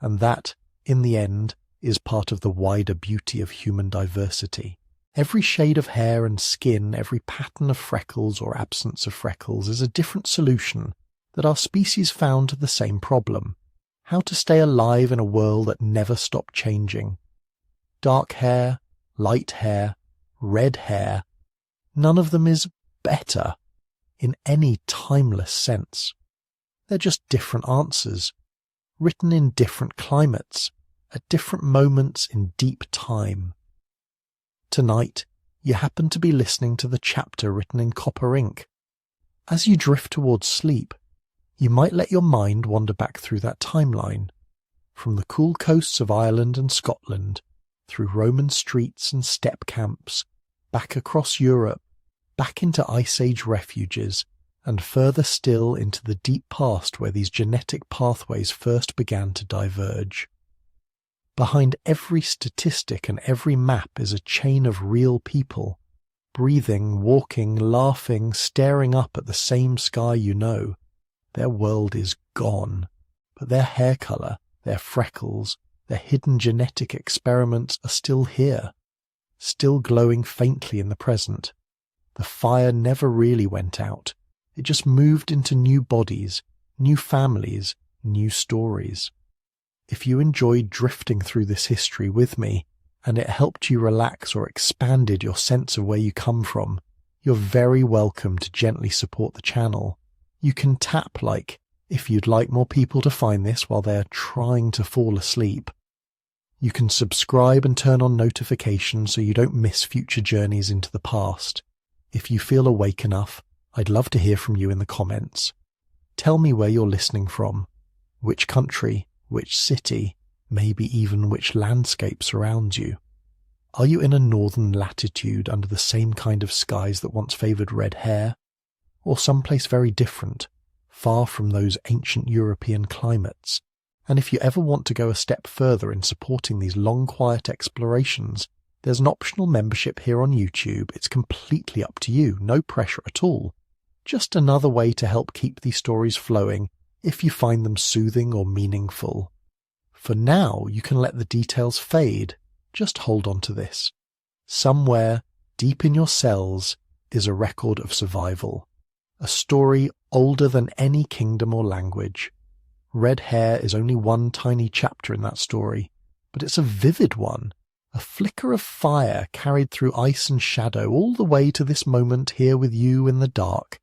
And that, in the end, is part of the wider beauty of human diversity. Every shade of hair and skin, every pattern of freckles or absence of freckles is a different solution that our species found to the same problem: how to stay alive in a world that never stopped changing. Dark hair, light hair, red hair, none of them is better in any timeless sense. They're just different answers, written in different climates, at different moments in deep time. Tonight, you happen to be listening to the chapter written in copper ink. As you drift towards sleep, you might let your mind wander back through that timeline, from the cool coasts of Ireland and Scotland, through Roman streets and steppe camps, back across Europe, back into Ice Age refuges, and further still into the deep past where these genetic pathways first began to diverge. Behind every statistic and every map is a chain of real people, breathing, walking, laughing, staring up at the same sky you know. Their world is gone, but their hair colour, their freckles, their hidden genetic experiments are still here, still glowing faintly in the present. The fire never really went out. It just moved into new bodies, new families, new stories. If you enjoyed drifting through this history with me, and it helped you relax or expanded your sense of where you come from, you're very welcome to gently support the channel. You can tap like if you'd like more people to find this while they're trying to fall asleep. You can subscribe and turn on notifications so you don't miss future journeys into the past. If you feel awake enough, I'd love to hear from you in the comments. Tell me where you're listening from, which country, which city, maybe even which landscape surrounds you. Are you in a northern latitude under the same kind of skies that once favoured red hair? Or someplace very different, far from those ancient European climates? And if you ever want to go a step further in supporting these long, quiet explorations, there's an optional membership here on YouTube. It's completely up to you, no pressure at all. Just another way to help keep these stories flowing if you find them soothing or meaningful. For now, you can let the details fade. Just hold on to this. Somewhere, deep in your cells, is a record of survival. A story older than any kingdom or language. Red hair is only one tiny chapter in that story, but it's a vivid one. A flicker of fire carried through ice and shadow all the way to this moment here with you in the dark.